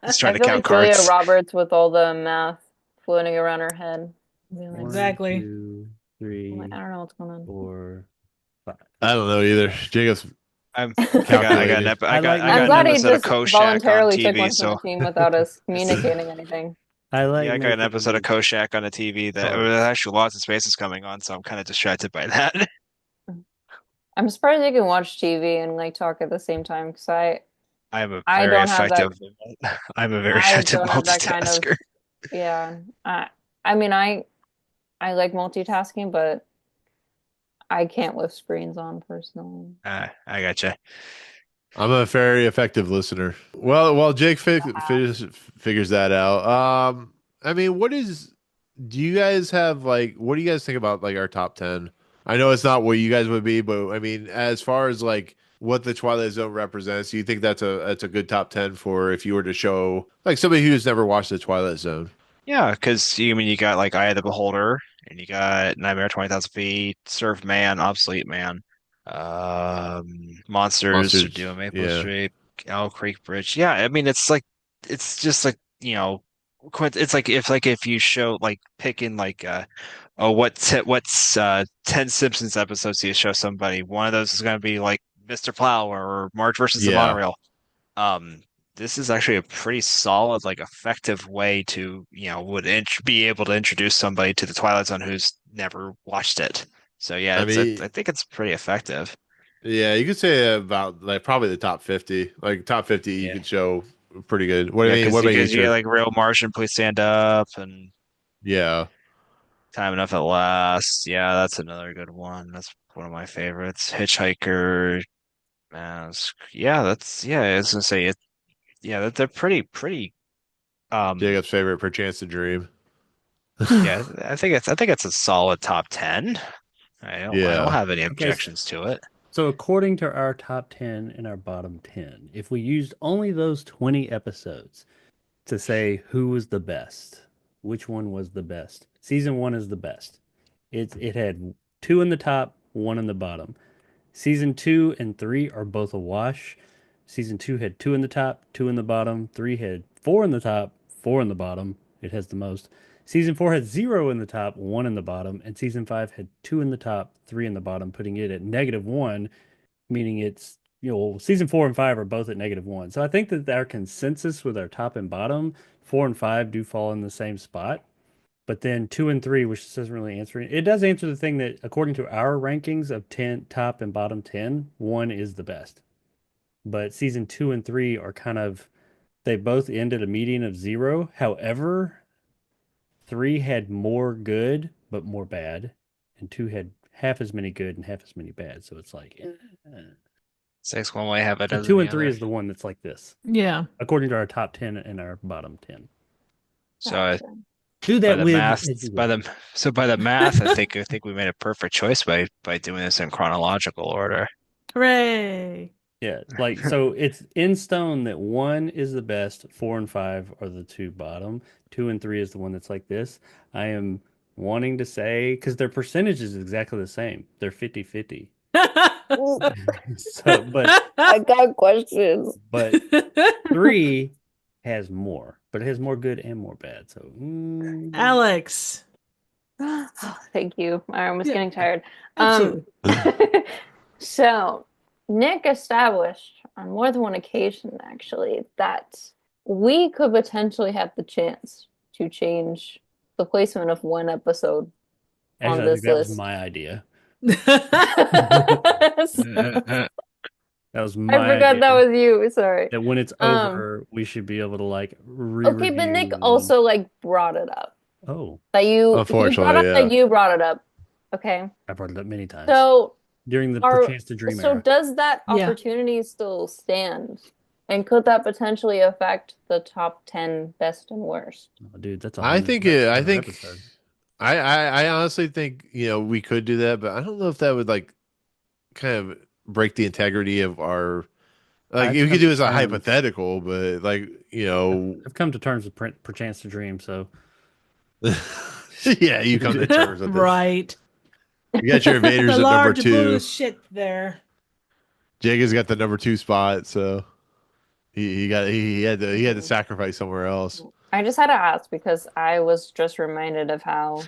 He's trying I to feel count like Julia cards. Roberts with all the math floating around her head. Being like, 1, Exactly. 2, I'm like, I 3, don't know what's going on. 4, 5. I don't know either. Jacob's I got an calculating. I I'm got an glad he episode of just Koshak on voluntarily took TV, one for the so team without us it's communicating anything. I like yeah, I got an episode of making Koshak on the TV that charts. there's actually lots of spaces coming on, so I'm kind of distracted by that. I'm surprised you can watch TV and like talk at the same time because I'm a I very don't have that. effective I'm a very I effective don't have that kind of, multitasker. yeah. I mean, I like multitasking, but I can't with screens on personally. I gotcha. I'm a very effective listener. Well, while Jake figures that out, I mean, do you guys have like, what do you guys think about like our top 10? I know it's not what you guys would be, but I mean, as far as like what the Twilight Zone represents, do you think that's a good top 10 for if you were to show like somebody who's never watched the Twilight Zone? Yeah, because you got like Eye of the Beholder, and you got Nightmare 20,000 Feet, Surf Man, Obsolete Man, Monsters, Monsters, Doom, Maple yeah, Street, Owl Creek Bridge. Yeah, I mean it's just like it's like if you show like picking like oh what's 10 Simpsons episodes do you show somebody? One of those is going to be like Mr. Plow or Marge versus the yeah. Monorail. Um, this is actually a pretty solid, like effective way to, be able to introduce somebody to the Twilight Zone who's never watched it. So yeah, I I mean, think it's pretty effective. yeah, you could say about like probably the top 50. Like top 50, you Yeah. could show pretty good. What I Yeah, mean, what about you, because you get Chip? like Real Martian, Please Stand Up, and Yeah. Time Enough at Last. Yeah, that's another good one. That's one of my favorites. Hitchhiker, Mask. Yeah, I was gonna say it. Yeah, they're pretty. Um, Jacob's favorite, Perchance to Dream. yeah, I think it's a solid top 10. I don't Yeah. have any Okay, objections to it. so according to our top 10 and our bottom 10, if we used only those 20 episodes to say who was the best, which one was the best? Season 1 is the best. It had 2 in the top, 1 in the bottom. Season 2 and 3 are both a wash. Season 2 had 2 in the top, 2 in the bottom. 3 had 4 in the top, 4 in the bottom. It has the most. Season 4 had 0 in the top, 1 in the bottom. And season 5 had 2 in the top, 3 in the bottom, putting it at -1, meaning it's, season 4 and 5 are both at -1. So I think that our consensus with our top and bottom, 4 and 5 do fall in the same spot. But then 2 and 3, which doesn't really answer it. It does answer the thing that, according to our rankings of 10 top and bottom 10, 1 is the best. But season 2 and 3 are kind of, they both end at a median of 0. However, 3 had more good but more bad, and 2 had half as many good and half as many bad. So it's like, Six one way, have it so as 2 the and 3 other. is the one that's like this, Yeah. according to our top 10 and our bottom 10. So Gotcha. Do by that the with math, as you by will. the math, I think we made a perfect choice by doing this in chronological order. Hooray. Yeah, like so it's in stone that 1 is the best, 4 and 5 are the 2 bottom, 2 and 3 is the one that's like this. I am wanting to say, because their percentage is exactly the same. They're 50-50. So, I got questions. but 3 has more, but it has more good and more bad. So, Alex. Thank you. My arm was Yeah. getting tired. Absolutely. So Nick established on more than one occasion, actually, that we could potentially have the chance to change the placement of one episode on actually, I think this that was list. my idea. I That was my forgot idea. that was you. Sorry. That when it's over, we should be able to like Okay, but Nick re-review. also like brought it up. Oh, That he brought Unfortunately, up yeah. that you brought it up. Okay. I brought it up many times So during the Are, Perchance to Dream so era. does that Yeah. opportunity still stand? And could that potentially affect the top 10 best and worst? Oh, dude, that's I think episode. I honestly think, we could do that, but I don't know if that would like kind of break the integrity of our I've we come could do to as a terms- hypothetical, but like, I've come to terms with Perchance to Dream, so yeah, you come to terms with it. Right. You got your invaders The at number large 2. bullshit there. Jacob's got the number 2 spot, so he had to sacrifice somewhere else. I just had to ask because I was just reminded of how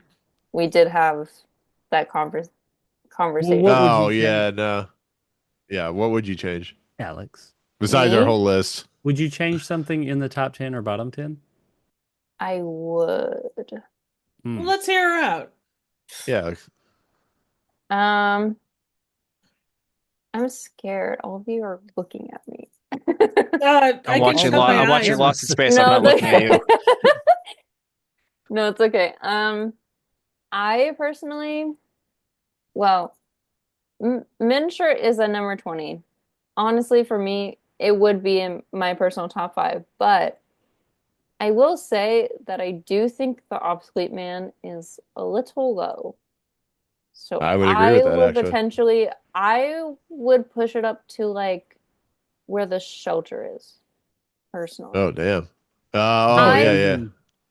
we did have that conversation. What would you Oh change? yeah, no. Yeah, what would you change Alex, besides Me? our whole list? would you change something in the top 10 or bottom 10? I would. Hmm. Well, let's hear her out. Yeah. I'm scared. All of you are looking at me. I I'm can watching shut my I'm watching eyes. Lost in Space. I'm No, not looking at you. No, it's okay. I personally, well, Minsher is a number 20. Honestly, for me, it would be in my personal top 5, but I will say that I do think the Obsolete Man is a little low. So I would agree with that, would actually. potentially, I would push it up to like where the shelter is, personally. Oh damn. I- yeah.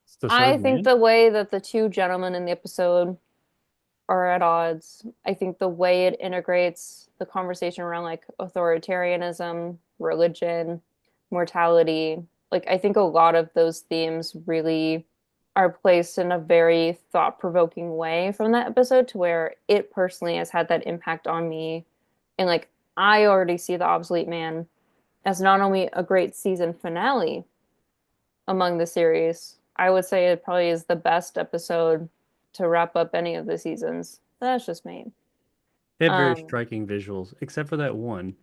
It's the I third think man? the way that the two gentlemen in the episode are at odds, I think the way it integrates the conversation around like authoritarianism, religion, mortality, like I think a lot of those themes really are placed in a very thought-provoking way from that episode to where it personally has had that impact on me. And like I already see The Obsolete Man as not only a great season finale among the series, I would say it probably is the best episode to wrap up any of the seasons. That's just me. They have very Um, striking visuals, except for that one,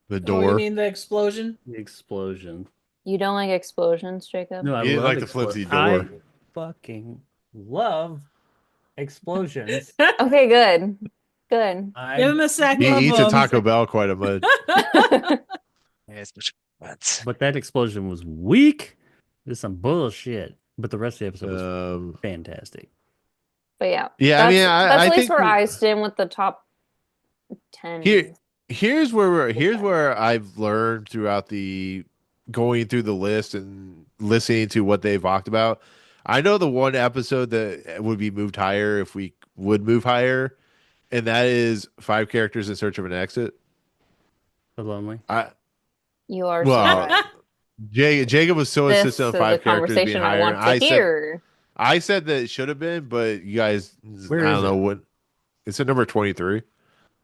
The Oh, you door. mean the explosion? the explosion. You don't like explosions, Jacob? No, I You didn't love like the flimsy I door. fucking love explosions. Okay, good. Good. Give him I, a sack He of eats at them. Taco Bell quite a bit. Yeah, it's much fun. but that explosion was weak. This is some bullshit. But the rest of the episode was fantastic. But yeah. Yeah, I mean, that's I at least think where I stand with the top 10. here's where I've learned throughout the going through the list and listening to what they've talked about. I know the one episode that would be moved higher if we would move higher, and that is 5 characters in search of an exit. So lonely. You are Well, so right. Jacob was so This insistent is on 5 the characters being conversation I higher. want And to hear. I said that it should have been, but you guys, Where I is don't know it? what. It's at number 23.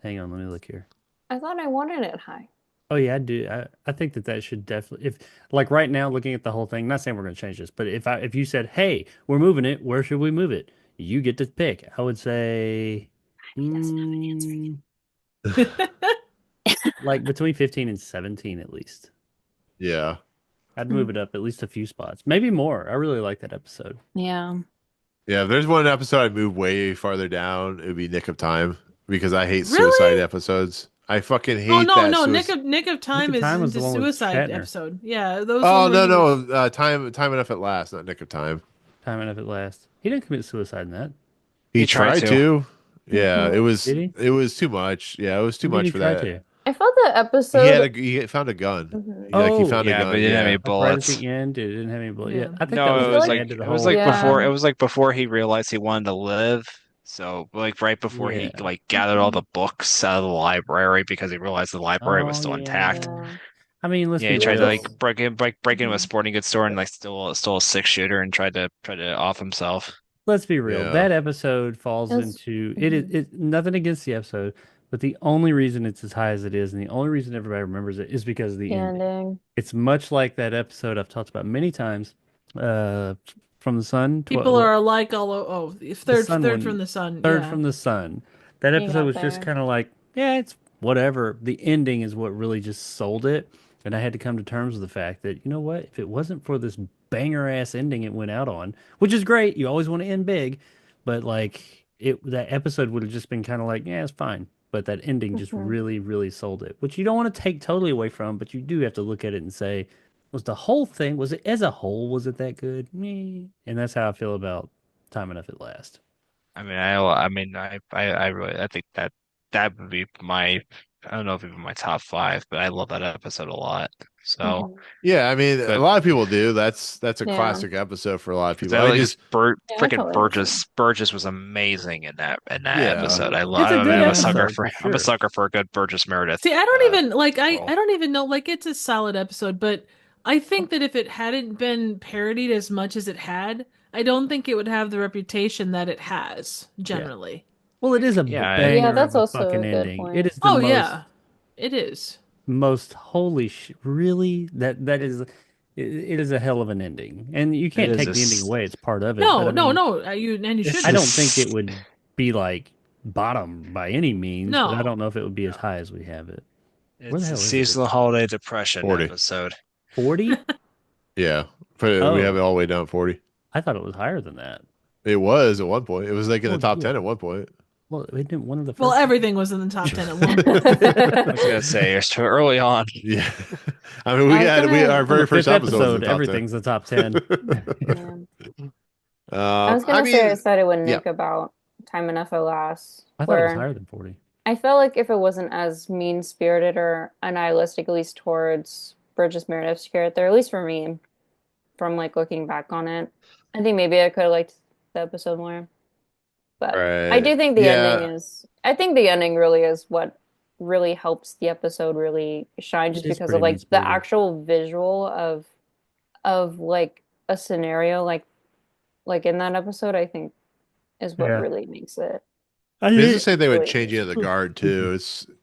Hang on, let me look here. I thought I wanted it high. Oh yeah, I do. I think that should definitely, if like right now looking at the whole thing, not saying we're going to change this, but if you said, "Hey, we're moving it, where should we move it?" You get to pick. I would say like between 15 and 17 at least. Yeah. I'd move it up at least a few spots, maybe more. I really like that episode. Yeah. Yeah, if there's one episode I'd move way farther down, it would be Nick of Time because I hate Really? suicide episodes. I fucking hate Oh no, that. no, Nick of Time is was the the one with suicide Shatner. episode. Yeah, those. Oh ones where no, he was- no, time enough at last, not Nick of Time. Time enough at last. He didn't commit suicide in that. He He tried tried to. Yeah, Mhm. Did he? it was too much. Yeah, it was too What did much he for try that. to? I felt the episode. He found a gun. Mhm. Like he Oh, found a yeah, gun. but he didn't have any Like right at bullets. the end, it didn't have any bullets. Yeah, Yeah. I think No, that it was feel was the like- like end of the it was whole. like before Yeah. it was like before he realized he wanted to live. So like right before he Yeah. like gathered all the books out of the library because he realized the library was Oh still intact. yeah. Yeah. I mean, let's Yeah, be he tried to like real. break into a Mhm. sporting goods store and like stole a six-shooter and tried to off himself. Let's be real. Yeah. That episode falls It's into it. mhm. Nothing against the episode, but the only reason it's as high as it is, and the only reason everybody remembers it, is because of the The ending. ending. It's much like that episode I've talked about many times. Uh, from the sun. People are alike all oh, The third sun third one, from the sun. third Yeah. from the sun. That You episode got was just there. kind of like, yeah, it's whatever. The ending is what really just sold it. And I had to come to terms with the fact that, you know what, if it wasn't for this banger ass ending it went out on, which is great, you always want to end big, but like that episode would have just been kind of like, yeah, it's fine. But that ending just Mhm. really, really sold it, which you don't want to take totally away from, but you do have to look at it and say, was the whole thing, was it as a whole, was it that good? Meh. And that's how I feel about Time Enough at Last. I really I think that would be my I don't know if even my top five, but I love that episode a lot. So, Mhm. Yeah, I mean, a but lot of people do. That's a Yeah. classic episode for a lot of because people. I I like because just, Yeah, I freaking totally understand. Burgess was amazing in that yeah. episode. It's a I mean, good I'm a sucker episode for for I'm a sure. sucker for a good Burgess Meredith See, I don't even like I role. don't even know like it's a solid episode, but I think that if it hadn't been parodied as much as it had, I don't think it would have the reputation that it has Yeah. generally. Well, it is a Yeah, Yeah, banger of that's a also fucking a good ending. It point. is the Oh most yeah, it is. most holy sh really that is it is a hell of an ending. And you it can't is take the ending this away. It's part of it. But No, I no, mean, no. You it's I shouldn't. don't think it this would be like bottom by any means, but I No. don't know if it would be as no. high as we have it. Where the It's a hell is it? seasonal holiday depression 40. episode. 40? Yeah. We have it Oh, all the way down 40. I thought it was higher than that. It was at one point. It was like in the Oh, top yeah. 10 at one point. Well, it didn't one of the Well, first ones? everything was in the top 10 at one point. I was gonna say it's too early on. Yeah. I mean, I was we gonna, our On the very first fifth episode was in episode, the top 10. everything's the top 10. yeah. I was I gonna say I mean, said it with yeah. Nick about Time Enough at Last, I thought it was where higher than 40. I felt like if it wasn't as mean-spirited or nihilistic, at least towards Burgess Meredith's character, at least for me, from like looking back on it, I think maybe I could have liked the episode more. But I Right. do think the ending Yeah. is, I think the ending really is what really helps the episode really shine, It just is because pretty of like the mean-spirited. actual visual of like a scenario like in that episode, I think is what Yeah. really makes it I It's the did. same thing with really changing of the interesting. guard too.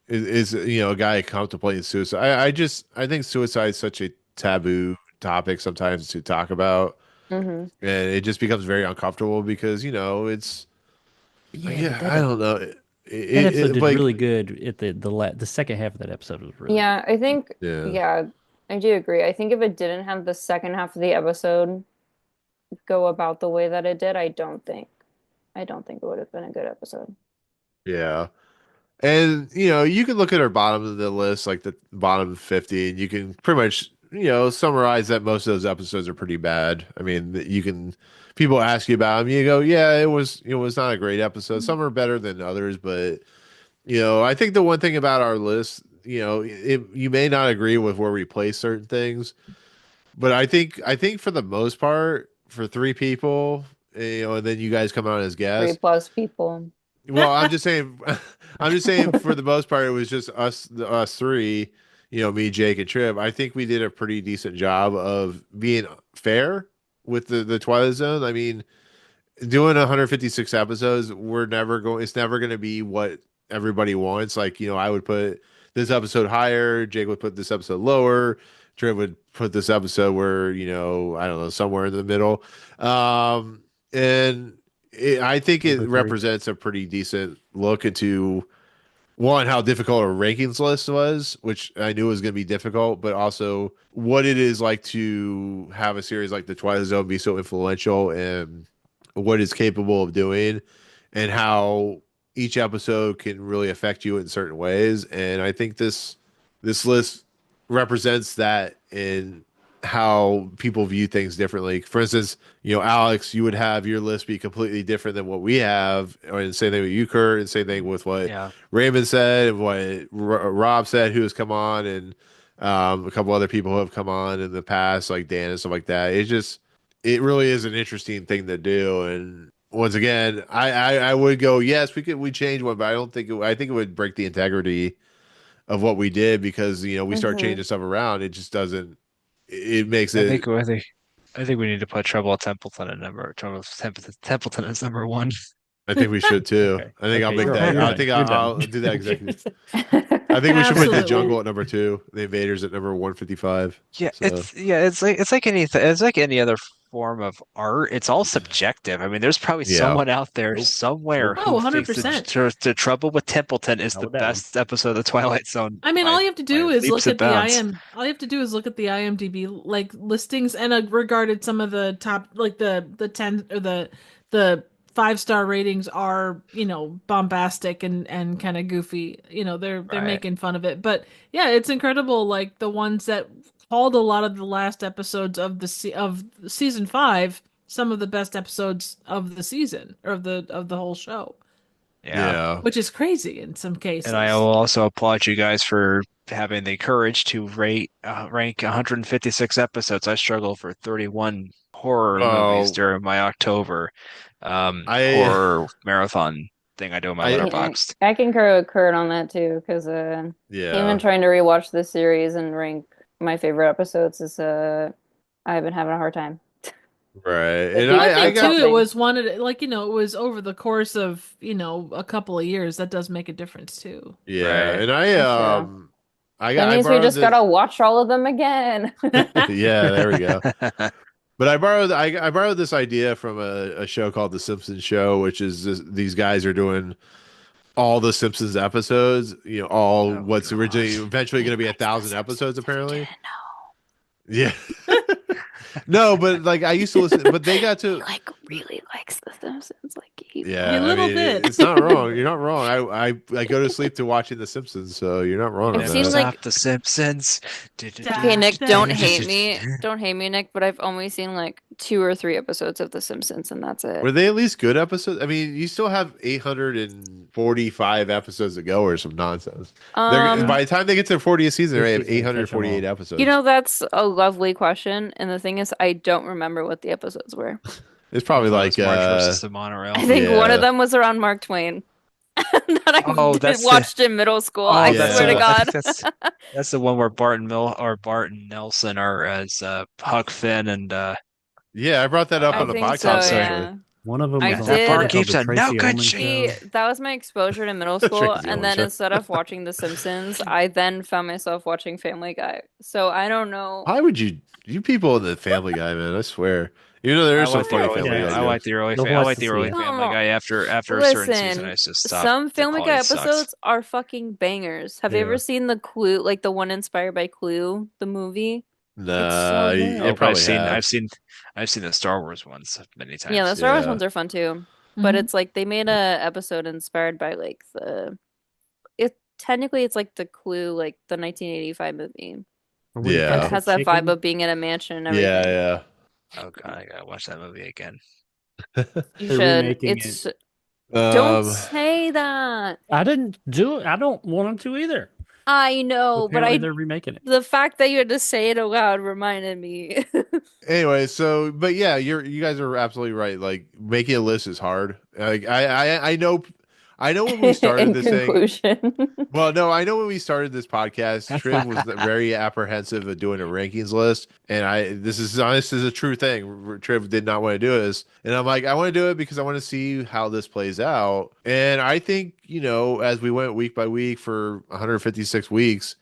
Is a guy contemplating suicide. I think suicide is such a taboo topic sometimes to talk about, Hmm. and it just becomes very uncomfortable because it's Yeah, but yeah, I don't know. that episode did Like really good at the second half of that episode was really good. Yeah, I think, yeah. yeah, I do agree. I think if it didn't have the second half of the episode go about the way that it did, I don't think it would have been a good episode. Yeah. And you can look at our bottom of the list, like the bottom 50, and you can pretty much, summarize that most of those episodes are pretty bad. I mean, people ask you about them, you go, yeah, it was not a great episode. Some are better than others, but I think the one thing about our list, you may not agree with where we place certain things, but I think for the most part, for three people, and then you guys come on as Three guests. plus people. Well, I'm just saying, I'm just saying for the most part, it was just us three, me, Jake, and Trip. I think we did a pretty decent job of being fair with the Twilight Zone. I mean, doing 156 episodes, it's never going to be what everybody wants. Like, I would put this episode higher, Jake would put this episode lower, Trip would put this episode where, I don't know, somewhere in the middle. And I think it Number three. represents a pretty decent look into one, how difficult a rankings list was, which I knew was going to be difficult, but also what it is like to have a series like the Twilight Zone be so influential and what it's capable of doing and how each episode can really affect you in certain ways. And I think this list represents that in how people view things differently. For instance, Alex, you would have your list be completely different than what we have, and same thing with you, Kurt, and same thing with what Yeah. Raymond said and what Rob said, who has come on, and a couple other people who have come on in the past, like Dan and stuff like that. It really is an interesting thing to do, and once again, I would go, yes, we change one, but I don't think I think it would break the integrity of what we did because we start Hmm. changing stuff around. It just doesn't. It makes I it. think I think I think we need to put Templeton, Templeton as number one. I think we should too. Okay. I think I'll Okay, make you're that. you're I done. think You're I'll done. do that executive. I think we should put the Absolutely. jungle at number two, the invaders at number 155. Yeah, So it's like any other form of art. It's all subjective. I mean, there's probably yeah, someone out there Nope. somewhere Nope. Oh, who thinks that 100%. the Trouble with Templeton is the Hold down. best episode of the Twilight Zone I mean, all you have to by do is leaps look and at the bounds. All you have to do is look at the IMDb like listings and regarded some of the top, like the 10 or the 5-star ratings are bombastic and kind of goofy. They're Right. making fun of it, but yeah, it's incredible. Like the ones that called a lot of the last episodes of of season 5 some of the best episodes of the season or of the whole show, Yeah. yeah. which is crazy in some And I cases. will also applaud you guys for having the courage to rank 156 episodes. I struggle for 31 horror movies Oh, during my October I, horror marathon thing I do in my I, Yeah, letterboxd. I concur with Kurt on that too, because even yeah, trying to rewatch this series and rank my favorite episodes is I've been having a hard time. right. It And keeps I I think too, got, it tilting. was one of like it was over the course of a couple of years. That does make a difference too. yeah, Right. and That's true. That I means we borrowed just gotta this. watch all of them again. Yeah, there we go. But I borrowed this idea from a show called The Simpsons Show, which is these guys are doing all the Simpsons episodes, all Oh what's originally gosh. eventually going to be a Likes The thousand episodes Simpsons if you apparently. didn't know. Yeah. No, but like I used to listen, but they got He to. like really likes The Simpsons. Like he A Yeah, I little mean bit. it's not wrong. You're not wrong. I go to sleep to watching The Simpsons, so you're not wrong on I've Never seen that. like stop the Simpsons. okay, Da, Nick, da, don't da. hate me. Don't hate me, Nick, but I've only seen like 2 or 3 episodes of The Simpsons and that's it. Were they at least good episodes? I mean, you still have 845 episodes to go or some nonsense. They're Um, by the time they get to their 40th season, they have Disney's gonna catch them 848 all. episodes. that's a lovely question, and the thing is, I don't remember what the episodes were. It's I probably thought it like was March versus the Monorail. I think one of yeah. them was around Mark Twain that I Oh, did that's the watched in middle school. I oh, that's swear the to Yeah. one. I think God. that's the one where Bart and Nelson are as Huck Finn and Yeah, I brought that up I on uh, the think so, podcast Thompson. actually. yeah. One of them I was Yeah, on a that show Bart did. called keeps The a no Tracy good Ullman shit. See, Show. that was my exposure to middle school, Tracy and Ullman then show. instead of watching The Simpsons, I then found myself watching Family Guy. So I don't know. Why would you people in the Family Guy, man? I swear. You know there I is some like the funny early Family Yeah, Guy I like jokes. the early they'll I watch like to the see early it. Family No, Guy after a certain season listen. I just stopped. Some The Family Guy quality sucks. episodes are fucking bangers. Have you ever Yeah. seen the Clue, like the one inspired by Clue, the movie? It's Nah, so you Oh, good. but probably have. I've seen the Star Wars ones many Yeah, the times. Star Wars Yeah. ones are fun too. But Mhm. it's like they made a episode inspired by like it's like the Clue, like the 1985 movie. Or when he But fights it Yeah. the has that vibe chicken. of being in a mansion and Yeah, everything. yeah. Oh God, I gotta watch that movie again. You They're should. remaking it. Don't Um say that. I didn't do it. I don't want them to either. I know, but Apparently, they're remaking it. the fact that you had to say it aloud reminded me. anyway, so but yeah, you guys are absolutely right. Like making a list is hard. Like I know when we started In this thing. conclusion. Well, no, I know when we started this podcast, Triv was very apprehensive of doing a rankings list, and this is honest is a true thing. Triv did not want to do this, and I'm like, I want to do it because I want to see how this plays out. And I think as we went week by week for 156 weeks,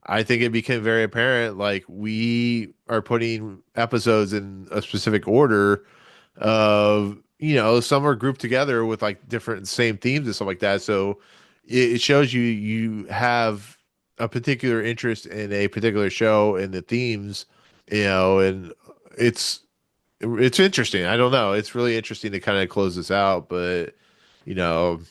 I think it became very apparent like we are putting episodes in a specific order of some are grouped together with like different same themes and stuff like that, so it shows you have a particular interest in a particular show and the themes, and it's interesting. I don't know, it's really interesting to kind of close this out, but you know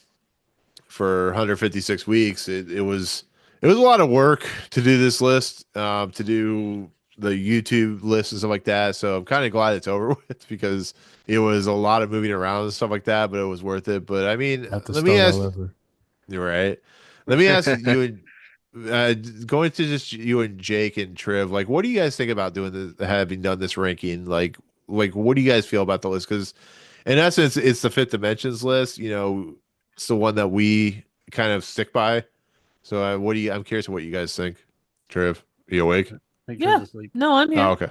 for 156 weeks it was a lot of work to do this list, to do the YouTube list and stuff like that. So I'm kind of glad it's over with because it was a lot of moving around and stuff like that, but it was worth it. But I mean, Have to let me start ask all over. you, right? Let me ask you, going to just you and Jake and Triv, like, what do you guys think about doing this, having done this ranking? Like what do you guys feel about the list? Because in essence, it's the Fifth Dimensions list. It's the one that we kind of stick by. So, what do you? I'm curious what you guys think. Trev, are you awake? Make sure Yeah. to sleep. No, I'm Oh, here. okay.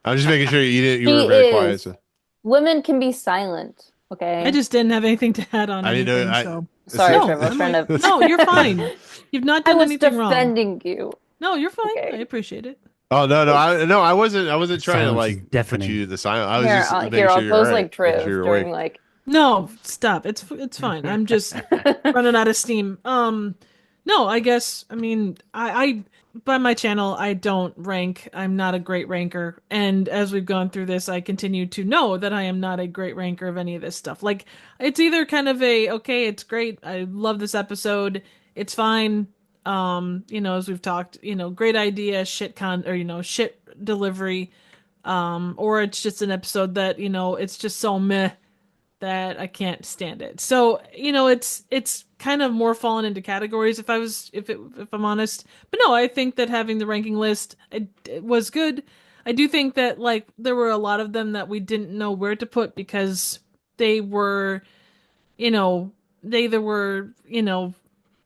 I'm just making sure you didn't. You She were very quiet. is. So Women can be silent, I okay? just didn't have anything to add on I didn't know. anything, so Sorry, See, no, Trevor. I was I'm trying like, to. no, you're fine. You've not I done was anything wrong. defending you. No, you're fine. I Okay. appreciate it. Oh no, I wasn't trying to Silence is like put deafening. you to silence. I was Here, just making here, sure I'll you're all pose right, like making sure Triv you're during awake. like. No, stop. It's fine. I'm just running out of steam. No, I guess I mean I by my channel I don't rank. I'm not a great ranker, and as we've gone through this, I continue to know that I am not a great ranker of any of this stuff. Like it's either kind of a okay, it's great. I love this episode. It's fine. As we've talked, great idea, shit or shit delivery. Or it's just an episode that, it's just so meh that I can't stand it. So, it's kind of more fallen into categories if I'm honest. But no, I think that having the ranking list it was good. I do think that like there were a lot of them that we didn't know where to put because they were, they either were,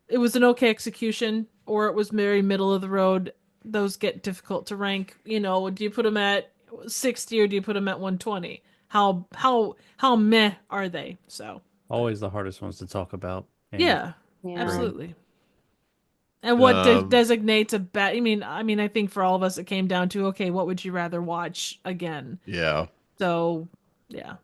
it was an okay execution or it was very middle of the road. Those get difficult to rank. Do you put them at 60 or do you put them at 120? How meh are they? So Always the hardest ones to talk about. And yeah, Yeah. absolutely. And what Um, designates a bad? I mean, I think for all of us, it came down to okay, what would you rather watch again? yeah. So yeah,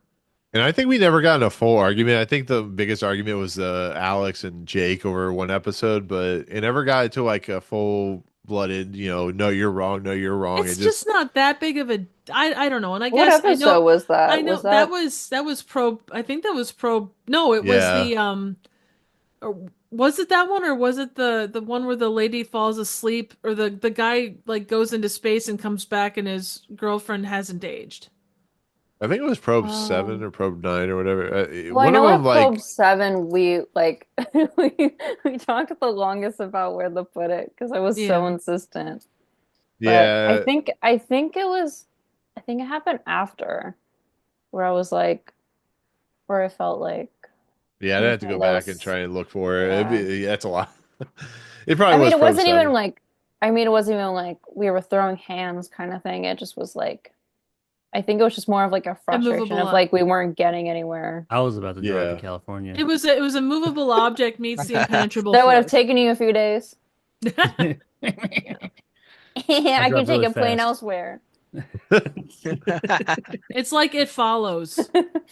And I think we never got in a full argument. I think the biggest argument was Alex and Jake over one episode, but it never got into like a full blooded, no, you're wrong, no, you're wrong. It it's just just, not that big of a. I don't know, and I What guess episode was I that? know Was that? that was pro. I think that was pro. No, it was yeah. the Or was it that one, or was it the one where the lady falls asleep, or the guy like goes into space and comes back and his girlfriend hasn't aged? I think it was Probe 7 Um, or Probe 9 or whatever. well, I One of know them, at Probe like, 7 we like we we talked the longest about where to put it because I was so Yeah. insistent. But yeah, I think it happened after where I was like where I felt like yeah, I'd have to okay, go that back and was try and look for it. yeah. That's a lot. It probably I mean was it Probe wasn't even 7. like it wasn't even like we were throwing hands kind of thing. It just was like I think it was just more of like a frustration Immovable. of like we weren't getting anywhere. I was about to drive to Yeah. California. It was a movable object meets the impenetrable That would have force. taken you a few days. I I can drive take really a plane fast. elsewhere. It's like it follows.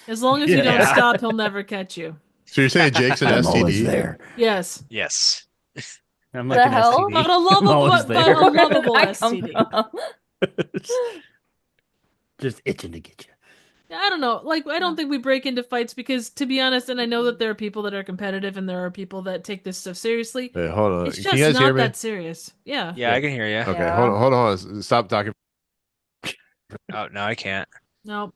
As long as you don't Yeah. stop, he'll never catch you. So you're saying Jake's an I'm always STD? there. Yes. Yes. I'm The like an hell? STD. But a I'm lovable, always but there. a lovable Where did that come STD. from? Just itching to get you. I don't know. Like, I don't think we break into fights because, to be honest, and I know that there are people that are competitive and there are people that take this stuff seriously. Wait, hold on. It's Can just you guys hear not me? that serious. Yeah. Yeah, I can hear you. Okay, Yeah. hold on. Stop talking. Oh, no, I can't. No.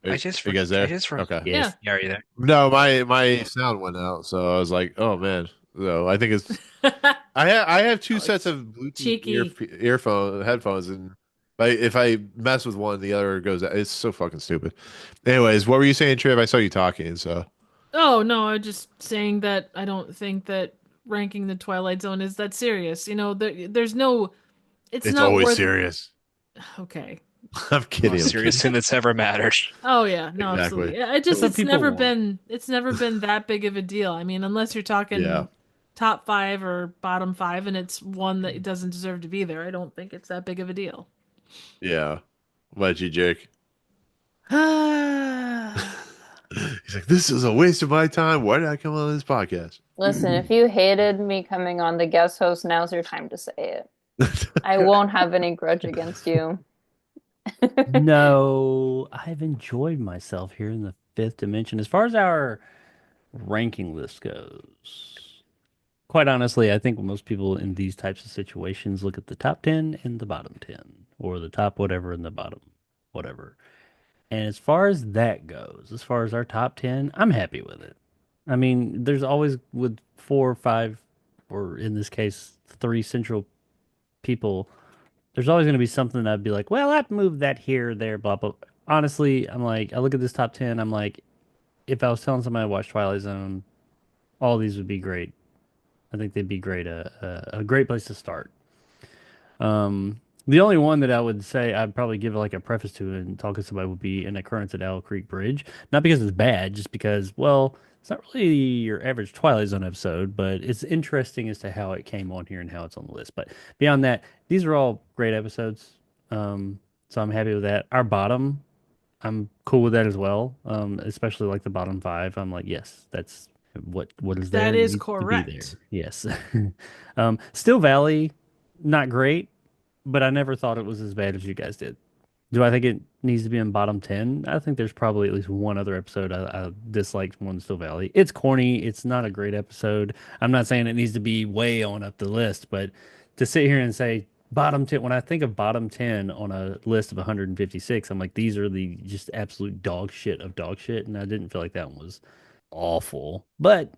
Are I just you guys there? I just Okay. Yeah. Yeah, are you there? No, my sound went out, so I was like, "Oh man." So I think it's I have two Oh, sets of Bluetooth cheeky. headphones, and if I mess with one, the other goes out. It's so fucking stupid. Anyways, what were you saying, Triv? I saw you talking, so Oh, no, I'm just saying that I don't think that ranking the Twilight Zone is that serious. There's no. It's it's not always worth. serious. Okay. I'm kidding. Most I'm serious kidding. thing that's ever mattered. Oh yeah, no, Exactly. absolutely. Yeah, It just That's what it's people never want. been that big of a deal. I mean, unless you're talking Yeah. top 5 or bottom 5 and it's one that doesn't deserve to be there, I don't think it's that big of a deal. Yeah. What about you, Jake? Yeah. He's like, "This is a waste of my time. Why did I come on this podcast?" Listen, if you hated me coming on the guest host, now's your time to say it. I won't have any grudge against you. No, I've enjoyed myself here in the fifth dimension. As far as our ranking list goes, quite honestly, I think most people in these types of situations look at the top 10 and the bottom 10, or the top whatever and the bottom whatever. And as far as that goes, as far as our top 10, I'm happy with it. I mean, there's always with 4 or 5, or in this case, 3 central people, there's always going to be something that I'd be like, well, I'd move that here, there, blah, blah. honestly, I'm like, I look at this top 10, I'm like, if I was telling somebody to watch Twilight Zone, all these would be great. I think they'd be great, a great place to start. The only one that I would say I'd probably give like a preface to and talk to somebody would be An Occurrence at Owl Creek Bridge. Not because it's bad, just because, well, it's not really your average Twilight Zone episode, but it's interesting as to how it came on here and how it's on the list. But beyond that, these are all great episodes. So I'm happy with that. Our bottom, I'm cool with that as well. Especially like the bottom five. I'm like, yes, that's what is there That is needs to be there. correct. Yes. Still Valley, not great, but I never thought it was as bad as you guys did. Do I think it needs to be in bottom 10? I think there's probably at least one other episode I disliked more than Still Valley. It's corny. It's not a great episode. I'm not saying it needs to be way on up the list, but to sit here and say bottom 10, when I think of bottom 10 on a list of 156, I'm like, these are the just absolute dog shit of dog shit. And I didn't feel like that one was awful, but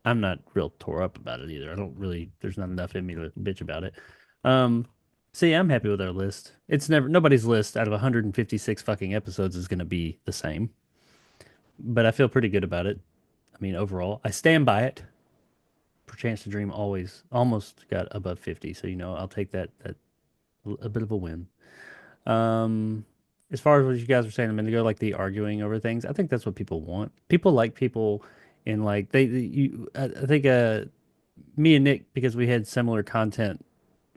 I'm not real tore up about it either. I don't really, there's not enough in me to bitch about it. Um, See, I'm happy with our list. It's never, nobody's list out of 156 fucking episodes is going to be the same, but I feel pretty good about it. I mean, overall, I stand by it. For Chance to Dream always almost got above 50, so I'll take that a bit of a win. Um, as far as what you guys were saying a minute ago, like the arguing over things, I think that's what people want. People like people in like I think me and Nick, because we had similar content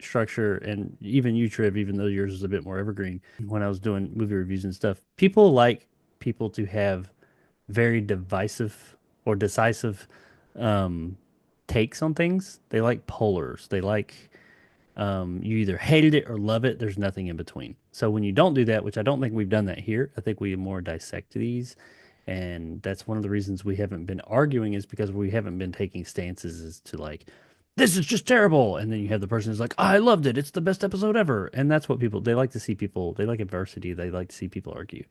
structure, and even you, Triv, even though yours was a bit more evergreen when I was doing movie reviews and stuff, people like people to have very divisive or decisive um, takes on things. They like polars. They like you either hated it or love it. There's nothing in between. So when you don't do that, which I don't think we've done that here, I think we more dissect these. And that's one of the reasons we haven't been arguing is because we haven't been taking stances as to like, this is just terrible. And then you have the person who's like, I loved it. It's the best episode ever. And that's what they like to see people, they like adversity. They like to see people argue.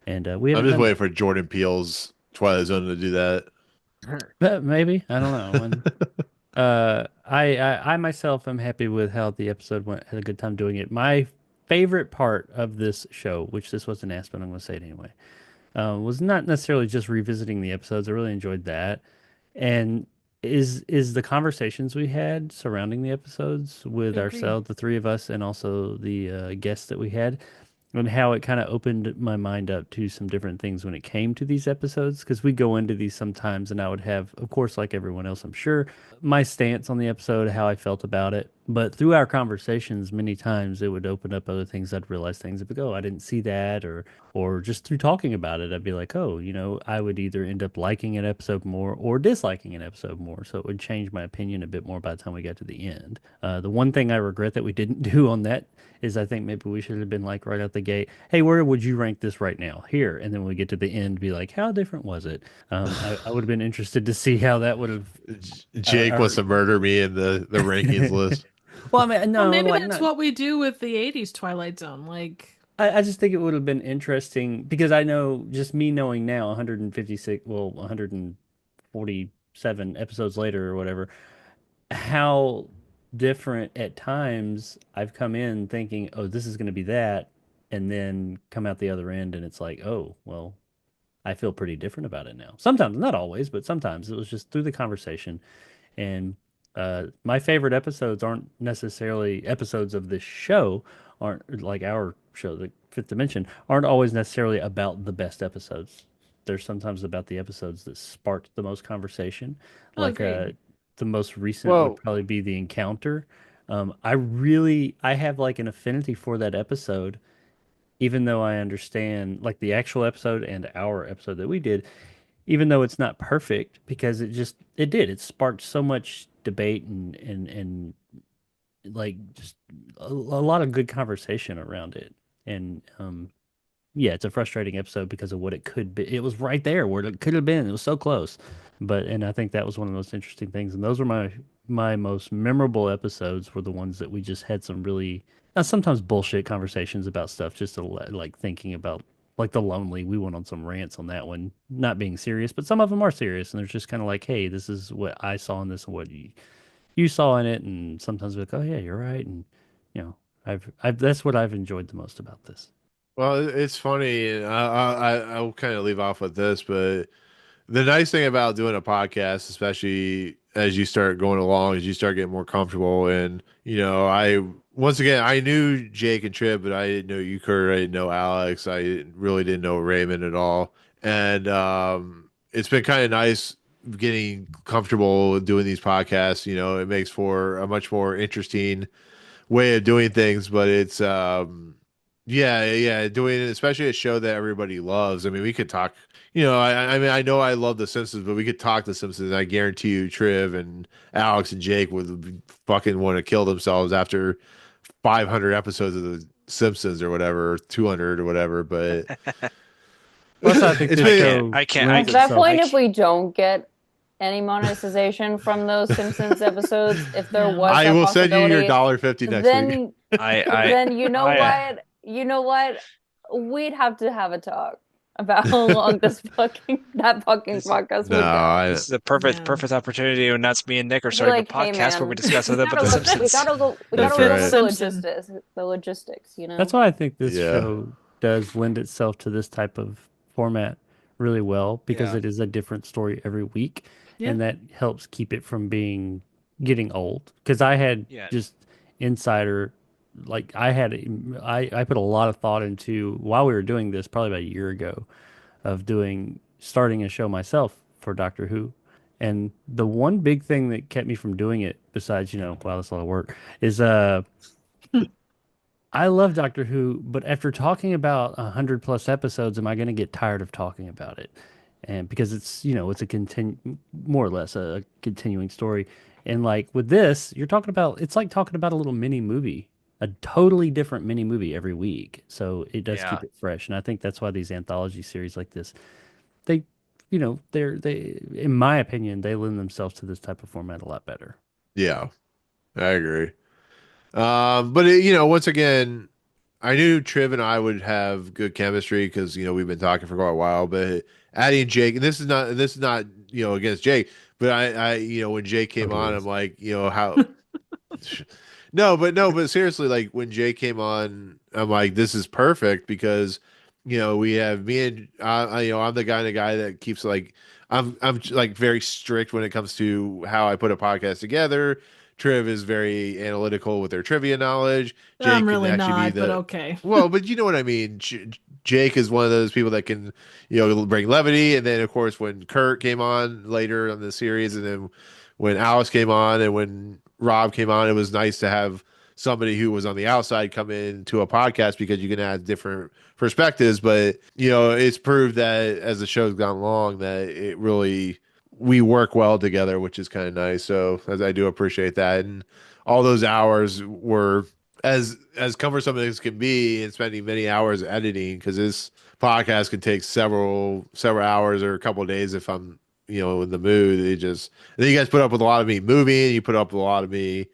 And we I'm haven't just done waiting that. for Jordan Peele's Twilight Zone to do that. But maybe, I don't know. And I myself am happy with how the episode went. Had a good time doing it. My favorite part of this show, which this wasn't asked, but I'm going to say it anyway, was not necessarily just revisiting the episodes. I really enjoyed that, and is the conversations we had surrounding the episodes with Agreed. ourselves, the three of us, and also the guests that we had, and how it kind of opened my mind up to some different things when it came to these episodes. Because we go into these sometimes, and I would have, of course, like everyone else, I'm sure, my stance on the episode, how I felt about it. But through our conversations, many times it would open up other things. I'd realize things. I'd be, oh, I didn't see that, or just through talking about it, I'd be like, oh, I would either end up liking an episode more or disliking an episode more. So it would change my opinion a bit more by the time we got to the end. The one thing I regret that we didn't do on that is I think maybe we should have been like right out the gate, hey, where would you rank this right now? Here. And then when we get to the end, be like, how different was it? I would have been interested to see how that would have. Jake Or, wants to murder me in the rankings list. well, I mean, Well, no, maybe like that's not. what we do with the 80s Twilight Zone. Like, I just think it would have been interesting because I know just me knowing now 156, well, 147 episodes later or whatever, how different at times I've come in thinking, oh, this is going to be that, and then come out the other end and it's like, oh, well, I feel pretty different about it now. Sometimes, not always, but sometimes it was just through the conversation. And my favorite episodes aren't necessarily episodes of this show, aren't like our show, the Fifth Dimension, aren't always necessarily about the best episodes. They're sometimes about the episodes that sparked the most conversation. oh, Like agreed. the most recent would Well, probably be The Encounter. I have like an affinity for that episode, even though I understand like the actual episode and our episode that we did, even though it's not perfect, because it sparked so much debate and like just a lot of good conversation around it. And yeah, it's a frustrating episode because of what it could be. It was right there where it could have been. It was so close. And I think that was one of the most interesting things. And those were my most memorable episodes were the ones that we just had some really sometimes bullshit conversations about stuff, just to like thinking about like The Lonely. We went on some rants on that one, not being serious, but some of them are serious. And they're just kind of like, hey, this is what I saw in this and what you saw in it. And sometimes we're like, oh yeah, you're right. And you know, I've that's what I've enjoyed the most about this. Well, it's funny, and I'll kind of leave off with this, but the nice thing about doing a podcast, especially as you start going along, is you start getting more comfortable. And, I, once again, I knew Jake and Trip, but I didn't know you, Kurt. I didn't know Alex. Really didn't know Raymond at all. And it's been kind of nice getting comfortable doing these podcasts. It makes for a much more interesting way of doing things, but it's yeah, doing it, especially a show that everybody loves. I mean, we could talk, I mean, I know I love The Simpsons, but we could talk The Simpsons. And I guarantee you, Triv and Alex and Jake would fucking want to kill themselves after 500 episodes of The Simpsons or whatever, or 200 or whatever. But Plus, I think it's this been, show I can't. lends At that itself. point, if we don't get any monetization from those Simpsons episodes, if there was I that will send you your possibility, $1.50 next week. then I then you know I- what? You know what? We'd have to have a talk about how long that fucking podcast would No, go. this is a perfect Yeah. perfect opportunity when that's me and Nick are Be starting like, a hey, podcast where man, we discuss other we but The gotta Simpsons. we That's gotta look right. at Simpson. the logistics, you know. That's why I think this Yeah. show does lend itself to this type of format really well because Yeah. it is a different story every week, Yeah. and that helps keep it from getting old. Because I had Yeah. just insider, like I put a lot of thought into while we were doing this, probably about a year ago, of starting a show myself for Doctor Who. And the one big thing that kept me from doing it, besides, wow, that's a lot of work, is I love Doctor Who, but after talking about 100 plus episodes, am I going to get tired of talking about it? And because it's more or less a continuing story. And like with this, it's like talking about a little mini movie, a totally different mini movie every week. So it does Yeah. keep it fresh. And I think that's why these anthology series like this, they, in my opinion, they lend themselves to this type of format a lot better. Yeah, I agree. But once again, I knew Triv and I would have good chemistry because we've been talking for quite a while. But adding Jake, and this is not against Jake, but I when Jake came Totally on, is. I'm like how. No, but seriously, like when Jake came on, I'm like, this is perfect because we have me and I'm the kind of guy that keeps like I'm like very strict when it comes to how I put a podcast together. Triv is very analytical with their trivia knowledge. Jake I'm can really actually be not, but the okay. well, but you know what I mean. Jake is one of those people that can bring levity, and then of course when Kurt came on later on the series, and then when Alice came on, and when Rob came on, it was nice to have somebody who was on the outside come into a podcast because you can add different perspectives. But it's proved that as the show's gone along that it really we work well together, which is kind of nice. So as I do appreciate that, and all those hours were as cumbersome as can be, and spending many hours editing because this podcast can take several hours or a couple of days if I'm in the mood. And then you guys put up with a lot of me moving. You put up with a lot of me,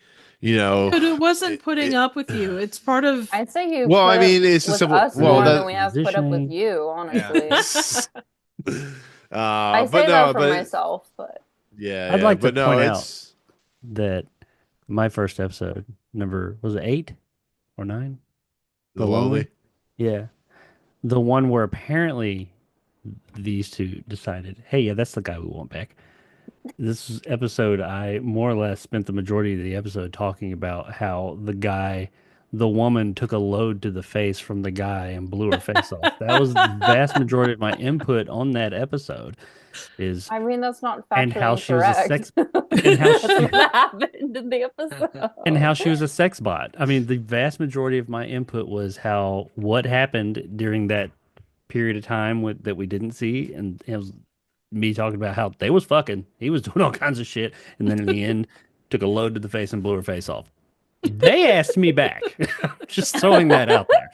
But it wasn't putting up with you. It's part of. I'd say you Well, put I up mean, it's a with simple. us Well, more than that. we have put up with Positioning. you, honestly. I But say no, that for but myself, but yeah, I'd like to but no, point out it's that my first episode, number, was it 8 or 9? the lonely. Yeah. The one where apparently these two decided, hey, yeah, that's the guy we want back. This episode, I more or less spent the majority of the episode talking about how the woman took a load to the face from the guy and blew her face off. That was the vast majority of my input on that episode. I mean that's not And how factually she was a correct. sex and how That's she what happened in the episode. and how she was a sex bot. I mean, the vast majority of my input was what happened during that period of time that we didn't see, and it was me talking about how they was fucking. He was doing all kinds of shit, and then in the end, took a load to the face and blew her face off. They asked me back. Just throwing that out there.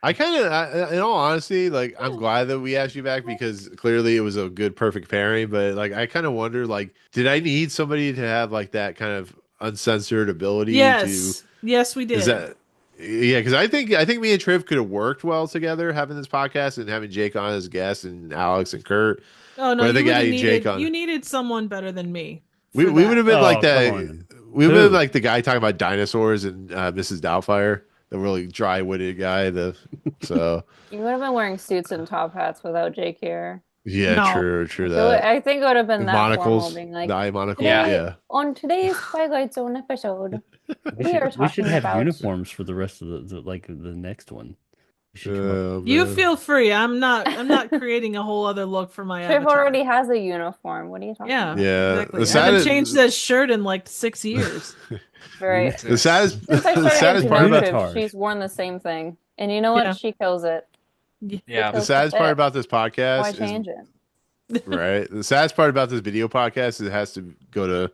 I kind of, in all honesty, like I'm glad that we asked you back because clearly it was a good, perfect pairing. But like, I kind of wonder, like, did I need somebody to have like that kind of uncensored ability Yes. Yes, we to? Is did. that? Yeah, because I think me and Triv could have worked well together having this podcast and having Jake on as guest and Alex and Kurt. Oh no, But I you think really adding Jake needed on, you needed someone better than me we for we would that. have been like Oh, come that. on. We would have been Who? like the guy talking about dinosaurs and Mrs. Doubtfire. the really dry-witted guy. So You would have been wearing suits and top hats without Jake here. yeah, No. true So that. I think it would have The been that formal, monocles, being the like, eye monocles, Yeah. today yeah. on today's Twilight Zone episode, we are We should talking have about. uniforms for the rest of the next one. We should come up. You Man. feel free. I'm not creating a whole other look for my Triv avatar. already has a uniform. What are you talking Yeah, about? Yeah, exactly. the I haven't saddest- changed that shirt in like 6 years. Very. The saddest, Since I the started saddest getting to part know about Triv, she's worn the same thing, and you know what? Yeah. She kills it. She Yeah. the kills saddest part fit. about this Why podcast is change it? right. The saddest part about this video podcast is it has to go to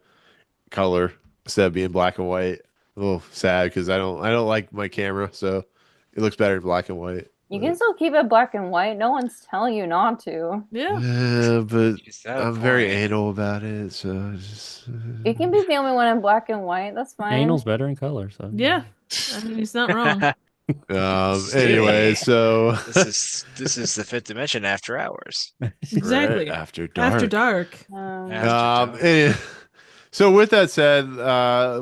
color instead of being black and white. A little sad because I don't like my camera, so it looks better in black and white. You can still keep it black and white. No one's telling you not to. Yeah. Yeah, but Is that a I'm very point? anal about it, so just You can be the only one in black and white. That's fine. Anal's better in color, so Yeah. I mean, he's not wrong. anyway, so This is the fifth dimension after hours. Exactly. right, after dark. After dark. Eh, so with that said,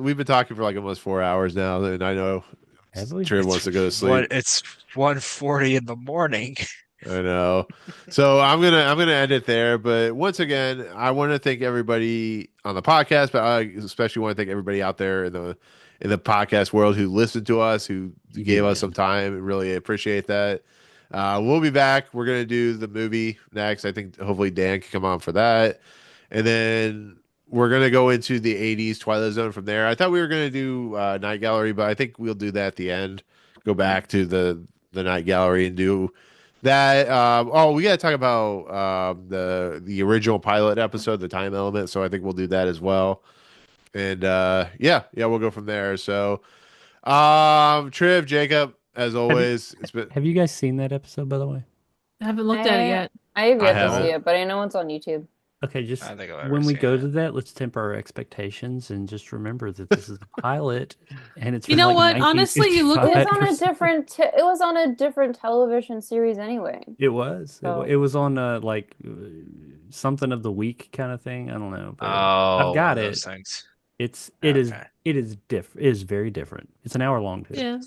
we've been talking for like almost 4 hours now, and I know Have we? Triv wants to go to sleep. It's 1:40 in the morning. I know. So I'm gonna end it there. But once again, I want to thank everybody on the podcast, but I especially want to thank everybody out there in the podcast world who listened to us, who gave us some time. Really appreciate that. We'll be back. We're gonna do the movie next. I think hopefully Dan can come on for that, and then we're gonna go into the '80s Twilight Zone from there. I thought we were gonna do Night Gallery, but I think we'll do that at the end. Go back to the Night Gallery and do that. We got to talk about the original pilot episode, the time element. So I think we'll do that as well. And yeah, we'll go from there. So, Triv, Jacob, as always, it's been. Have you guys seen that episode, by the way? I haven't looked at it yet. I have yet to haven't. see it, but I know it's on YouTube. Okay, just I don't think I've ever when we seen go it. to that, let's temper our expectations and just remember that this is the pilot, and it's You from, know like, what? Honestly, you look It at- was 1955 on or a different. It was on a different television series anyway. It was. So- It was on something of the week kind of thing. I don't know. But Oh, I've got one of it. those things. It is Okay. it is very different. It's an hour long too. Yeah.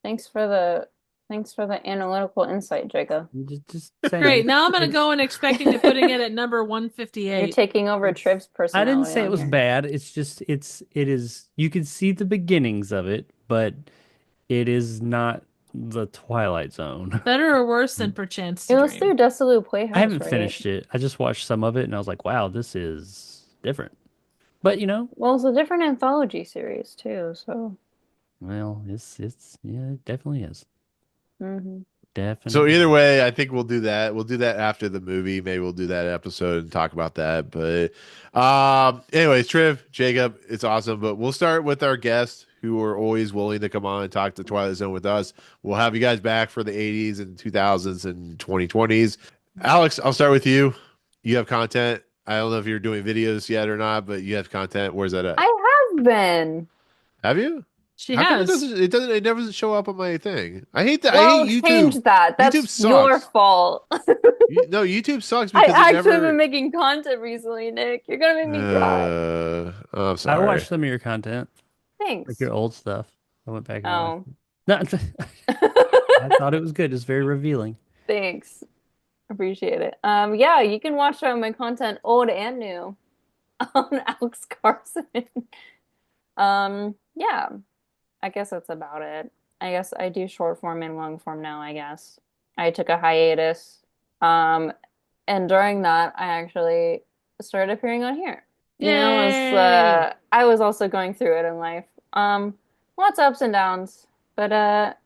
Thanks for the analytical insight, Jacob. Just saying. Great. Now I'm gonna It's- go in expecting to putting it at number You're 158. taking over Triv's I personality. didn't say it on was here. bad. It's just it is you can see the beginnings of it, but it is not the Twilight Zone. Better or worse than Perchance to It was Dream? through Desolate Playhouse, I haven't right? finished it. I just watched some of it and I was like, wow, this is different. But Well, it's a different anthology series too, so. well, it's yeah, it definitely is. hmm Definitely. So either way, I think we'll do that. We'll do that after the movie. Maybe we'll do that episode and talk about that. But anyways, Triv, Jacob, it's awesome. But we'll start with our guests who are always willing to come on and talk to Twilight Zone with us. We'll have you guys back for the 80s and 2000s and 2020s. Alex, I'll start with you. You have content. I don't know if you're doing videos yet or not, but you have content. Where's that at? I have been. Have you? She How come has. it never show up on my thing. I hate that. Well, I hate YouTube. change that. That's YouTube your sucks. fault. No, YouTube sucks I because it actually never. been making content recently, Nick. You're gonna make me cry. I'm I sorry. watched some of your content, Thanks. like your old stuff. I went back and Oh. watched it. No, I thought it was good. It's very revealing. Thanks. Appreciate it. Yeah, you can watch my content, old and new, on Alex Carson. Yeah, I guess that's about it. I guess I do short form and long form now, I guess. I took a hiatus. And during that, I actually started appearing on here. Yay! I was also going through it in life. Lots of ups and downs, but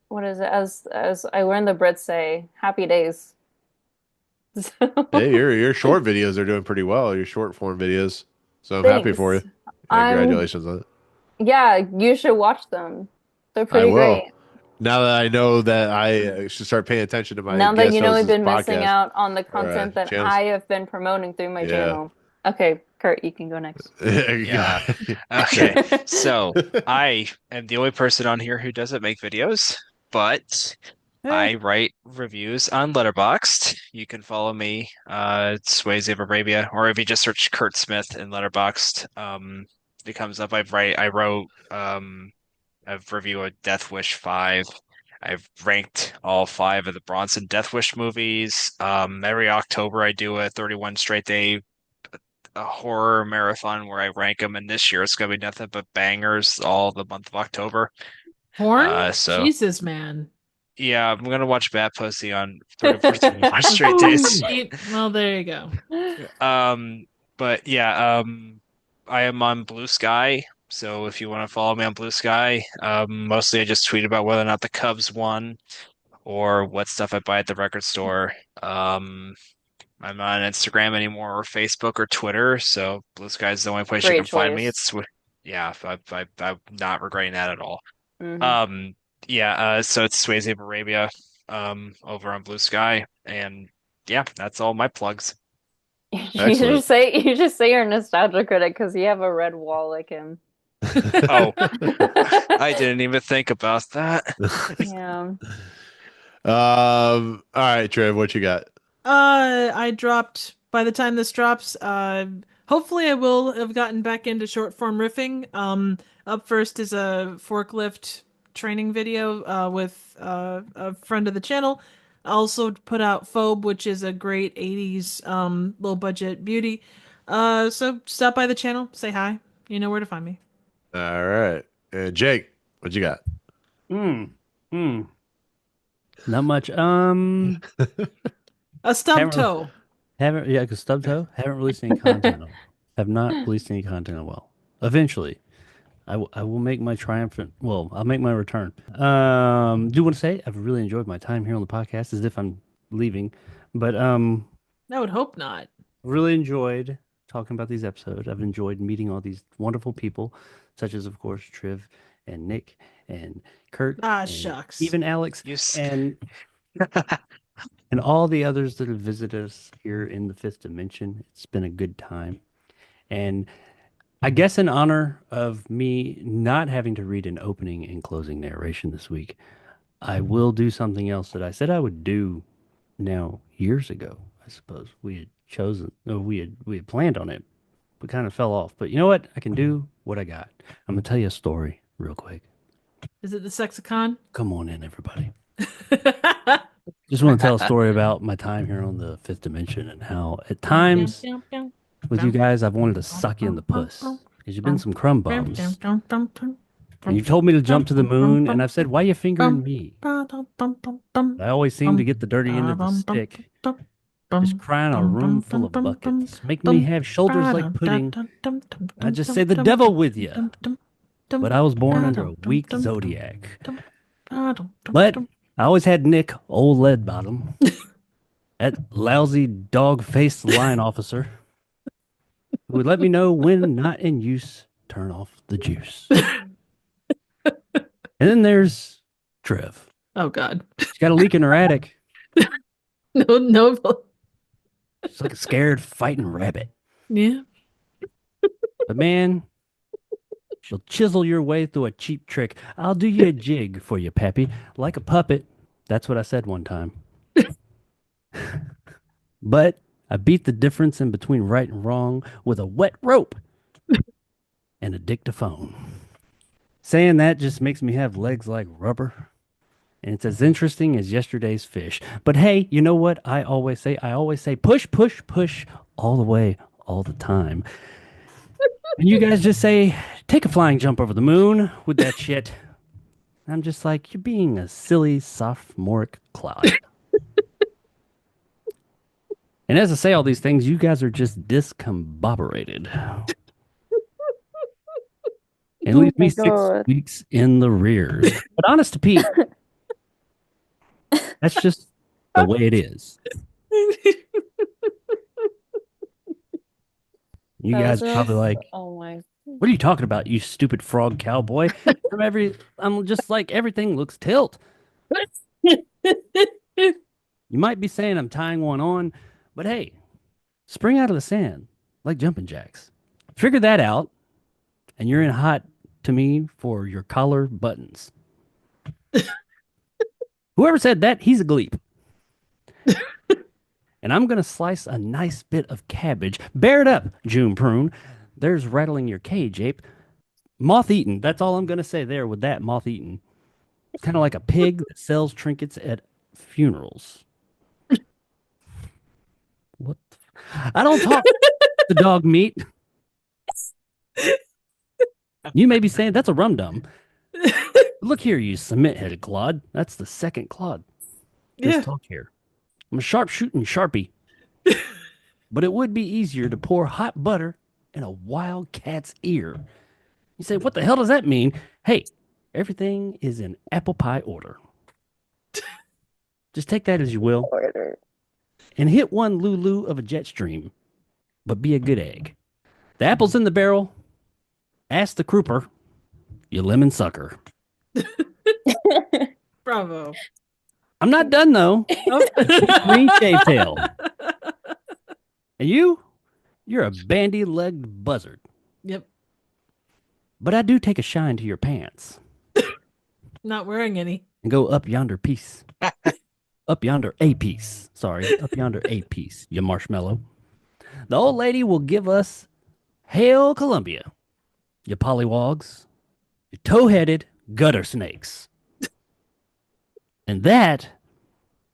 what is it? As I learned the Brits say, happy days. So, Hey, your short videos are doing pretty well. Your short form videos, so I'm happy for you. thanks. Congratulations on it. Yeah, you should watch them. They're pretty will. great. Now that I know that I should start paying attention to my Now that guest you know we've hosts' been missing podcast. out on the content that channels. I have been promoting through my Yeah. channel. Okay, Kurt, you can go next. Yeah. Okay. So I am the only person on here who doesn't make videos, but I write reviews on Letterboxd. You can follow me, Swayze of Arabia, or if you just search Kurt Smith in Letterboxd, it comes up. I wrote I've reviewed Death Wish 5. I've ranked all 5 of the Bronson Death Wish movies. Every October I do a 31 straight day horror marathon where I rank them, and this year it's gonna be nothing but bangers all the month of October. Porn? So Jesus, man. yeah, I'm gonna watch Bad Pussy on 31 straight days. Well, there you go. But yeah, I am on Blue Sky. So if you want to follow me on Blue Sky, mostly I just tweet about whether or not the Cubs won or what stuff I buy at the record store. I'm not on Instagram anymore or Facebook or Twitter, so Blue Sky is the only place you Great can find me. choice. Yeah, I'm not regretting that at all. Mhm. Um, yeah, so it's Swayze of Arabia, over on Blue Sky, and yeah, that's all my plugs. Excellent. You just say you're a nostalgia critic because you have a red wall like him. Oh, I didn't even think about that. Yeah. All right, Trev, what you got? I dropped by the time this drops, hopefully I will have gotten back into short form riffing. Up first is a forklift training video with a friend of the channel. I also put out Phobe, which is a great 80s low budget beauty. So stop by the channel, say hi. You know where to find me. All right. Jake, what you got? Hmm. Hmm. Not much. A stub Haven't toe. haven't yeah, because stub toe haven't released any content. Have not released any content in a while. Eventually, I will make my triumphant. Well, I'll make my return. Do want to say I've really enjoyed my time here on the podcast, as if I'm leaving, but I would hope not. really enjoyed talking about these episodes. I've enjoyed meeting all these wonderful people, such as, of course, Triv and Nick and Kurt, Ah, and shucks. even Alex, You s- and all the others that have visited us here in the fifth dimension. It's been a good time. And I guess in honor of me not having to read an opening and closing narration this week, I will do something else that I said I would do now years ago. I suppose we had chosen, or we had planned on it, but kind of fell off. But you know what? I can do what I got. I'm gonna tell you a story real quick. Is it the Sexicon? Come on in, everybody. Just want to tell a story about my time here on the fifth dimension and how at times with you guys I've wanted to suck you in the puss because you've been some crumb bums. And you've told me to jump to the moon, and I've said, why you fingering me? I always seem to get the dirty end of the stick. Just crying a room full of buckets. Make me have shoulders like pudding. I just say the devil with you. But I was born under a weak zodiac. But I always had Nick, old lead bottom, that lousy dog-faced line officer, who would let me know when not in use, turn off the juice. And then there's Trev. Oh God. She's got a leak in her attic. No, no. She's like a scared fighting rabbit. Yeah. But man, she'll chisel your way through a cheap trick. I'll do you a jig for you, Pappy, like a puppet. That's what I said one time. But I beat the difference in between right and wrong with a wet rope and a dictaphone. Saying that just makes me have legs like rubber. And it's as interesting as yesterday's fish. But hey, you know what I always say? I always say push, push, push all the way, all the time. And you guys just say, take a flying jump over the moon with that shit. I'm just like, you're being a silly sophomoric cloud. And as I say all these things, you guys are just discombobulated. And leave me 6 God. weeks in the rears. But honest to Pete, that's just the way it is. You guys are probably like, Oh my. what are you talking about, you stupid frog cowboy? I'm just like, everything looks tilt. You might be saying I'm tying one on, but hey, spring out of the sand like jumping jacks. Figure that out, and you're in hot to me for your collar buttons. Whoever said that, he's a gleep. And I'm going to slice a nice bit of cabbage. Bear it up, June Prune. There's rattling your cage, ape. Moth-eaten. That's all I'm gonna say there with that moth-eaten. Kind of like a pig that sells trinkets at funerals. What? I don't talk the dog meat. You may be saying that's a rum dum. Look here, you cement-headed clod. That's the second clod. Just Yeah. talk here. I'm a sharp-shooting Sharpie. But it would be easier to pour hot butter in a wild cat's ear. You say, what the hell does that mean? Hey, everything is in apple pie order. Just take that as you will. Order. And hit one Lulu of a jet stream. But be a good egg. The apple's in the barrel. Ask the crooper. You lemon sucker. Bravo. I'm not done, though. Green shave tail. And you're a bandy-legged buzzard. Yep. But I do take a shine to your pants. Not wearing any. And go up yonder piece. Up yonder a piece. Sorry, up yonder a piece, you marshmallow. The old lady will give us Hail Columbia, you pollywogs, you toe-headed gutter snakes. And that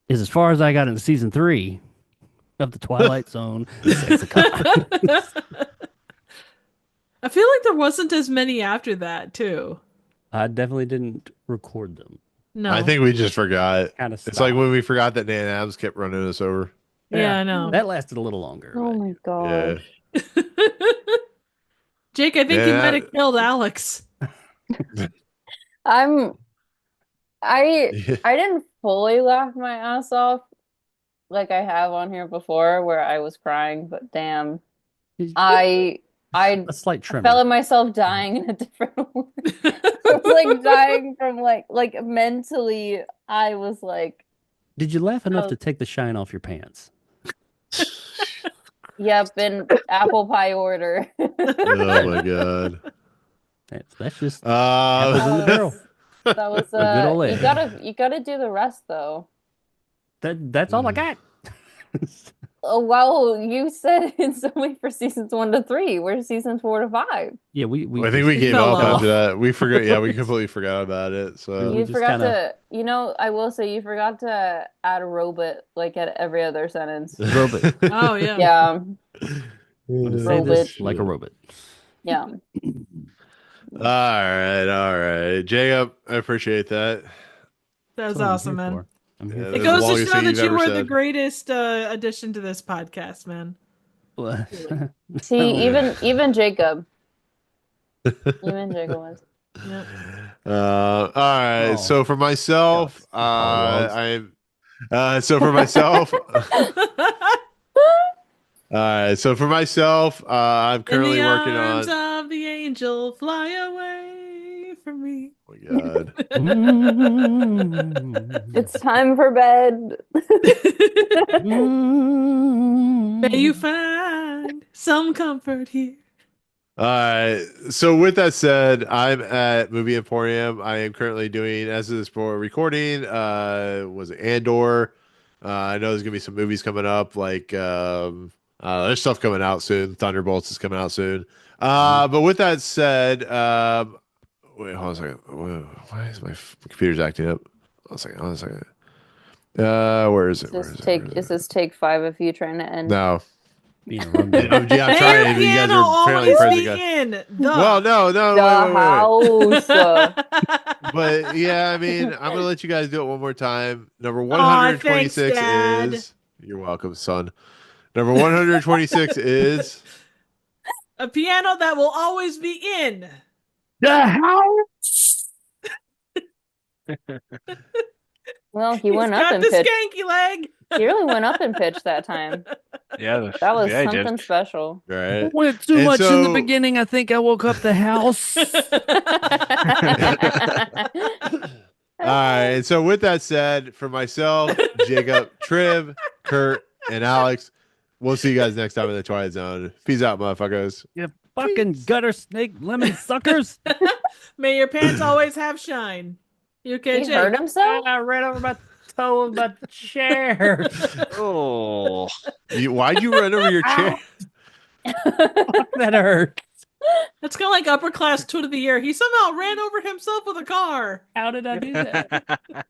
is as far as I got into season 3 of the Twilight Zone. I feel like there wasn't as many after that, too. I definitely didn't record them. No. I think we just forgot. Kind of. It's like when we forgot that Nan Adams kept running us over. Yeah, I know. That lasted a little longer. Oh but- my Yeah. god. Jake, I think you Yeah. might have killed Alex. I Yeah. I didn't fully laugh my ass off like I have on here before where I was crying, but damn. I a slight tremor. felt myself dying in a different way. I was like dying from like mentally I was like, Did you laugh enough Oh. to take the shine off your pants? yep, in apple pie order. Oh my god. That's just apples in the barrel. That was good old you egg. you gotta do the rest though. That's all I got. Oh well, you said it's only for seasons 1 to 3. Where's seasons 4 to 5? Yeah, we I think we gave fell up off. after that. We forgot. Yeah, we completely forgot about it. So We You just forgot kinda- to, I will say you forgot to add a robot like at every other sentence. robot. Oh, yeah. Yeah, I'm gonna say this Robot. like a robot. yeah. All right, Jacob. I appreciate that. That was That's what I'm awesome, here man. for. I'm here Yeah, for It the goes to longest show thing that you've you ever were the said. greatest addition to this podcast, man. See, even Jacob, even Jacob was. Yep. All right. Oh, So for myself, Pollywogs. I'm. So for myself. All right. So for myself, I'm currently In the working arms on. of the angel, fly away from me. Oh my god. It's time for bed. May you find some comfort here. All right. So with that said, I'm at Movie Emporium. I am currently doing, as of this for recording, was it Andor? I know there's gonna be some movies coming up, like there's stuff coming out soon. Thunderbolts is coming out soon. But with that said, wait, hold on a second. Why is my computer's acting up? Hold on a second. Where is it? Is this take 5 of you trying to end? No. Being a rum Yeah, I'm dum. trying. May You guys piano are apparently always pressing be a- in the Well, no, The house. But yeah, I mean, I'm gonna let you guys do it one more time. Number Aw, thanks, 126 Dad. is. You're welcome, son. Number 126 is. A piano that will always be in. The house. Well, he went He's up got in the pitch. skanky leg. He really went up in pitch that time. Yeah, That was yeah, I did. something special. Right. Went too And much in the so- beginning. I think I woke up the house. All right. And so, with that said, for myself, Jacob, Triv, Kurt, and Alex, we'll see you guys next time in the Twilight Zone. Peace out, motherfuckers. You fucking gutter snake lemon suckers. May your pants always have shine. You okay, He Jake? hurt himself? I ran over my toe of my chair. Oh, Why'd you run over your chair? That hurt. That's kind of like upper class twin of the year. He somehow ran over himself with a car. How did I do that?